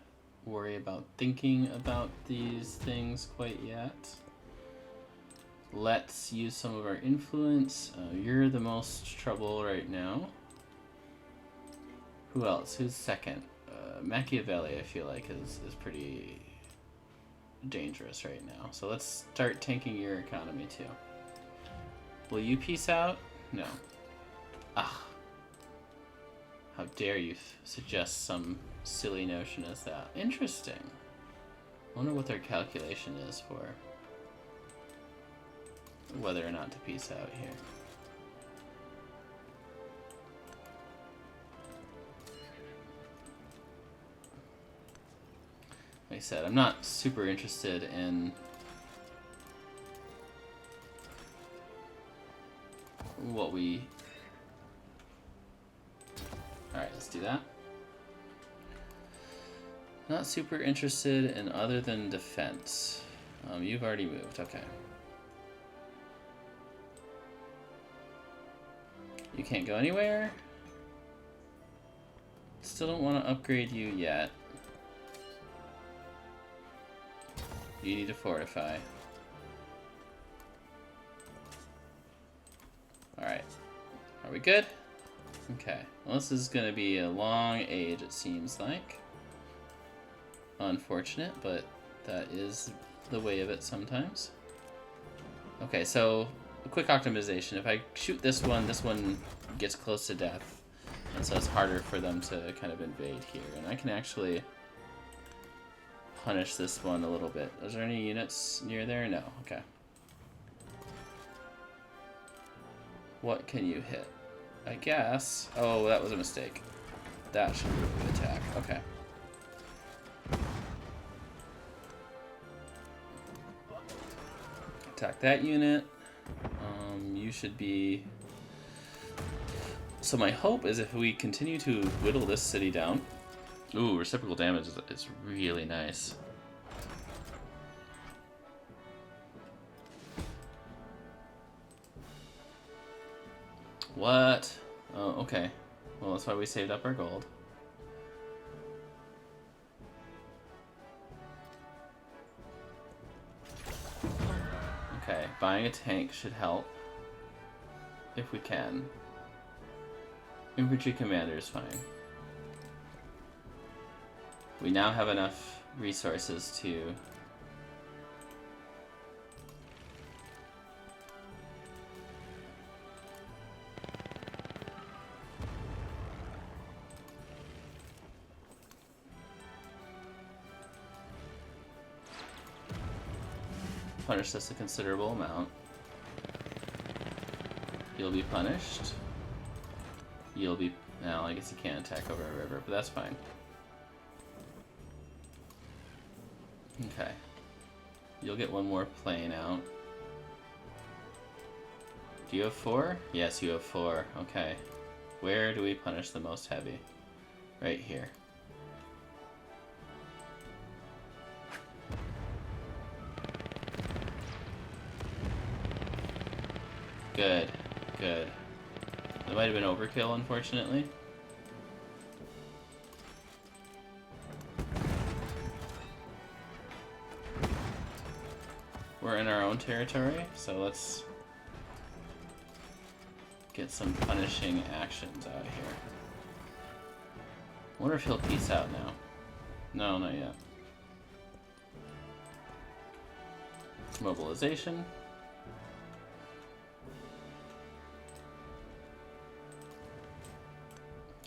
worry about thinking about these things quite yet. Let's use some of our influence. You're the most trouble right now. Who else? Who's second? Machiavelli, I feel like, is pretty dangerous right now. So let's start tanking your economy too. Will you peace out? No. Ah. How dare you suggest some silly notion as that. Interesting. I wonder what their calculation is for whether or not to peace out here. Like I said, I'm not super interested in what we... Alright, let's do that. Not super interested in other than defense. You've already moved, okay. You can't go anywhere. Still don't want to upgrade you yet. You need to fortify. Alright. Are we good? Okay. Well, this is going to be a long age, it seems like. Unfortunate, but that is the way of it sometimes. Okay, so a quick optimization. If I shoot this one gets close to death. And so it's harder for them to kind of invade here. And I can actually punish this one a little bit. Is there any units near there? No. Okay. What can you hit? I guess... Oh, that was a mistake. That should attack. Okay. Attack that unit. You should be... So my hope is if we continue to whittle this city down... Ooh, reciprocal damage is really nice. What? Oh, okay. Well, that's why we saved up our gold. Okay, buying a tank should help. If we can. Infantry commander is fine. We now have enough resources to... punish this a considerable amount. You'll be punished. You'll be... Well, I guess you can't attack over a river, but that's fine. Okay. You'll get one more plane out. Do you have 4? Yes, you have 4. Okay. Where do we punish the most heavy? Right here. Good, good. That might have been overkill, unfortunately. We're in our own territory, so let's get some punishing actions out here. I wonder if he'll peace out now. No, not yet. Mobilization.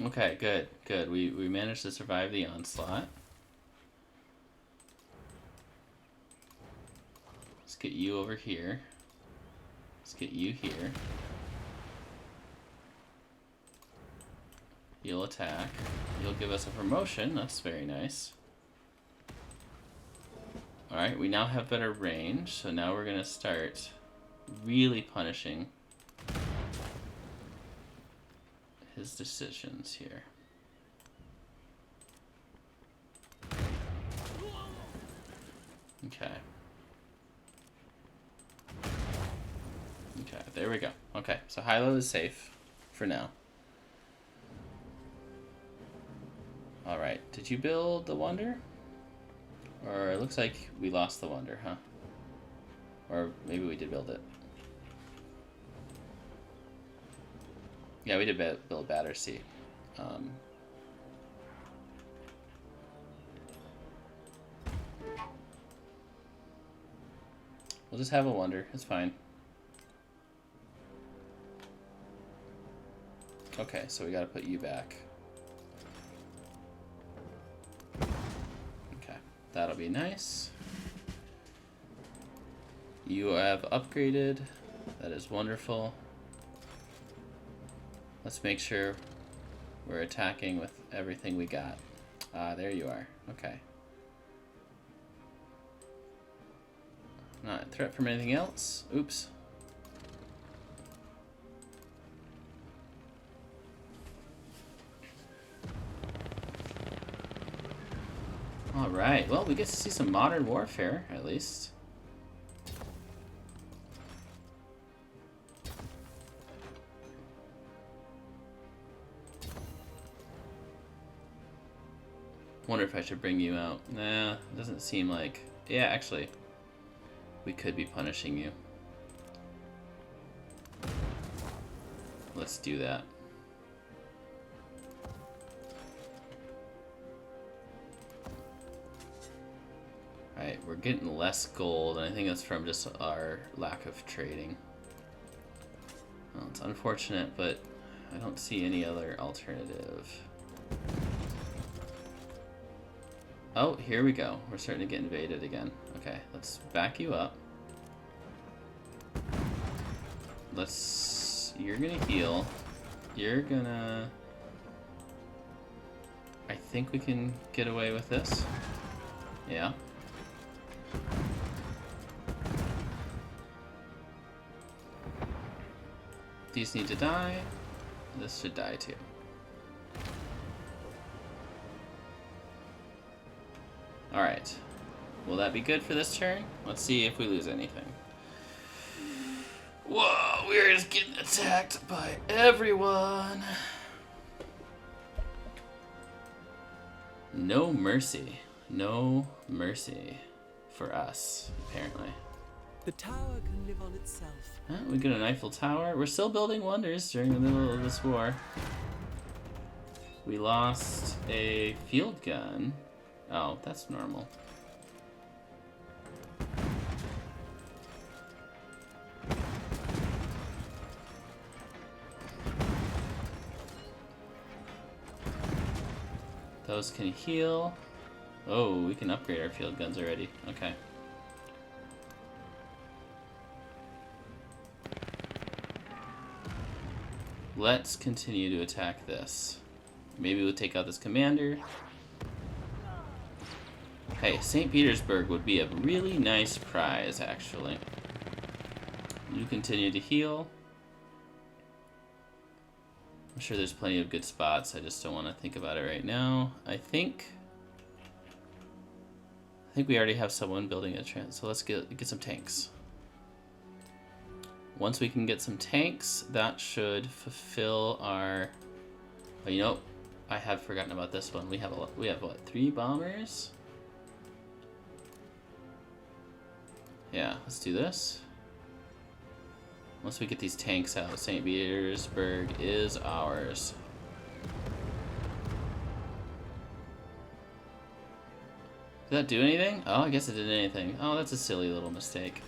Okay, good, good. We managed to survive the onslaught. Let's get you over here. Let's get you here. You'll attack. You'll give us a promotion. That's very nice. Alright, we now have better range, so now we're gonna start really punishing his decisions here. Okay. Okay, there we go. Okay, so Hilo is safe for now. Alright, did you build the Wonder? Or it looks like we lost the Wonder, huh? Or maybe we did build it. Yeah, we did build Battersea. We'll just have a Wonder. It's fine. Okay, so we gotta put you back. Okay, that'll be nice. You have upgraded. That is wonderful. Let's make sure we're attacking with everything we got. Ah, there you are. Okay. Not a threat from anything else. Oops. Alright, well, we get to see some modern warfare, at least. Wonder if I should bring you out. Nah, it doesn't seem like... Yeah, actually, we could be punishing you. Let's do that. Alright, we're getting less gold, and I think that's from just our lack of trading. Well, it's unfortunate, but I don't see any other alternative. Oh, here we go. We're starting to get invaded again. Okay, let's back you up. You're gonna heal. You're gonna... I think we can get away with this. Yeah. These need to die. This should die too. Alright. Will that be good for this turn? Let's see if we lose anything. Whoa, we're just getting attacked by everyone. No mercy. No mercy for us, apparently. The tower can live on itself. We get an Eiffel Tower. We're still building wonders during the middle of this war. We lost a field gun. Oh, that's normal. Those can heal. Oh, we can upgrade our field guns already. Okay. Let's continue to attack this. Maybe we'll take out this commander. Hey, St. Petersburg would be a really nice prize, actually. You continue to heal. sure there's plenty of good spots. I just don't want to think about it right now. I think we already have someone building a trans. So let's get some tanks. Once we can get some tanks, that should fulfill our. Oh, you know, I have forgotten about this one. We have what, 3 bombers? Yeah, let's do this. Once we get these tanks out, St. Petersburg is ours. Did that do anything? Oh, I guess it didn't anything. Oh, that's a silly little mistake.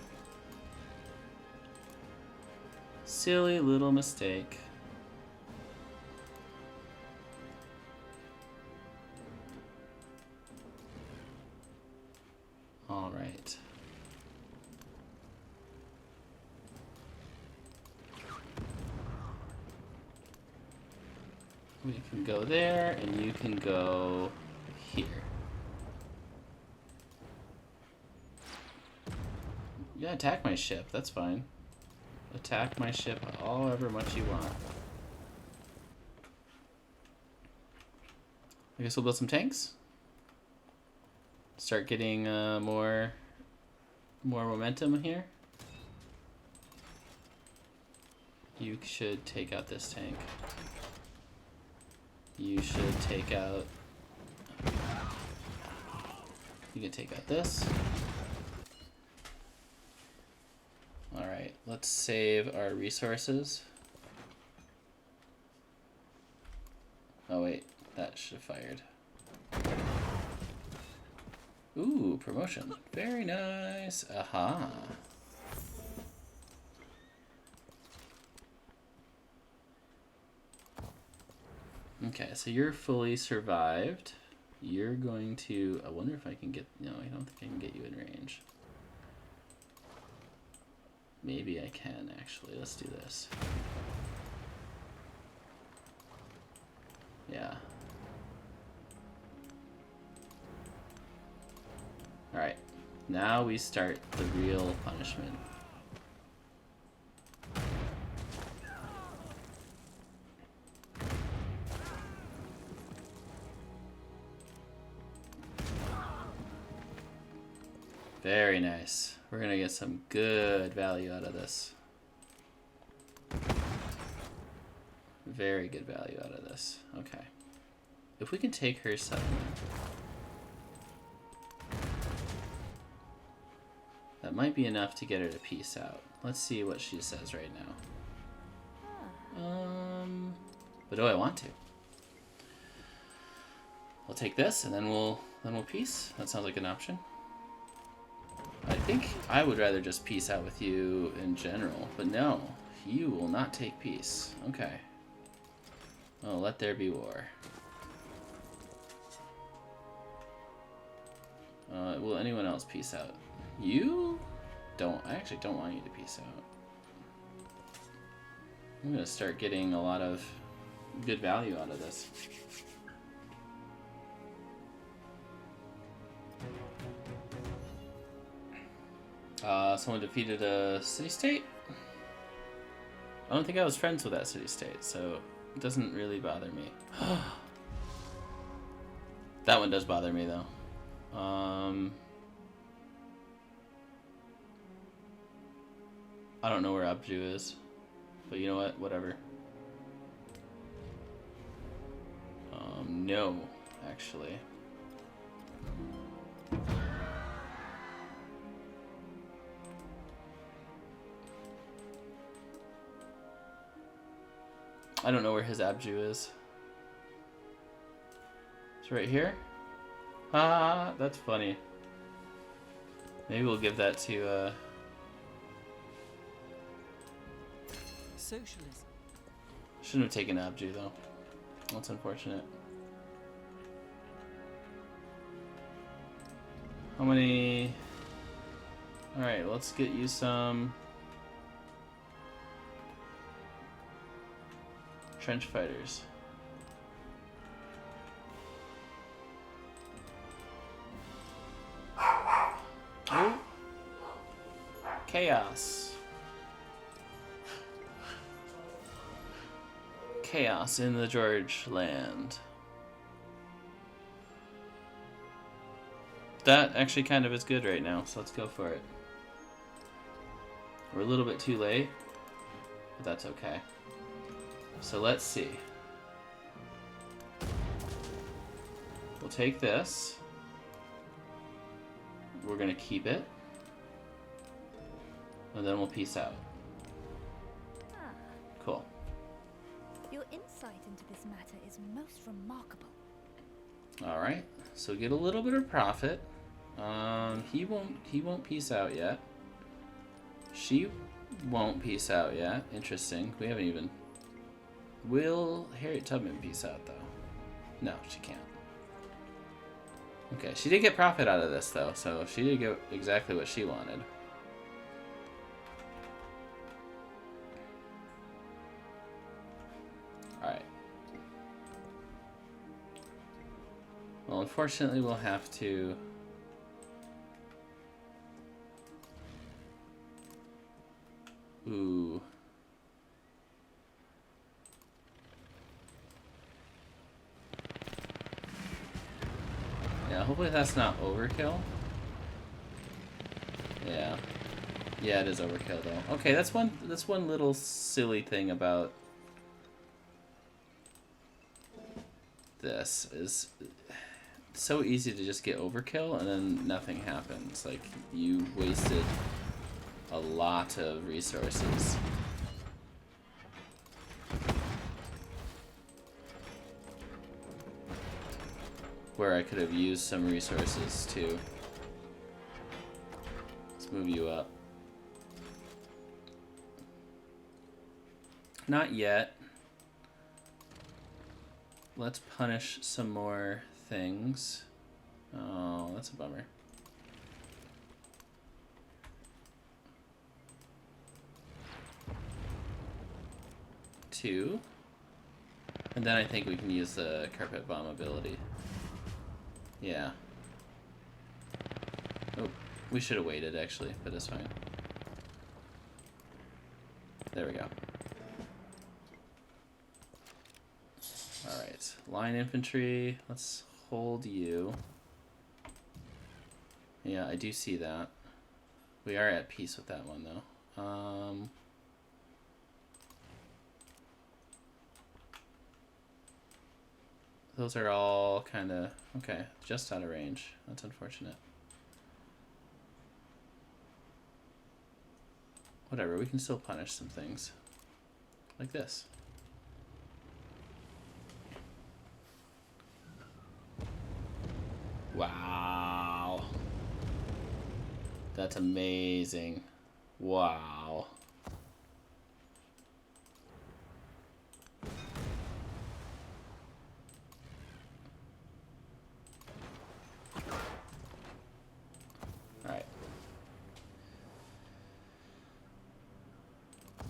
Silly little mistake. All right. We can go there, and you can go here. Yeah, attack my ship. That's fine. Attack my ship however much you want. I guess we'll build some tanks. Start getting more momentum here. You should take out this tank. You should take out. You can take out this. All right, let's save our resources. Oh wait, that should have fired. Ooh, promotion. Very nice. Aha. Okay, so you're fully survived. You're going to... I wonder if I can get... No, I don't think I can get you in range. Maybe I can, actually. Let's do this. Yeah. Alright. Now we start the real punishment. Very nice. We're gonna get some good value out of this. Very good value out of this. Okay. If we can take her settlement. That might be enough to get her to peace out. Let's see what she says right now. But do I want to? I'll take this and then we'll peace. That sounds like an option. I think I would rather just peace out with you in general, but no, you will not take peace. Okay. Oh, let there be war. Will anyone else peace out? You? I actually don't want you to peace out. I'm gonna start getting a lot of good value out of this. Someone defeated a city-state? I don't think I was friends with that city-state, so it doesn't really bother me. That one does bother me, though. I don't know where Abju is, but you know what? Whatever. No, actually. I don't know where his Abju is. It's right here? Ah, that's funny. Maybe we'll give that to, Socialism. Shouldn't have taken Abju, though. That's unfortunate. How many... Alright, let's get you some... trench fighters. Oh. Chaos. chaos in the George land. That actually kind of is good right now, so let's go for it. We're a little bit too late, but that's okay. So let's see. We'll take this. We're gonna keep it. And then we'll peace out. Ah, Cool. your insight into this matter is most remarkable. Alright, so get a little bit of profit. He won't peace out yet. She won't peace out yet. Interesting. We haven't even... Will Harriet Tubman peace out, though? No, she can't. Okay, she did get profit out of this, though, so she did get exactly what she wanted. Alright. Well, unfortunately, we'll have to... Ooh. Yeah, hopefully that's not overkill. Yeah. Yeah, it is overkill though. Okay, that's one little silly thing about this is it's so easy to just get overkill and then nothing happens. Like you wasted a lot of resources. Where I could have used some resources to... Let's move you up. Not yet. Let's punish some more things. Oh, that's a bummer. Two. And then I think we can use the carpet bomb ability. Yeah. Oh, we should have waited actually, but it's fine. There we go. Alright, line infantry. Let's hold you. Yeah, I do see that. We are at peace with that one though. Those are all kind of, okay, just out of range. That's unfortunate. Whatever, we can still punish some things. Like this. Wow. That's amazing. Wow.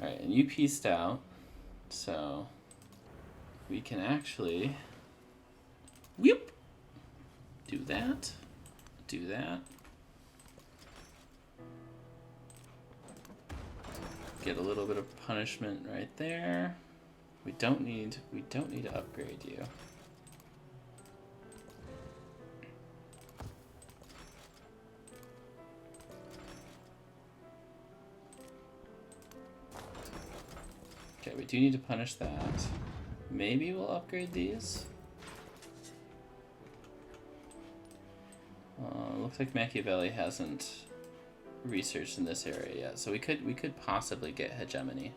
Alright, and you pieced out, so we can actually whoop, do that, do that, get a little bit of punishment right there. We don't need to upgrade you. Okay, we do need to punish that. Maybe we'll upgrade these. Looks like Machiavelli hasn't researched in this area yet, so we could possibly get hegemony.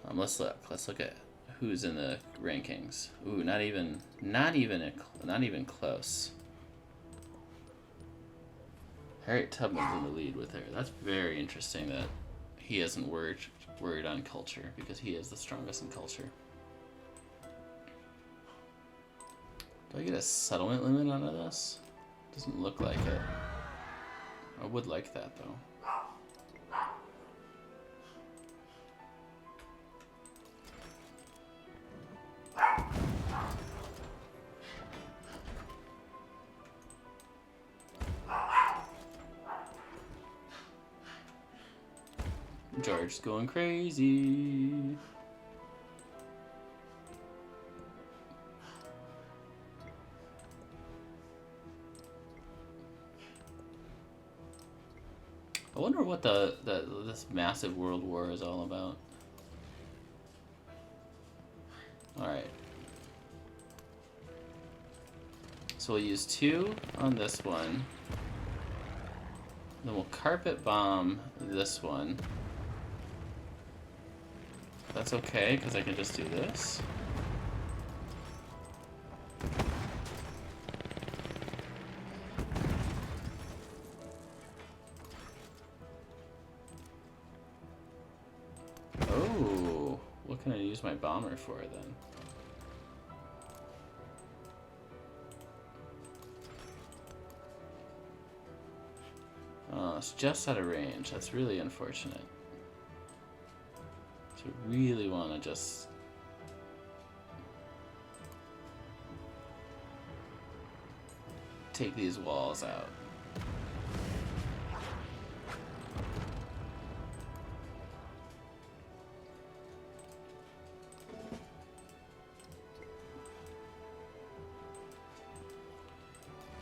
Let's look at who's in the rankings. Ooh, not even close. Harriet Tubman's in the lead with her. That's very interesting that he hasn't worried on culture, because he is the strongest in culture. Do I get a settlement limit out of this? Doesn't look like it. I would like that though. George's going crazy. wonder what this massive world war is all about. Alright. So we'll use 2 on this one. Then we'll carpet bomb this one. That's okay, because I can just do this. Oh, what can I use my bomber for then? Oh, it's just out of range. That's really unfortunate. So really want to just take these walls out.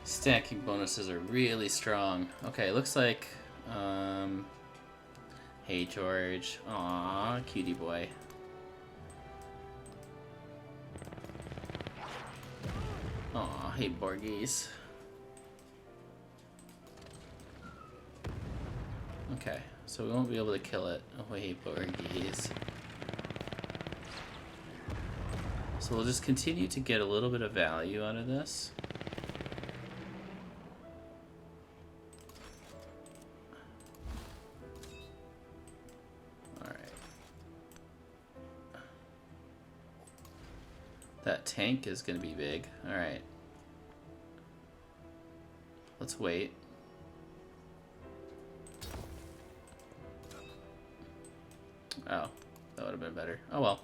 Stacking bonuses are really strong. Okay, looks like, hey George. Aw, cutie boy. Aw, hey Borgies. Okay, so we won't be able to kill it. Oh, hey Borgies. So we'll just continue to get a little bit of value out of this. That tank is going to be big. Alright. Let's wait. Oh, that would have been better. Oh well.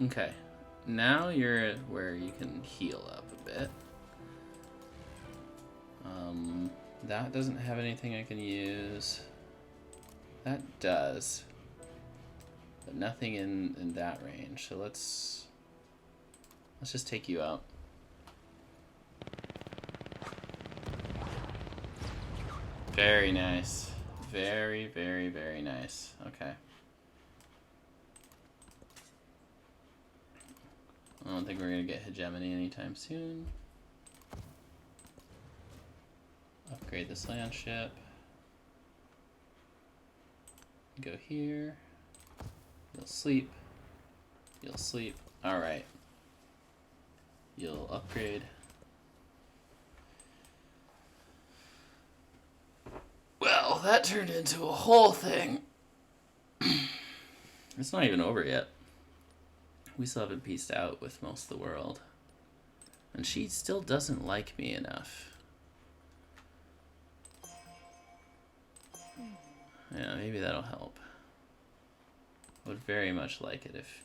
Okay. Now you're at where you can heal up a bit. That doesn't have anything I can use. That does. But nothing in that range. So let's just take you out. Very nice. Very, very, very nice. Okay. I don't think we're gonna get hegemony anytime soon. Upgrade this land ship. Go here. You'll sleep. You'll sleep. Alright. You'll upgrade. Well, that turned into a whole thing. It's not even over yet. We still haven't pieced out with most of the world. And she still doesn't like me enough. Yeah, maybe that'll help. I would very much like it if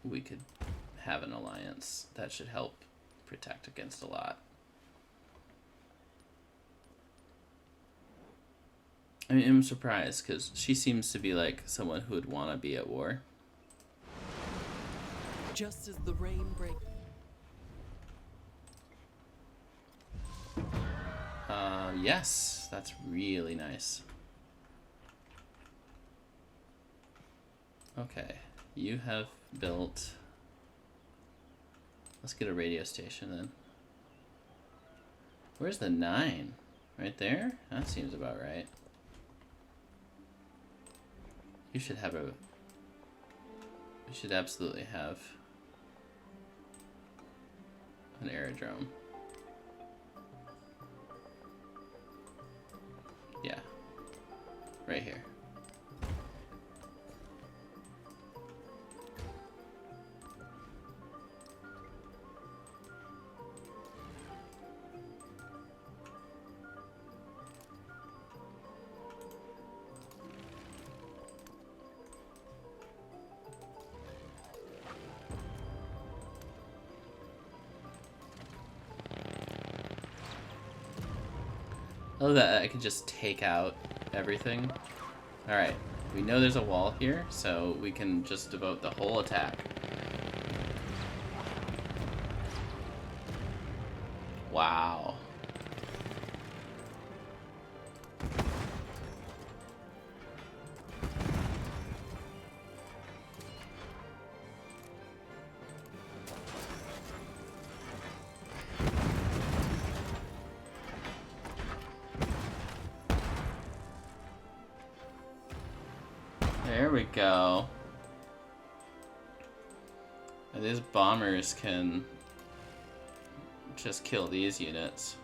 we could have an alliance. That should help protect against a lot. I mean, I'm surprised because she seems to be like someone who would want to be at war. Just as the rain breaks. Yes, that's really nice. Okay, you have built... Let's get a radio station then. Where's the 9? Right there? That seems about right. You should have a... You should absolutely have an aerodrome. Yeah. Right here. I love that I can just take out everything. Alright, we know there's a wall here, so we can just devote the whole attack. Wow. There we go. And these bombers can just kill these units.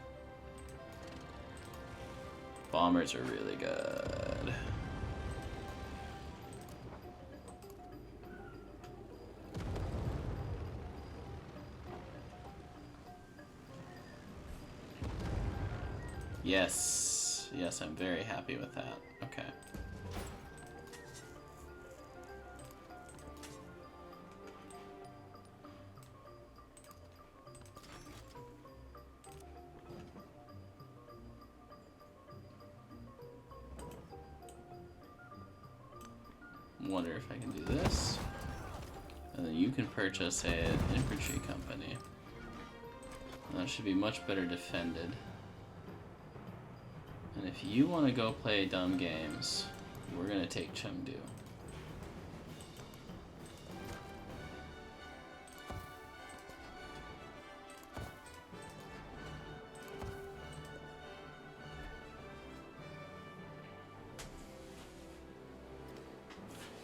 Bombers are really good. Yes. Yes, I'm very happy with that. Okay. Wonder if I can do this. And then you can purchase an infantry company. That should be much better defended. And if you want to go play dumb games, we're going to take Chengdu.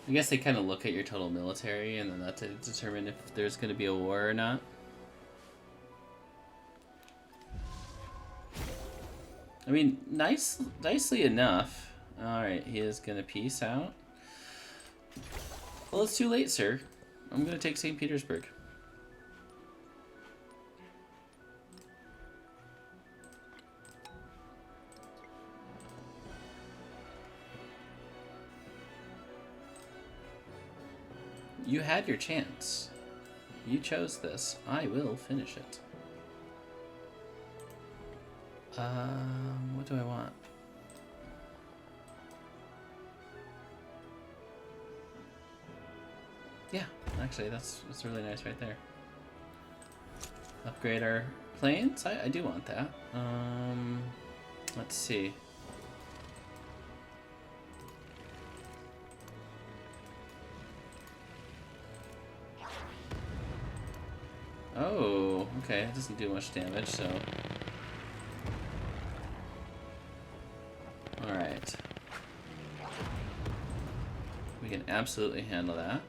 I guess they kind of look at your total military, and then that's to determine if there's going to be a war or not. I mean, nicely enough. Alright, he is going to peace out. Well, it's too late, sir. I'm going to take St. Petersburg. You had your chance. You chose this. I will finish it. What do I want? Yeah, actually, that's really nice right there. Upgrade our planes? I do want that. Let's see. Oh, okay. It doesn't do much damage, so... Alright. We can absolutely handle that.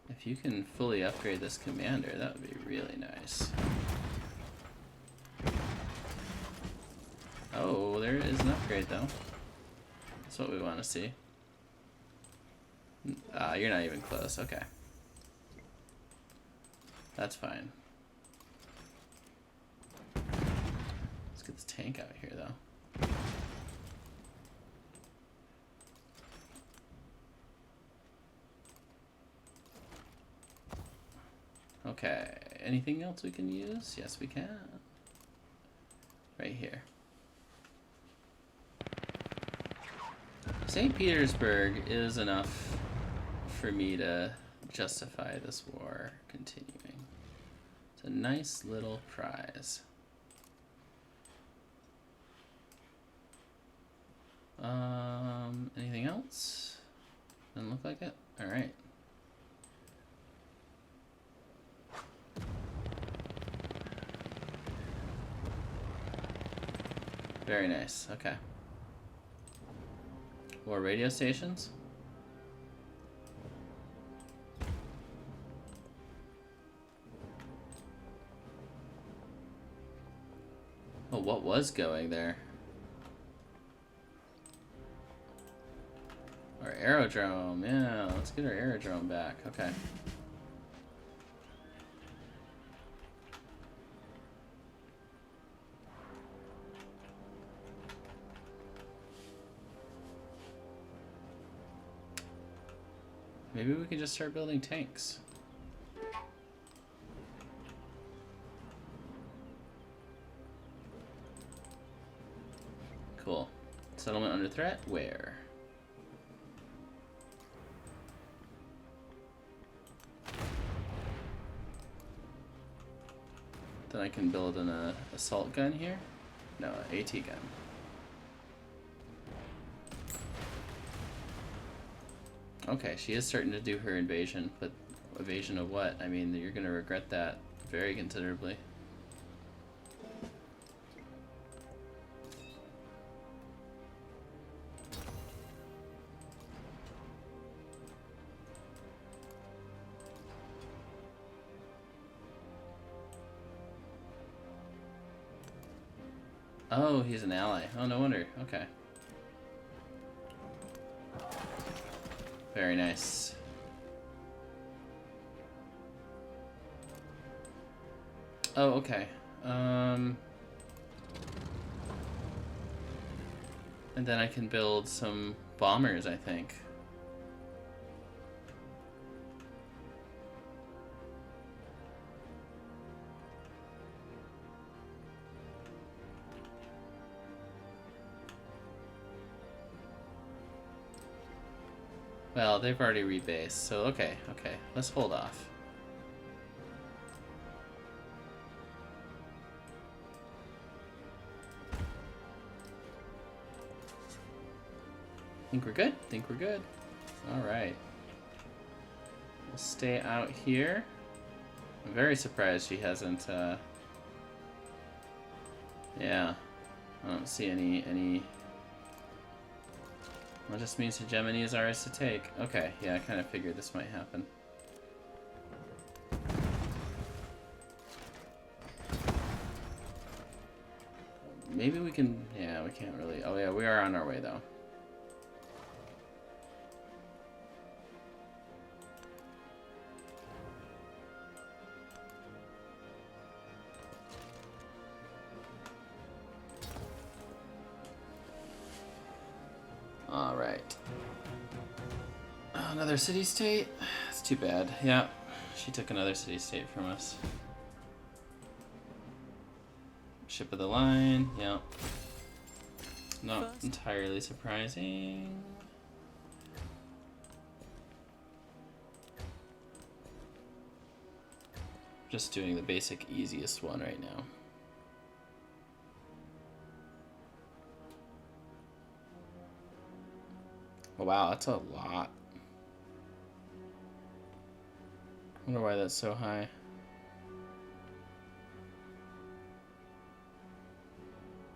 If you can fully upgrade this commander, that would be really nice. Oh, there is an upgrade though. That's what we want to see. You're not even close. Okay. That's fine. Let's get this tank out here though. Okay, anything else we can use? Yes, we can. Right here. St. Petersburg is enough for me to justify this war continuing. It's a nice little prize. Anything else? Doesn't look like it. All right. Very nice. Okay. More radio stations? Oh, what was going there? Our aerodrome. Yeah, let's get our aerodrome back. Okay. Maybe we can just start building tanks. Cool. Settlement under threat? Where? Then I can build an assault gun here? No, an AT gun. Okay, she is starting to do her invasion, but evasion of what? I mean, you're gonna regret that very considerably. Oh, he's an ally. Oh, no wonder. Okay. Very nice. Oh, okay. And then I can build some bombers, I think. Well, they've already rebased, so okay, let's hold off. Think we're good? Think we're good. Alright. We'll stay out here. I'm very surprised she hasn't, yeah. I don't see any... That just means hegemony is ours to take. Okay, yeah, I kind of figured this might happen. Maybe we can... Yeah, we can't really... Oh yeah, we are on our way though. Alright. Another city-state? That's too bad. Yeah, she took another city-state from us. Ship of the line, yeah. Not entirely surprising. Just doing the basic easiest one right now. Oh, wow, that's a lot. I wonder why that's so high.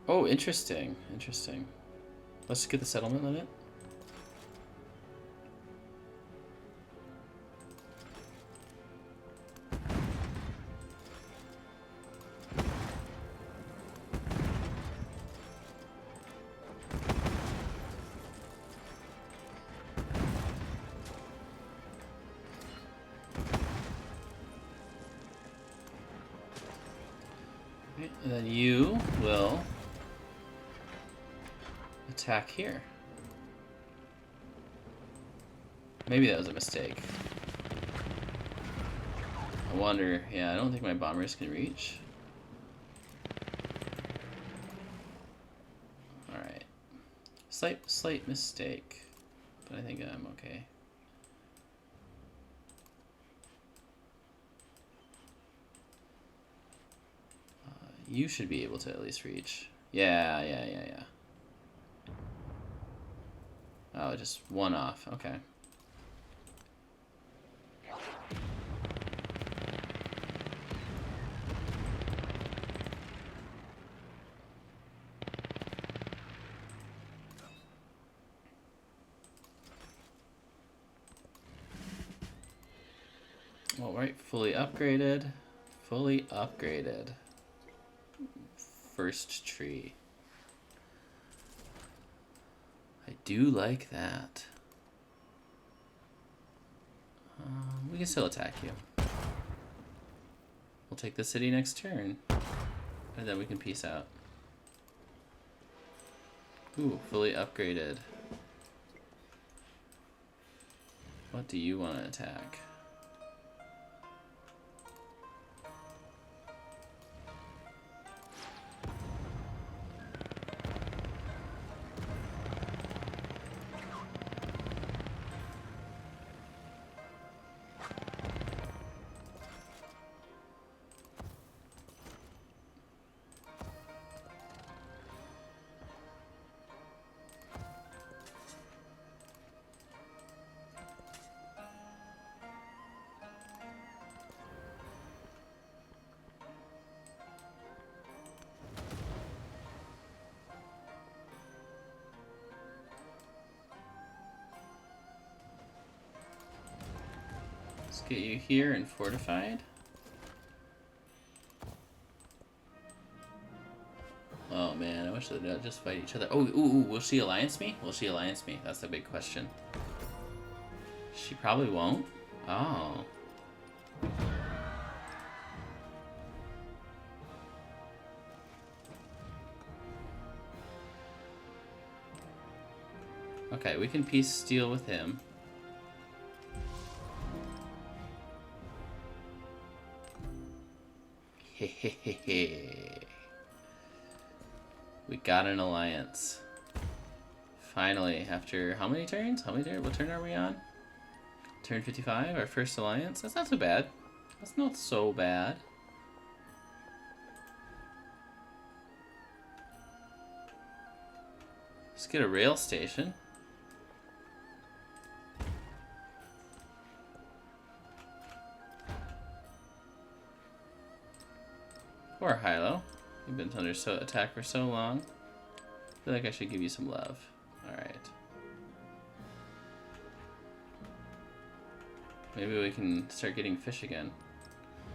Oh, interesting. Interesting. Let's just get the settlement limit. And then you will attack here. Maybe that was a mistake. I wonder, yeah, I don't think my bombers can reach. Alright. Slight mistake. But I think I'm okay. You should be able to at least reach. Yeah. Oh, just one off. Okay. All right, fully upgraded. Fully upgraded. First tree. I do like that. We can still attack you. We'll take the city next turn. And then we can peace out. Ooh, fully upgraded. What do you want to attack? get you here and fortified. Oh man, I wish they'd just fight each other. Oh, ooh, will she alliance me? Will she alliance me? That's the big question. She probably won't. Oh. Okay, we can peace deal with him. Hehehehe. We got an alliance. Finally, after how many turns? What turn are we on? Turn 55, our first alliance? That's not so bad. That's not so bad. Let's get a rail station. Poor Hilo. You've been under attack for so long. I feel like I should give you some love. Alright. Maybe we can start getting fish again.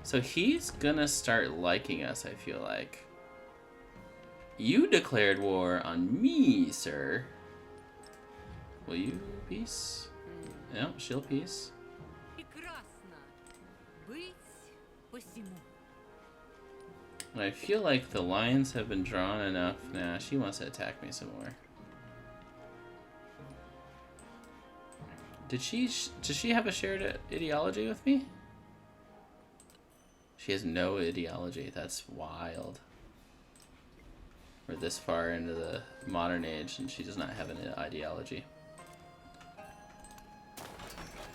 So he's gonna start liking us, I feel like. You declared war on me, sir. Will you peace? No, she'll peace. And I feel like the lines have been drawn enough. Nah, she wants to attack me some more. Does she have a shared ideology with me? She has no ideology. That's wild. We're this far into the modern age and she does not have an ideology.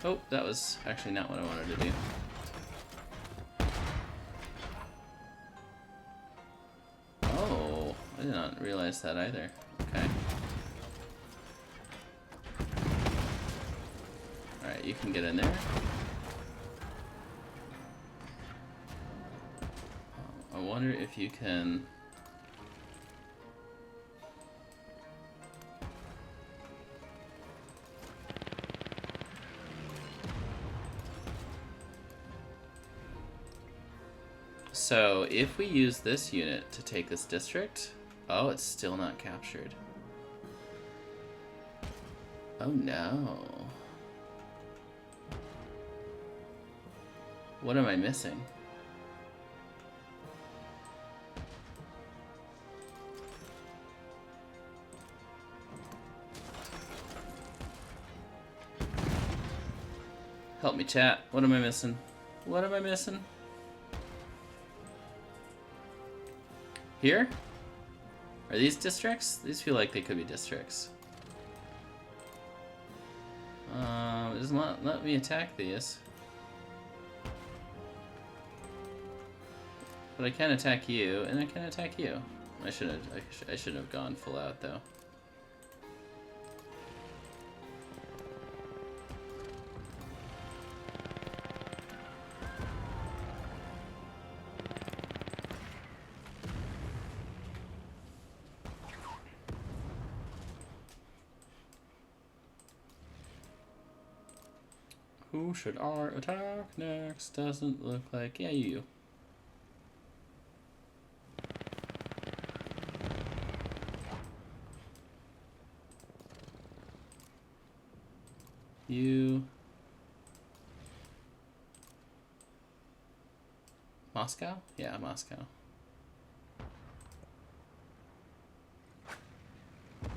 Oh, that was actually not what I wanted to do. Oh, I did not realize that either. Okay. Alright, you can get in there. I wonder if you can... So, if we use this unit to take this district... Oh, it's still not captured. Oh no. What am I missing? Help me, chat. What am I missing? What am I missing? Here? Are these districts? These feel like they could be districts. It doesn't let me attack these. But I can attack you, and I can attack you. I shouldn't have gone full out though. Who should our attack next? Doesn't look like... Yeah, you. You... Moscow? Yeah, Moscow.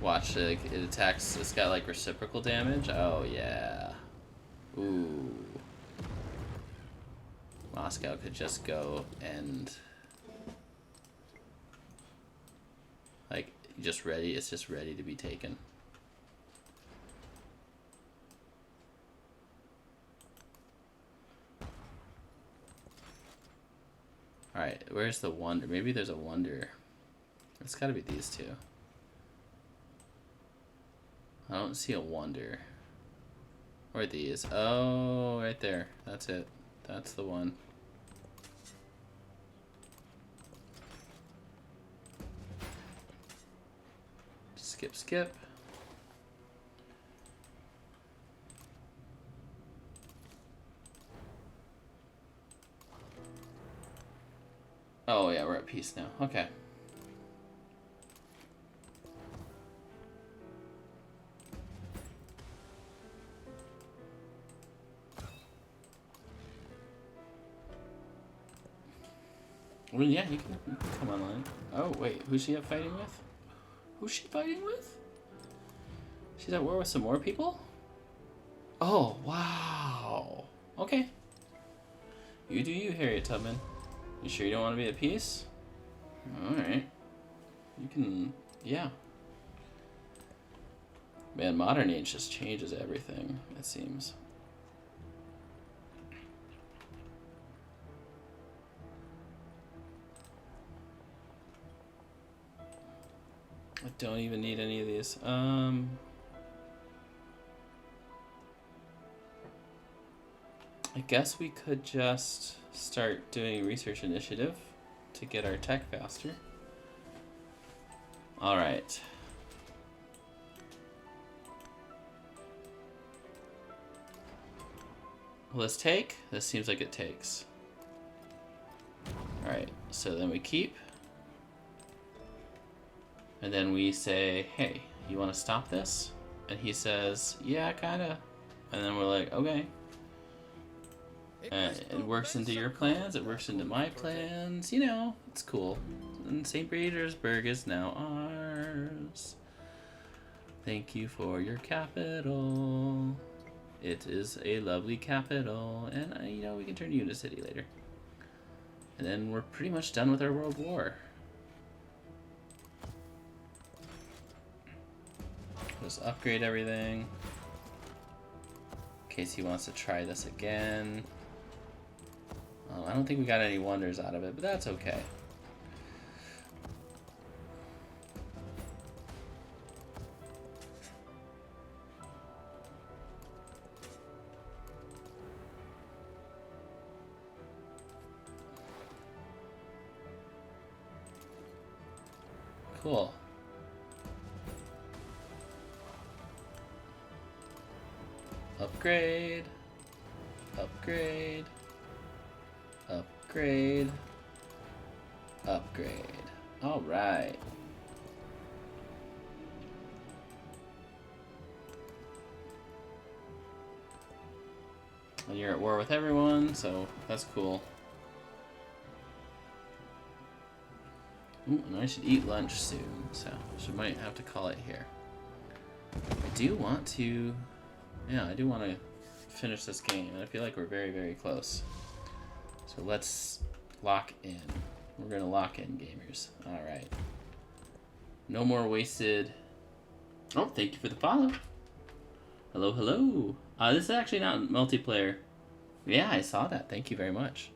Watch, it attacks... It's got, like, reciprocal damage? Oh, yeah. Ooh. Moscow could just go and... Like, just ready. It's just ready to be taken. Alright, where's the wonder? Maybe there's a wonder. It's gotta be these two. I don't see a wonder. Or these. Oh, right there. That's it. That's the one. Skip, skip. peace now. Okay. Well, yeah, you can come online. Oh, wait, who's she fighting with? Who's she fighting with? She's at war with some more people? Oh, wow. Okay. You do you, Harriet Tubman. You sure you don't want to be at peace? Alright. You can... yeah. Man, modern age just changes everything, it seems. I don't even need any of these. I guess we could just start doing research initiative to get our tech faster. Alright. Will this take? This seems like it takes. Alright, so then we keep. And then we say, hey, you want to stop this? And he says, yeah, kinda. And then we're like, okay. It works into your plans, it works into my plans, you know, it's cool. And St. Petersburg is now ours. Thank you for your capital. It is a lovely capital, and you know, we can turn you into a city later. And then we're pretty much done with our world war. Just upgrade everything. In case he wants to try this again. I don't think we got any wonders out of it, but that's okay. Cool. Upgrade. Upgrade. Upgrade. Upgrade. All right. Well, you're at war with everyone, so that's cool. Ooh, and I should eat lunch soon, so I might have to call it here. I do want to, yeah, I do want to finish this game, and I feel like we're very, very close. So let's lock in. We're gonna lock in, gamers. All right. No more wasted. Oh, thank you for the follow. Hello, hello. This is actually not multiplayer. Yeah, I saw that. Thank you very much.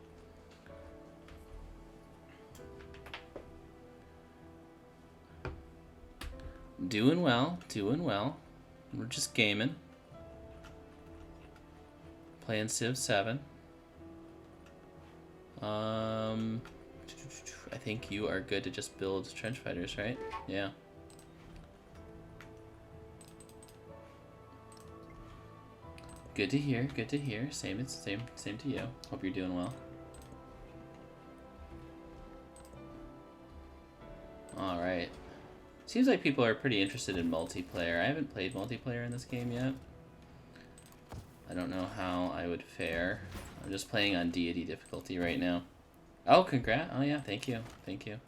Doing well, doing well. We're just gaming. Playing Civ 7. I think you are good to just build trench fighters, right? Yeah. Good to hear, good to hear. Same to you. Hope you're doing well. Alright. Seems like people are pretty interested in multiplayer. I haven't played multiplayer in this game yet. I don't know how I would fare. I'm just playing on deity difficulty right now. Oh, congrats. Oh yeah, thank you. Thank you.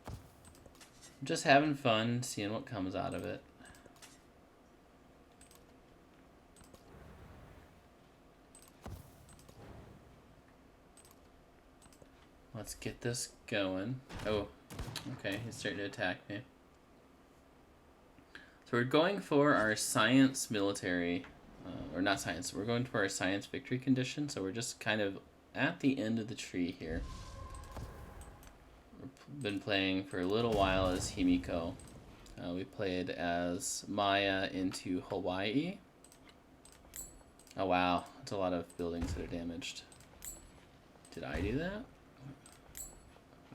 I'm just having fun, seeing what comes out of it. Let's get this going. Oh, okay, he's starting to attack me. So we're going for our science military, or not science, we're going for our science victory condition, so we're just kind of at the end of the tree here. We've been playing for a little while as Himiko. We played as Maya into Hawaii. Oh wow, that's a lot of buildings that are damaged. Did I do that?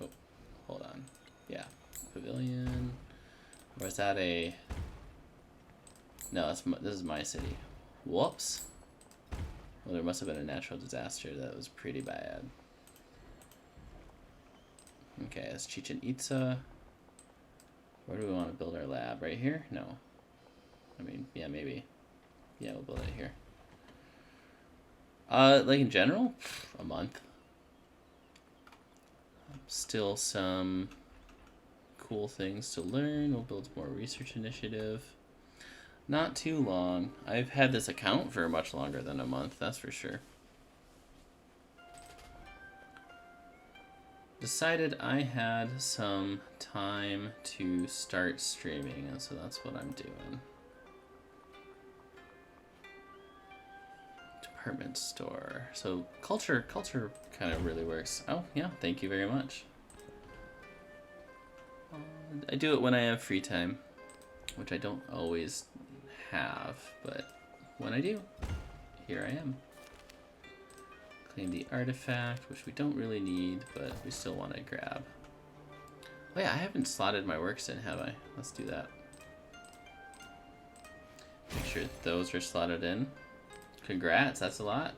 Oh, hold on. Yeah, pavilion. Or is that a... No, this is my city. Whoops. Well, there must have been a natural disaster that was pretty bad. Okay, that's Chichen Itza. Where do we want to build our lab? Right here? No. I mean, yeah, maybe. Yeah, we'll build it here. Like in general, a month. Still some cool things to learn. We'll build more research initiative. Not too long. I've had this account for much longer than a month, that's for sure. Decided I had some time to start streaming, and so that's what I'm doing. Department store. So culture kind of really works. Oh yeah, thank you very much. I do it when I have free time, which I don't always have, but when I do, here I am. Claim the artifact, which we don't really need, but we still want to grab. Oh yeah, I haven't slotted my works in, have I? Let's do that. Make sure those are slotted in. Congrats, that's a lot.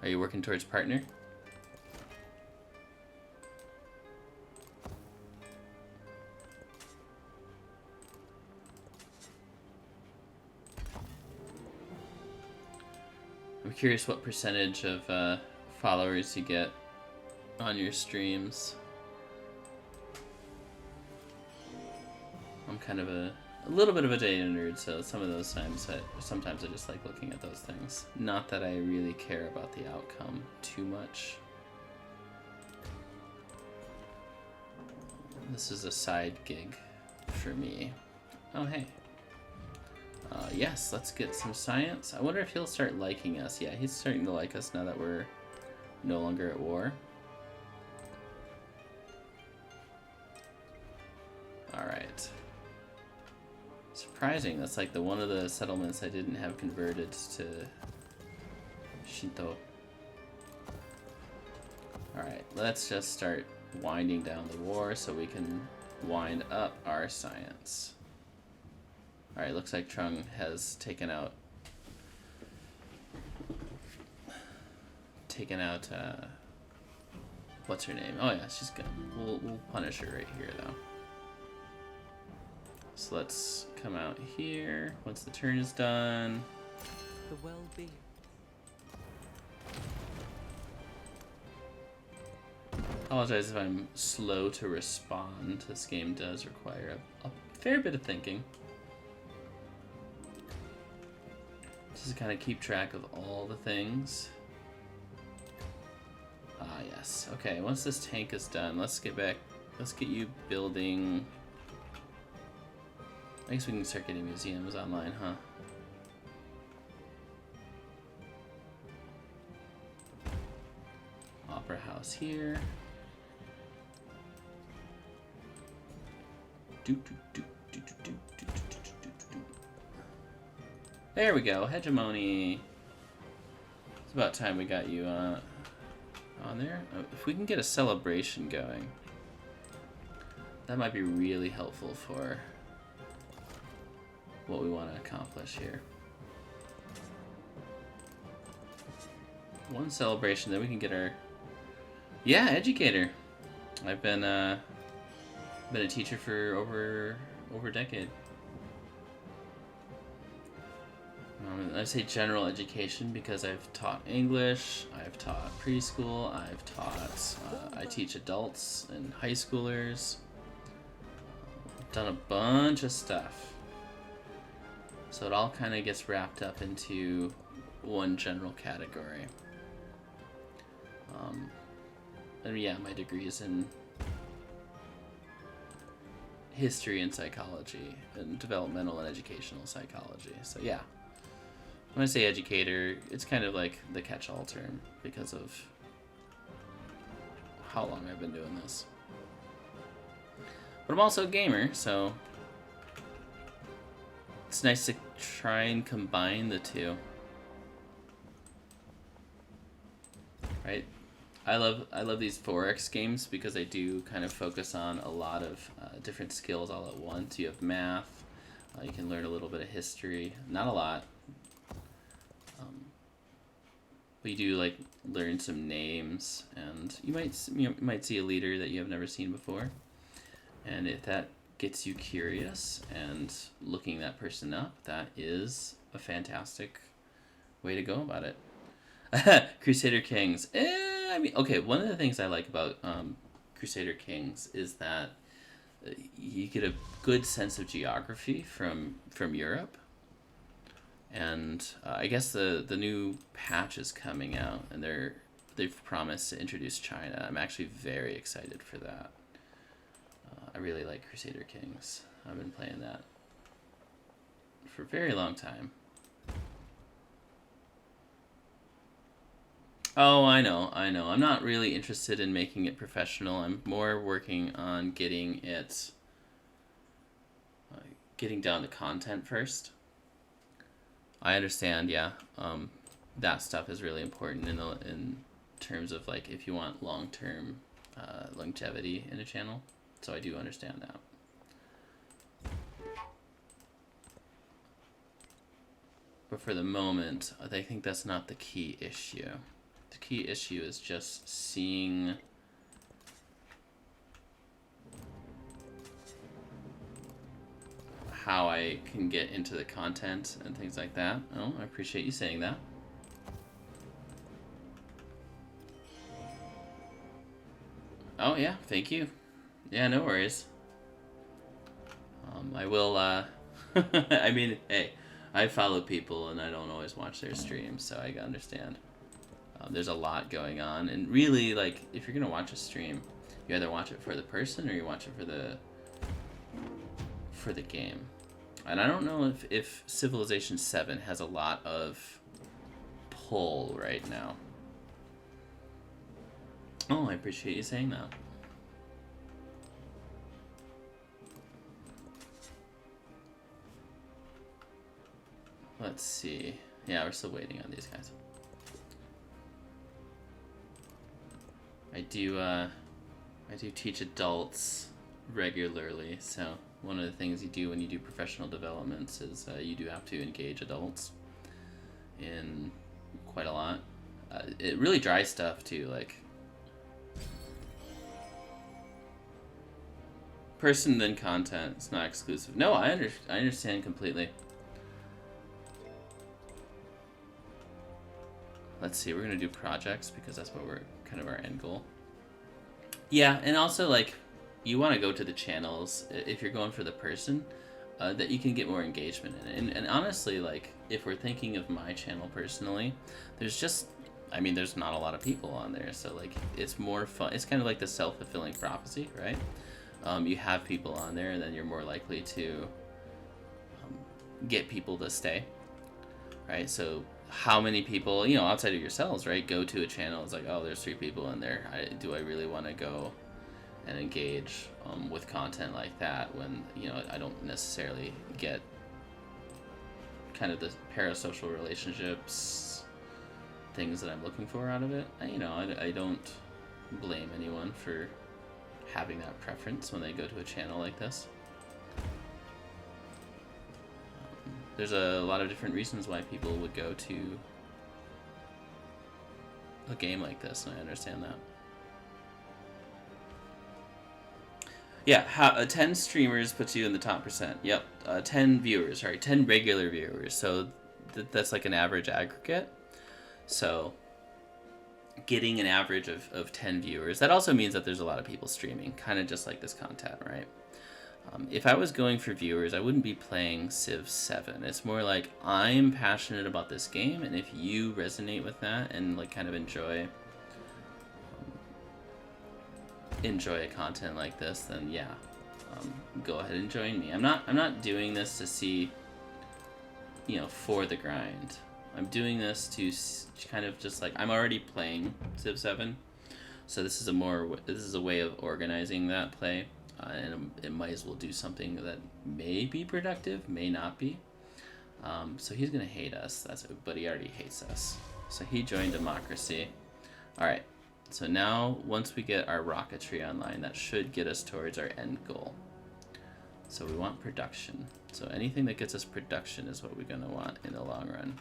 Are you working towards partner? I'm curious what percentage of followers you get on your streams. I'm kind of a little bit of a data nerd, so some of those times sometimes I just like looking at those things. Not that I really care about the outcome too much. This is a side gig for me. Oh hey. Yes, let's get some science. I wonder if he'll start liking us. Yeah, he's starting to like us now that we're no longer at war. Alright. Surprising, that's like one of the settlements I didn't have converted to Shinto. Alright, let's just start winding down the war so we can wind up our science. Alright, looks like Trung has taken out what's her name? Oh yeah, she's good. We'll punish her right here though. So let's come out here once the turn is done. The well-being. Apologize if I'm slow to respond. This game does require a fair bit of thinking. Just to kind of keep track of all the things. Ah, yes. Okay, once this tank is done, let's get back. Let's get you building. I guess we can start getting museums online, huh? Opera house here. There we go, hegemony. It's about time we got you on there. If we can get a celebration going, that might be really helpful for what we want to accomplish here. One celebration, then we can get our... Yeah, Educator. I've been a teacher for over a decade. I say general education because I've taught English, I've taught preschool, I teach adults and high schoolers. Done a bunch of stuff. So it all kind of gets wrapped up into one general category. And yeah, my degree is in history and psychology, and developmental and educational psychology. So yeah, when I say educator, it's kind of like the catch-all term because of how long I've been doing this. But I'm also a gamer, so it's nice to try and combine the two. Right? I love these 4X games because they do kind of focus on a lot of different skills all at once. You have math, you can learn a little bit of history, not a lot, We do like learn some names, and you might see a leader that you have never seen before, and if that gets you curious and looking that person up, that is a fantastic way to go about it. Crusader Kings. I mean, okay. One of the things I like about Crusader Kings is that you get a good sense of geography from Europe, and I guess the new patch is coming out, and they've promised to introduce China. I'm actually very excited for that. I really like Crusader Kings. I've been playing that for a very long time. Oh, I know. I'm not really interested in making it professional. I'm more working on getting down to content first. I understand, yeah. That stuff is really important in terms of like if you want long-term longevity in a channel. So I do understand that. But for the moment, I think that's not the key issue. The key issue is just seeing how I can get into the content and things like that. Oh, I appreciate you saying that. Oh yeah, thank you. Yeah, no worries. I will, I mean, hey, I follow people and I don't always watch their streams, so I understand. There's a lot going on, and really, like, if you're gonna watch a stream, you either watch it for the person or you watch it for the game. And I don't know if Civilization 7 has a lot of pull right now. Oh, I appreciate you saying that. Let's see. Yeah, we're still waiting on these guys. I do teach adults regularly, so one of the things you do when you do professional developments is you do have to engage adults in quite a lot. It really dry stuff too, like person then content. It's not exclusive. No, I understand completely. Let's see, we're gonna do projects because that's what we're kind of our end goal. Yeah, and also like you want to go to the channels if you're going for the person that you can get more engagement in. And honestly, like if we're thinking of my channel personally, there's just, I mean, there's not a lot of people on there, so like it's more fun. It's kind of like the self-fulfilling prophecy, right? You have people on there, and then you're more likely to get people to stay, right? So how many people, you know, outside of yourselves, right, go to a channel, it's like, oh, there's 3 people in there. Do I really want to go and engage with content like that when, you know, I don't necessarily get kind of the parasocial relationships things that I'm looking for out of it? I don't blame anyone for having that preference when they go to a channel like this. There's a lot of different reasons why people would go to a game like this, and I understand that. Yeah, 10 streamers puts you in the top percent. Yep, 10 viewers, sorry, 10 regular viewers. So that's like an average aggregate. So getting an average of 10 viewers, that also means that there's a lot of people streaming, kind of just like this content, right? If I was going for viewers, I wouldn't be playing Civ 7. It's more like I'm passionate about this game, and if you resonate with that and like kind of enjoy a content like this, then yeah, go ahead and join me. I'm not doing this to see, you know, for the grind. I'm doing this to kind of just like, I'm already playing Civ 7, so this is a way of organizing that play. And it might as well do something that may be productive, may not be. So he's gonna hate us. But he already hates us. So he joined Democracy. All right. So now, once we get our rocketry online, that should get us towards our end goal. So we want production. So anything that gets us production is what we're gonna want in the long run.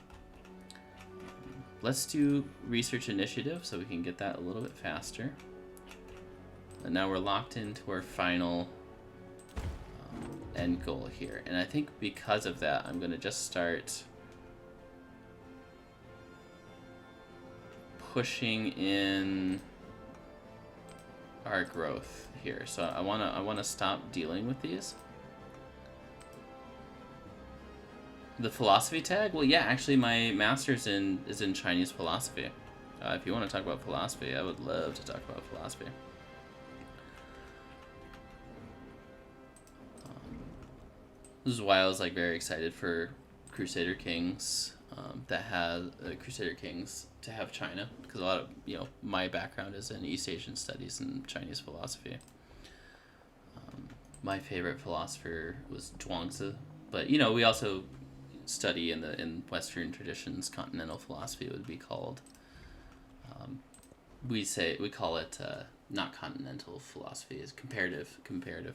let's do research initiative so we can get that a little bit faster. And now we're locked into our final end goal here. And I think because of that, I'm going to just start pushing in our growth here. So I want to stop dealing with these. The philosophy tag? Well, yeah, actually my master's is in Chinese philosophy. If you want to talk about philosophy, I would love to talk about philosophy. This is why I was like very excited for Crusader Kings, Crusader Kings to have China, because a lot of, you know, my background is in East Asian studies and Chinese philosophy. My favorite philosopher was Zhuangzi, but you know, we also study in Western traditions. Continental philosophy would be called. We call it not continental philosophy, it's comparative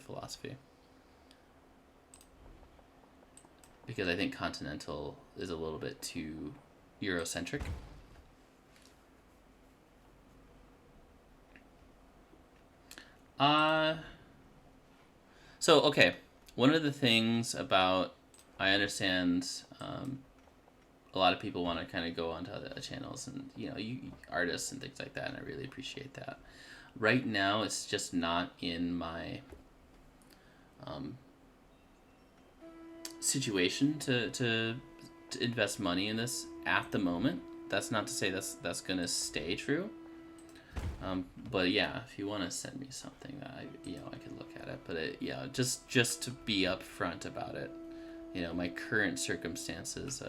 philosophy. Because I think continental is a little bit too Eurocentric. So, okay, one of the things about, I understand a lot of people want to kind of go onto other channels and, you know, artists and things like that, and I really appreciate that. Right now, it's just not in my situation to invest money in this at the moment. That's not to say that's gonna stay true. But yeah, if you want to send me something, I can look at it. But yeah, just to be upfront about it. You know, my current circumstances,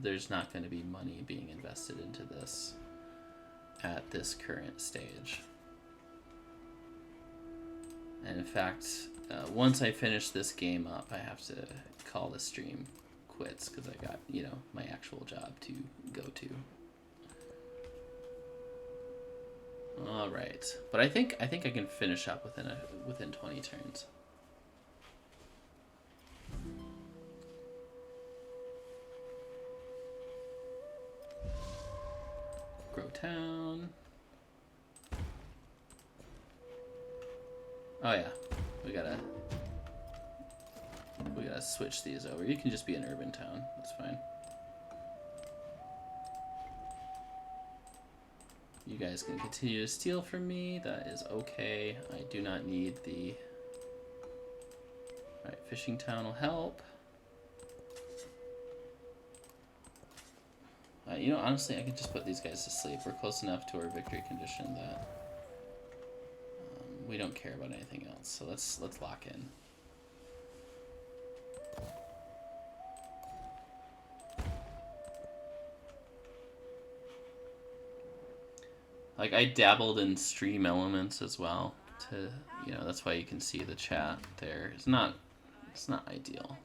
there's not going to be money being invested into this at this current stage. And in fact, once I finish this game up, I have to call the stream quits because I got, you know, my actual job to go to. All right, but I think I can finish up within 20 turns. Grow town. Oh yeah, we gotta switch these over. You can just be an urban town. That's fine. You guys can continue to steal from me. That is okay. I do not need the... Alright, fishing town will help. You know, honestly, I can just put these guys to sleep. We're close enough to our victory condition that we don't care about anything else. So let's lock in. Like, I dabbled in stream elements as well to, you know, that's why you can see the chat there. It's not ideal.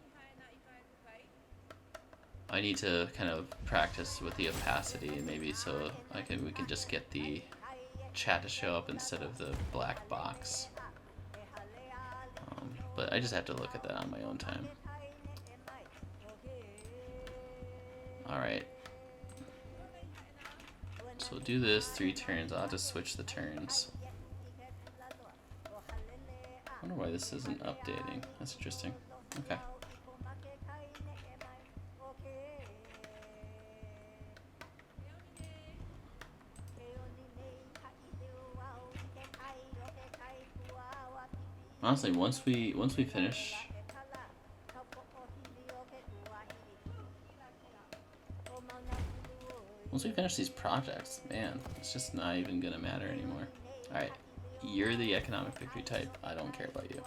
I need to kind of practice with the opacity, maybe, so we can just get the chat to show up instead of the black box. But I just have to look at that on my own time. Alright. So we'll do this 3 turns. I'll have to switch the turns. I wonder why this isn't updating. That's interesting. Okay. Honestly, once we finish these projects, man, it's just not even gonna matter anymore. Alright, you're the economic victory type. I don't care about you.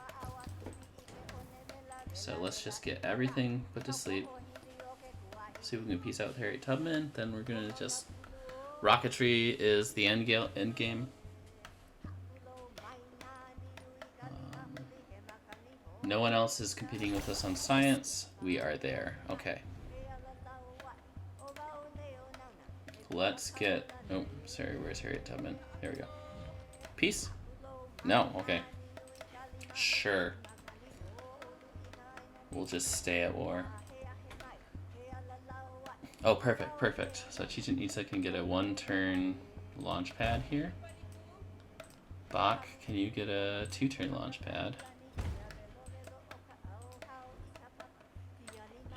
So let's just get everything put to sleep. See if we can peace out with Harriet Tubman. Then we're gonna just... Rocketry is the end game. No one else is competing with us on science. We are there. Okay. Let's get... Oh, sorry, where's Harriet Tubman? There we go. Peace? No, okay. Sure. We'll just stay at war. Oh, perfect, perfect. So Chichen Itza can get a 1-turn launch pad here. Bach, can you get a 2-turn launch pad?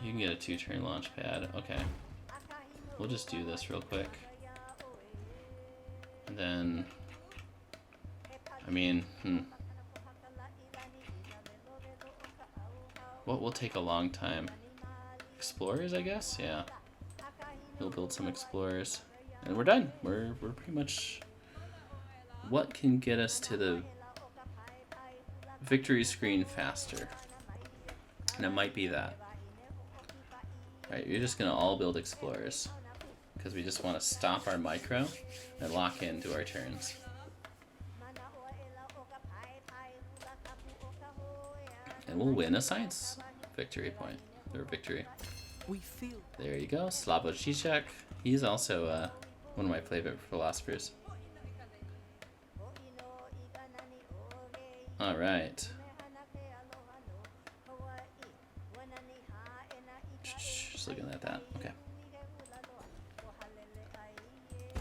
You can get a 2-turn launch pad. Okay. We'll just do this real quick. And then, I mean, what will take a long time? Explorers, I guess? Yeah. We'll build some explorers. And we're done. We're pretty much... What can get us to the victory screen faster? And it might be that. Right, you're just gonna all build explorers. Because we just want to stop our micro and lock into our turns. And we'll win a science victory point. Or victory. We feel There you go, Slavoj Žižek. He's also one of my favorite philosophers. Alright. Just looking at that. Okay.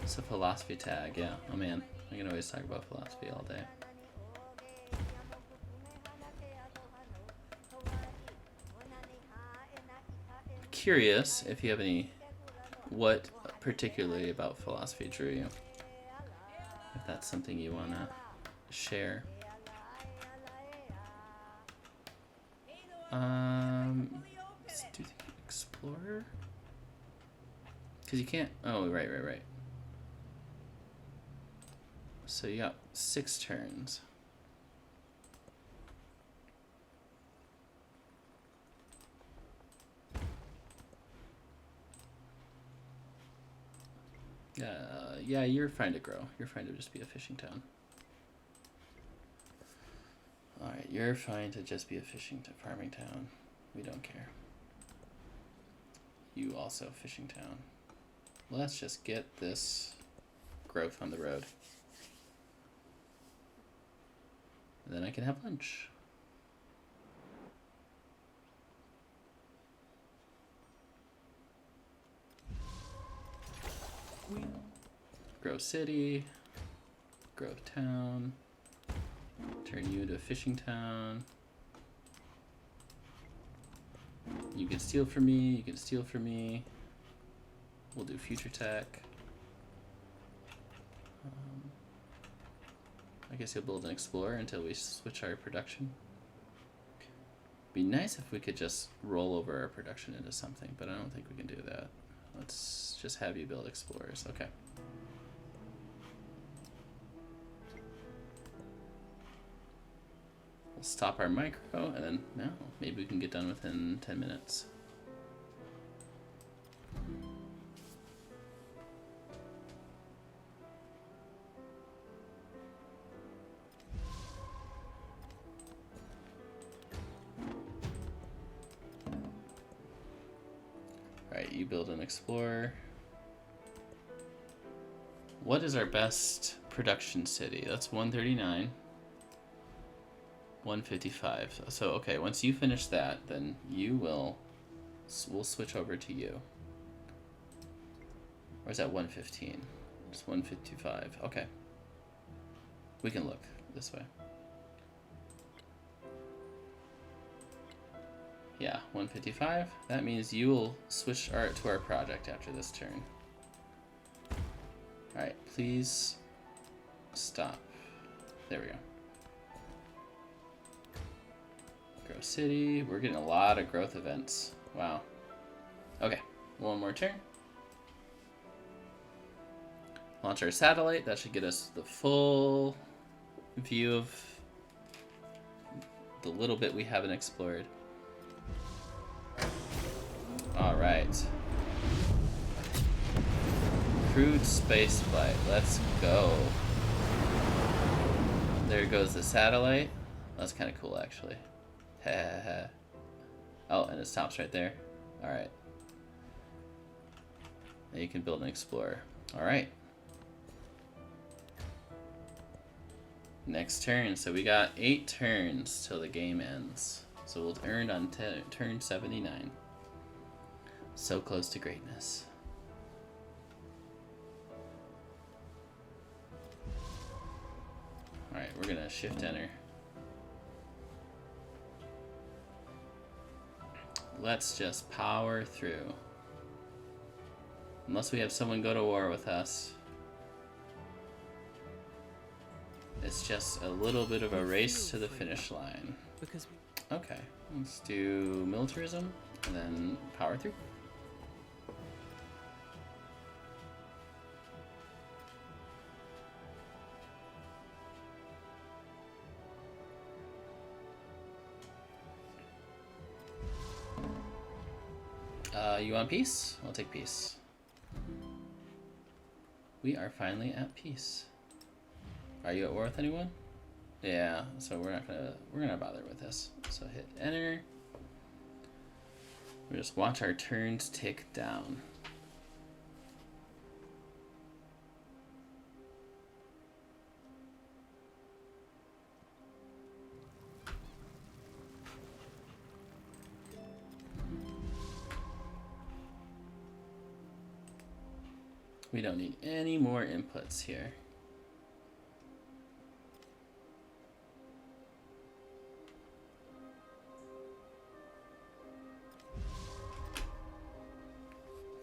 It's a philosophy tag, yeah. Oh man, I can always talk about philosophy all day. Curious if you have any, what particularly about philosophy drew you? If that's something you want to share. Let's do the Explorer? Because you can't, oh, right. So you got 6 turns. Yeah, you're fine to grow. You're fine to just be a fishing town. Alright, you're fine to just be a farming town. We don't care. You also fishing town. Let's just get this growth on the road. And then I can have lunch. Grow city, grow town, turn you into a fishing town. You can steal from me, you can steal from me. We'll do future tech. I guess you'll build an explorer until we switch our production. Be nice if we could just roll over our production into something, but I don't think we can do that. Let's just have you build explorers. Okay. We'll stop our micro, and then no, maybe we can get done within 10 minutes. Alright, you build an explorer. What is our best production city? That's 139. 155. So okay, once you finish that, then we'll switch over to you. Or is that 115? It's 155. Okay. We can look this way. Yeah, 155. That means you will switch to our project after this turn. Alright, please stop. There we go. Grow city. We're getting a lot of growth events. Wow. Okay, one more turn. Launch our satellite. That should get us the full view of the little bit we haven't explored. Alright. Crewed spaceflight. Let's go. There goes the satellite. That's kind of cool, actually. Oh, and it stops right there. Alright. Now you can build an explorer. Alright. Next turn. So we got 8 turns till the game ends. So we'll earn on turn 79. So close to greatness. we're gonna shift enter. Let's just power through. Unless we have someone go to war with us. It's just a little bit of a race to the finish line. Because Okay, let's do militarism and then power through. You want peace? I'll take peace. We are finally at peace. Are you at war with anyone? Yeah, so we're gonna bother with this. So hit enter. We just watch our turns tick down. We don't need any more inputs here.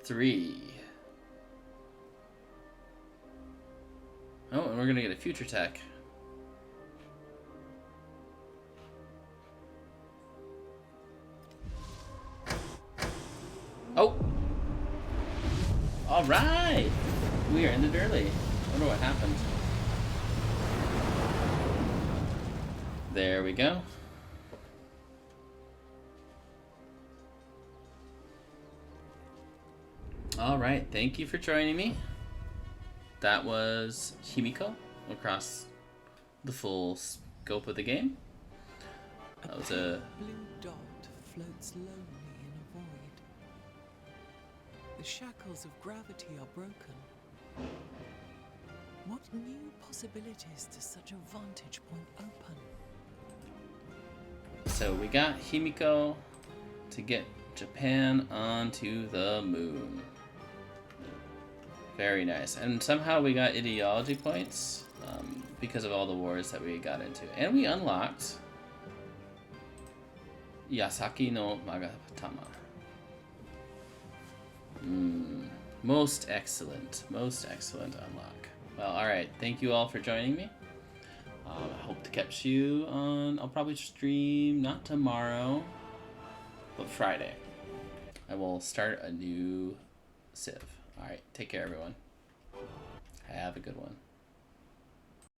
Three. Oh, and we're gonna get a future tech. Oh! Alright! We are ended early. I wonder what happened. There we go. Alright, thank you for joining me. That was Himiko across the full scope of the game. That was a blue dot floats lonely in a void. The shackles of gravity are broken. What new possibilities does such a vantage point open? So we got Himiko to get Japan onto the moon. Very nice. And somehow we got ideology points because of all the wars that we got into. And we unlocked Yasaki no Magatama. Most excellent. Most excellent unlock. Well, alright. Thank you all for joining me. I hope to catch you on... I'll probably stream, not tomorrow, but Friday. I will start a new Civ. Alright, take care everyone. Have a good one.